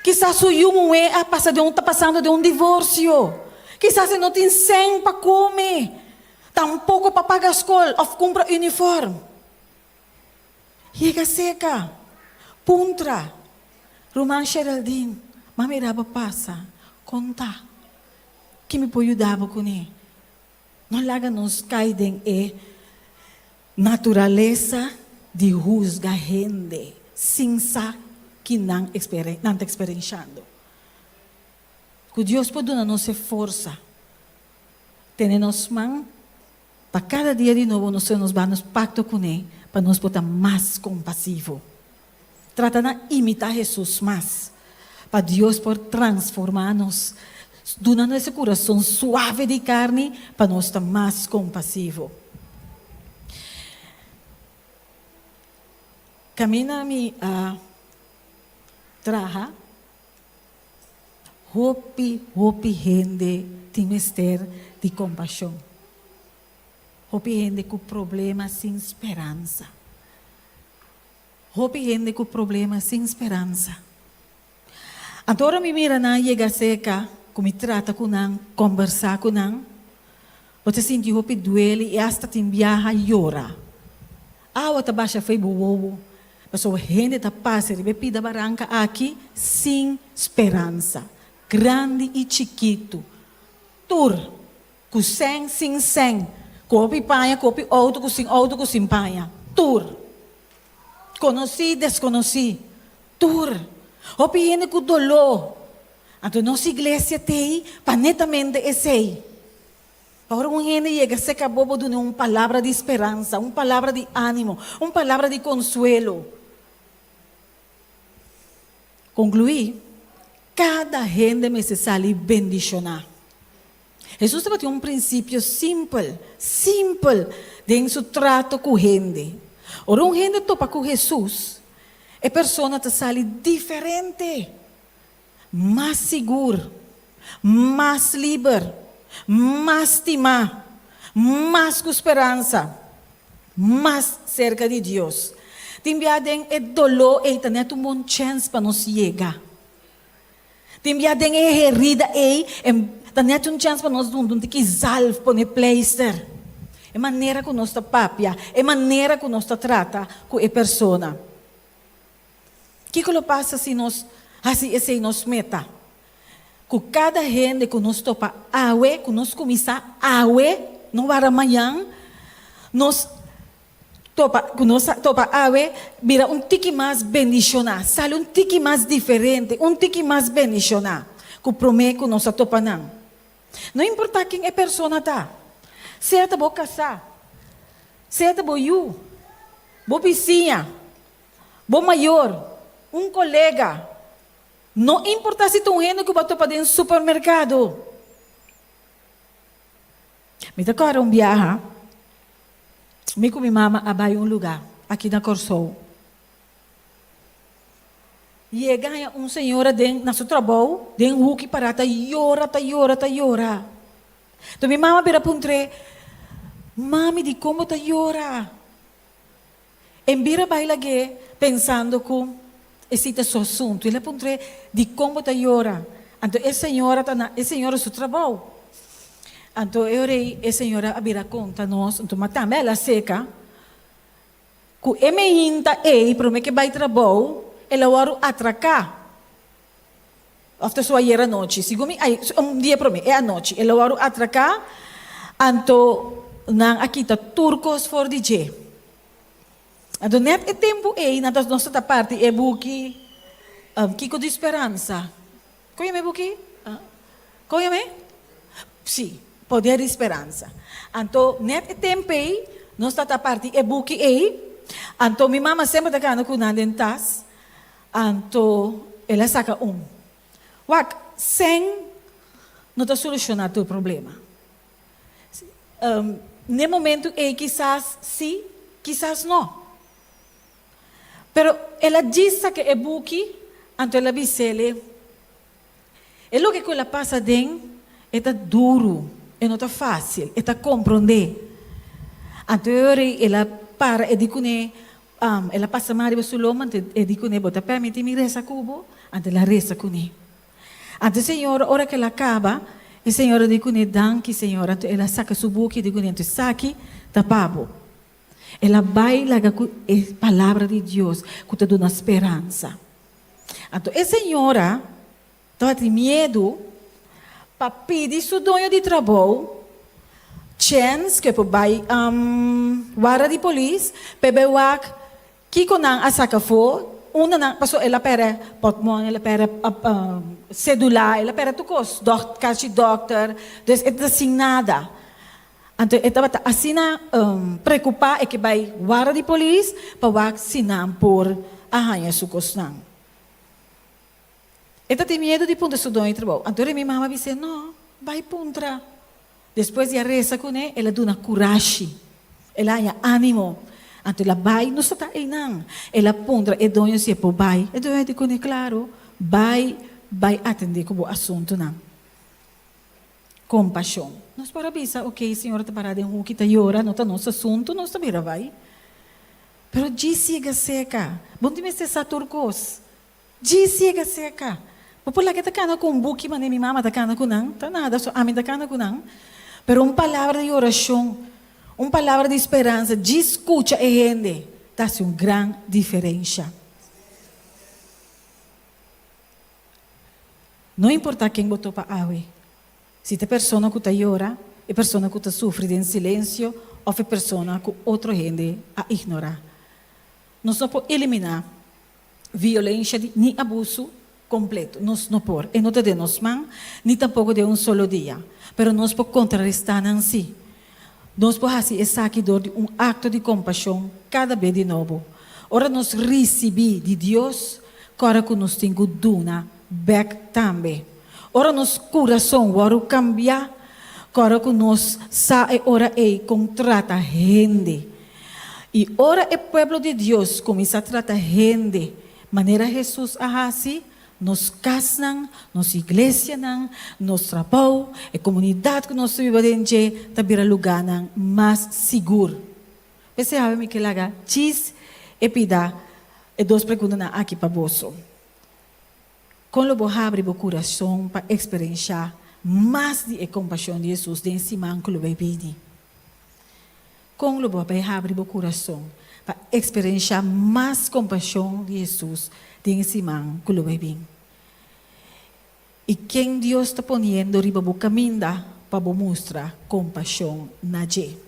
Quizás o yumo está passando de um divórcio. Quizás não tem 100 para comer. Tampouco para pagar a escola ou comprar uniforme. Chega seca. Puntra. Roman Geraldine. Mamiraba passa. Conta. Que me pode ajudar com ele. Não laga nos caem e natureza de juzgar gente. Sem saber que não está experienciando. Que Deus pode dar-nos força. Ter-nos mãos para cada dia de novo nós vamos pacto com Ele para nós poder mais compassivo. Trata de imitar Jesus mais. Para Deus por transformar-nos. Dando esse coração suave de carne para nós estar mais compassivo. Camina-me a traja, hopi gente tem mister de compaixão. Hopi gente com problema sem esperança. Hopi gente com problema sem esperança. Agora me mira na chega seca, como me trata com não, conversar com não. Você sente hopi duele e hasta te viaja e ora. Outra baixa foi bobo. Mas a gente está passando e pida barranca aqui sem esperança. Grande e chiquito. Tur, com sem. Copi panha, copi outro, com sem panha. Tur. Conheci, desconheci. Tur. Hopi gente com dolor. Então, nossa igreja tem, panetamente, esse. Agora, um gente chega, se acabou de uma palavra de esperança, uma palavra de ânimo, uma palavra de consuelo. Concluir, cada gente necessita bendicionar. Jesus tinha princípio simple, em seu trato com gente. Ora, gente topa com Jesus, a pessoa está saindo diferente, mais seguro, mais livre, mais estima, mais com esperança, mais cerca de Deus. Timbiadeng é dolor e tem uma chance para nos chegar. Timbiadeng é herida e tem uma chance para nos dar que salve para o pleister. É maneira que nós papia, é maneira que nós trata com a pessoa. O que passa se nós assim nos meta? Com cada gente que nós topa awe, que nós começa awe, não para amanhã, nós topa awe, vira tique mais bendicionar, sale tique mais diferente, tique mais bendicionar, que promete que nós topa não. Não importa quem é pessoa está, certo vou casar, certo vou eu, vou vizinha, vou maior, colega, não importa se tu gente que vai topa dentro do supermercado. Me tocaram viajar. Me com minha mama abai lugar, aqui na Corsol. E ganha senhora na seu trabalho, den huki para ta llora. Então minha mama vira puntre, mami de como ta llora. Embira baila que pensando com esse seu assunto, ele puntre de como ta llora. Então a senhora seu trabalho. Então, eu orei, a senhora abrirá conta nós, então, matamos ela seca, que a minha para mim que vai trabalhar, ela vai atracar. After sua era noite, segundo dia para mim, é a noite, ela vai atracar, então, aqui está turcos for DJ. Então, net é tempo na nossa parte, é buki, Kiko de Esperança. Conhece buki? Conhece? Sim. Poder de esperança. Então, net tempo aí, nós está parte é buki aí. Então, minha mama sempre está com nada em tas. Então, ela saca sem não está solucionar o problema. No momento aí, quizás sim, quizás não. Pero ela diz que é buki, então ela diz ele. É o que ela passa dentro, é duro. E não está fácil, está compreender. Então, ela para e diz que ela passa mais para o loma, e diz que bota permite-me reza cubo, então ela reza com ele. Então, Senhor, hora que ela acaba, a Senhora diz que danke, Senhora, então ela saca sua boca e diz que então saque, tapabo. Ela vai lá com a palavra de Deus, que te dá esperança. Então, a Senhora estava com medo, para pedir seu dono de trabalho, chance que vai vara de polícia, pebewak, que quando a saca for, uma não passou ela pera potmon, ela pera celular, ela pera tucos, caixa doctor, dus é assim nada. Então, estava assim preocupar é que vai vara de polícia para vacinar por arranhar sucos não. Ela tem medo de punta seu dono de trabalho. Então, minha mãe disse, não, vai punta. Depois de reza com ela, ela dá coragem. Ela dá ânimo. Então, ela vai, não está aí não. Ela punta, e dono se pô, vai. E dono diz, claro, vai atender com o assunto não. Compaixão. Nós para pensar, ok, senhora está parada em um que está llora, não está nosso assunto, nós também vai. Pero disse que seca. Bom de me ser turcos. Disse que seca. Popular que está com um buque, mas minha mama está com não, tá nada, só a mim está com não. Pero uma palavra de oração, uma palavra de esperança, de escuta e gente, faz uma grande diferença. Não importa quem botou para a água, se é pessoa que está chora, é pessoa que está sofrendo em silêncio, ou é pessoa que outra gente a ignorar. Nós não podemos eliminar violência nem abuso completo, nós não podemos, e não de nos mãos, nem tampouco de solo dia, mas nós podemos contrarrestar em si. Nós podemos fazer esse saquidor de acto de compaixão cada vez de novo. Ora nós recebemos de Deus, agora que nós temos duna back também. Ora nos coração, ora cambiar, Agora que nós sabe ora contrata gente. E ora o povo de Deus começa a tratar gente. Maneira Jesus assim, nos casam, nos igreja, nos trabalho, a comunidade que nós vivemos dentro, vira lugar mais seguro. Você sabe que lá, diz e pida, e duas perguntas aqui para você. Como você abre o coração para experienciar mais de compaixão de Jesus dentro de cima que você vive? Como você abre o coração para experienciar mais compaixão de Jesus dentro de cima que você vive? E quem Deus está ponendo riba o caminho para mostrar compaixão na gente.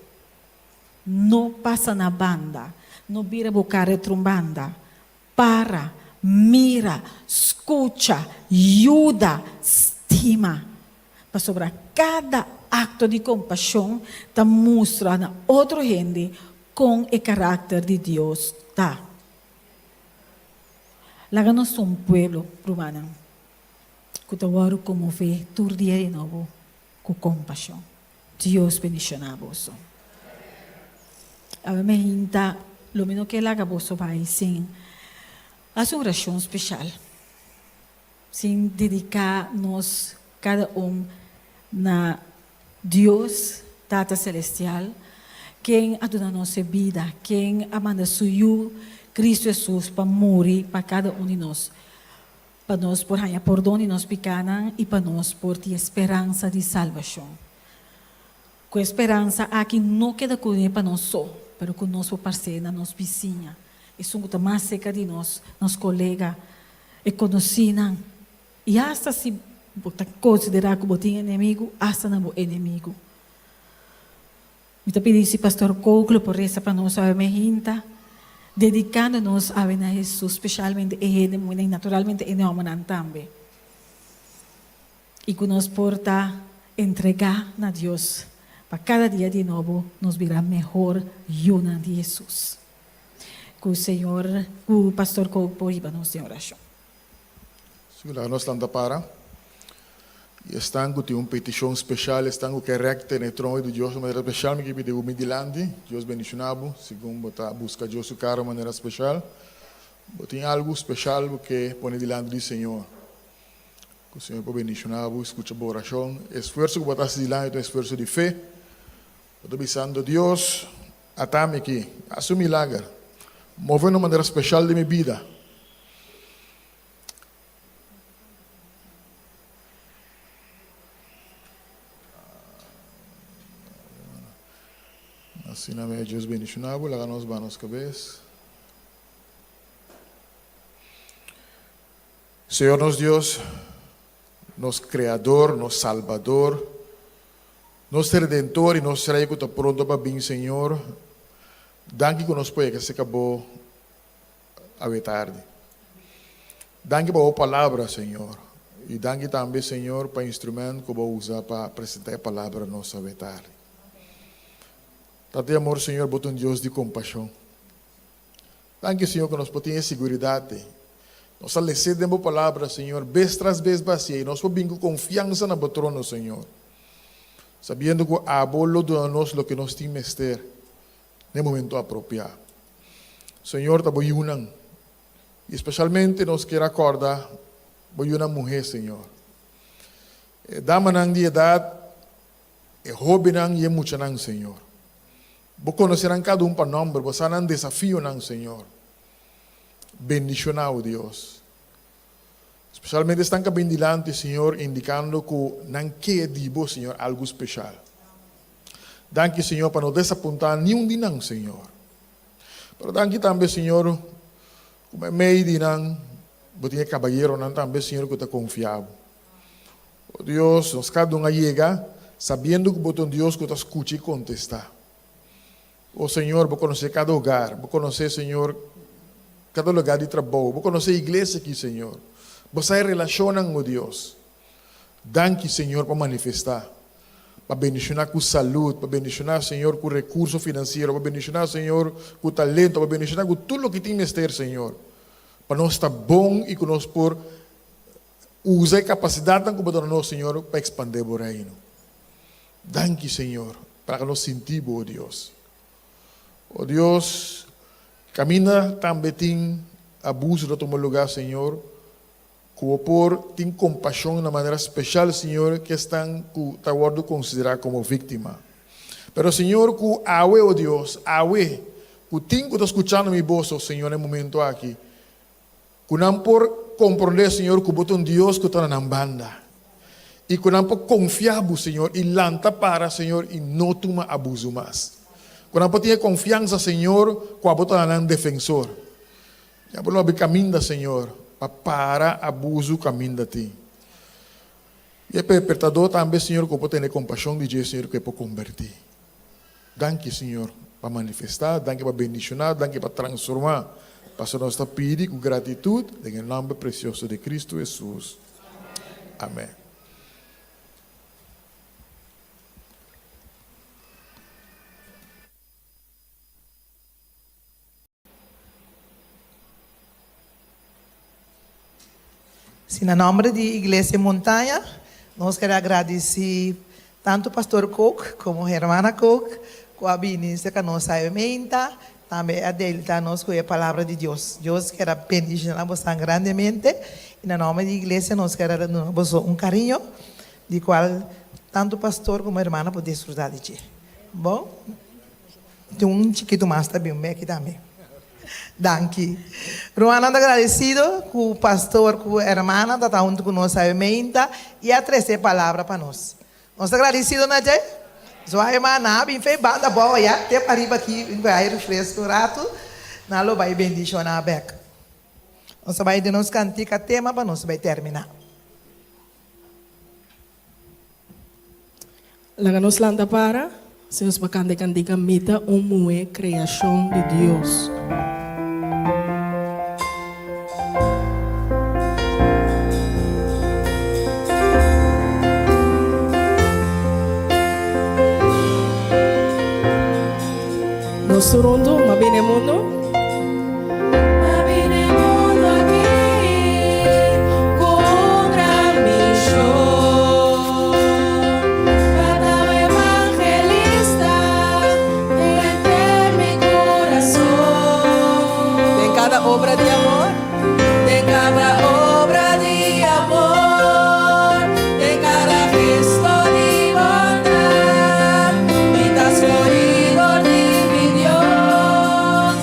Não passa na banda, não vira a cara trombanda. Para, mira, escuta, ajuda, estima. Para sobre cada acto de compaixão, está mostrando a outra gente com o caráter de Deus. Tá. Lá nós somos um povo romano. Que está como vê, todo dia de novo, com compaixão. Deus bendicionar vos. A mim, lo menos que lá vos vai sim. Há uma oração especial. Sem dedicar-nos cada na Deus, Tata Celestial, quem aduna nossa vida, quem amanda suyo, Cristo Jesus, para morrer para cada de nós. Para nós por ganhar perdão de nós pecados e para nós por ter esperança de salvação. Com esperança, aqui não queda com ele para nós só, mas com nosso parceiro, nossa vizinha. E são que mais cerca de nós, nossos colegas, e conhecem. E hasta se você considerar que você é inimigo, hasta não é inimigo. Eu pedi se pastor Coclo por essa para nós a mejinta, dedicando-nos a Jesus, especialmente ele, e naturalmente ele é também. E que nos porta entregar a Deus, para cada dia de novo nos virá melhor una de Jesus. Que o Senhor, o pastor Coclo por ir nos em oração. Segura, nós estamos para. E estão com uma petição especial, estão com o recto no trono de Deus de maneira especial, me pediu o midilande, Deus bendicionado, segundo botar busca Deus o cara de maneira especial. Tem algo especial que põe diante do Senhor. Que o Senhor pode bendicionado, escuta a oração, esforço que botar diante, esforço de fé. Estou pensando Deus, atame aqui, assuma milagre, move de maneira especial de minha vida. Assim, na minha Deus bendicionado, lá nós vamos cabeça. Senhor, nosso Deus, nosso Criador, nosso Salvador, nosso Redentor e nosso Rei que está pronto para vir, Senhor. Danke que nos pode que se acabou a tarde. Danke por a palavra, Senhor. E danke também, Senhor, para o instrumento que vou usar para apresentar a palavra nossa a tarde. Tati amor, Senhor, botou um Deus de compaixão. Danke, Senhor, que nós podemos segurança. Nós alecemos a palavra, Senhor, vez tras vez bacia. E nós podemos confiança na patrono, Senhor. Sabendo que a bolo de nós o que nós temos ter no momento apropriado. Senhor, está boiunang. Especialmente nós queremos acordar boiunang mulher, Senhor. Dama nang de idade, hobby nang e mucha nang, Senhor. Vos conocerán cada para nombre, vos harán desafío, Señor. Bendicionado Dios. Especialmente están bem delante, Señor, indicando que não quer de vos, Señor, algo especial. Danke, Señor, para não desapontar nenhum de nós, Señor. Pero danke também, Señor, como é meio de nós, vos tinha caballero, também, Señor, que está confiado. Oh Deus, nos cada chega, sabendo que vos é um Deus que está escuta e contesta. Oh Senhor, vou conhecer cada lugar, vou conhecer, Senhor, cada lugar de trabalho, vou conhecer a igreja aqui, Senhor. Você relaciona com Deus. Danke, Senhor, para manifestar, para bendicionar com saúde, para bendicionar, Senhor, com recurso financeiro, para bendicionar, Senhor, com talento, para bendicionar com tudo o que tem que ter, Senhor. Para nós estar bom e que nós por usar a capacidade que nós, Senhor, para expandir o reino. Danke, Señor, para que nos sentimos, oh Dios. Oh Dios, camina também abuso de tomar lugar, Señor. Como por tem compaixão de uma maneira especial, Senhor, que estão que considerar como vítima. Pero, Senhor, que awe, oh Deus, awe, que tem que estar escutando minha voz, oh Senhor, no momento aqui. Que não por compreender, Senhor, que botou um Deus que está na banda. E que não por confiar, Senhor, e lanta para, Senhor, e não toma abuso mais. Que não por ter confiança, Senhor, que a botou na defensor. Já por não caminho, Senhor. Para abuso caminho de ti. E é perdoador também, Senhor, que eu posso ter compaixão de Deus, Senhor, que eu posso convertir. Danke, Senhor, para manifestar, danke para bendicionar, danke para transformar. Para nós pedir com gratitude, em nome precioso de Cristo Jesus. Amém. Sim, em nome da Igreja Montanha, nós queremos agradecer tanto o pastor Cook como a irmã Cook, com a ministra que nos alimenta, também a Delta nos com a palavra de Deus. Deus quer bendicionar você grandemente. E em nome da Igreja, nós queremos um carinho, de qual tanto o pastor como a irmã podem desfrutar de ti. Bom? Tem um chiquito mais também, aqui também. Danke. Ruana agradecido com o pastor, com a irmã, que está junto conosco a emenda e a trazer palavra para nós. Nós agradecidos, né, Jay? Sua irmã, bem fez banda boa, já. Até para arriba aqui, vai refresco rato, não vai bendicionar a beca. Nós vai de nos cantar tema para nós vai terminar. Laga nos landa para, se nos bacante cantica mita, mue criação de Deus. Nosso rondo, mabine mundo. Obra de amor, de cada obra de amor, de cada gesto de bondad, mientras florido de mi Dios,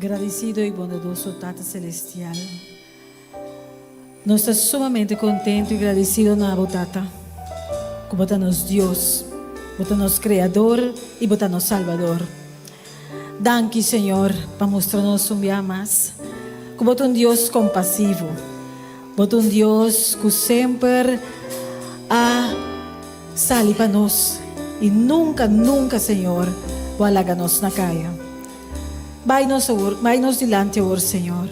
Agradecido y bondadoso Tata Celestial. Nos está sumamente contento y agradecido Nabo Tata. Como nos Dios, nos Creador y nos Salvador. Danke, Señor, para mostrarnos un día más. Como un Dios compasivo. Un Dios que siempre sale para nos. Y nunca, Señor, va a nos na caia. Vai-nos delante, Senhor,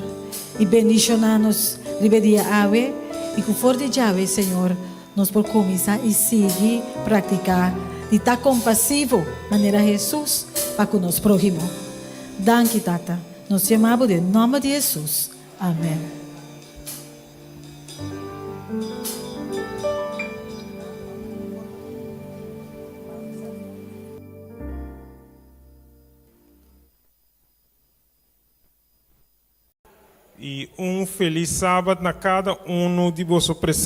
e bendicionar-nos, ribedia ave, e com forte de ave, Senhor, nos por começar e seguir, praticar, e estar compassivo, maneira Jesus, para com nos próximo. Danke, Tata, nos chamamos em nome de Jesus. Amém. E feliz sábado na cada de vossos presentes.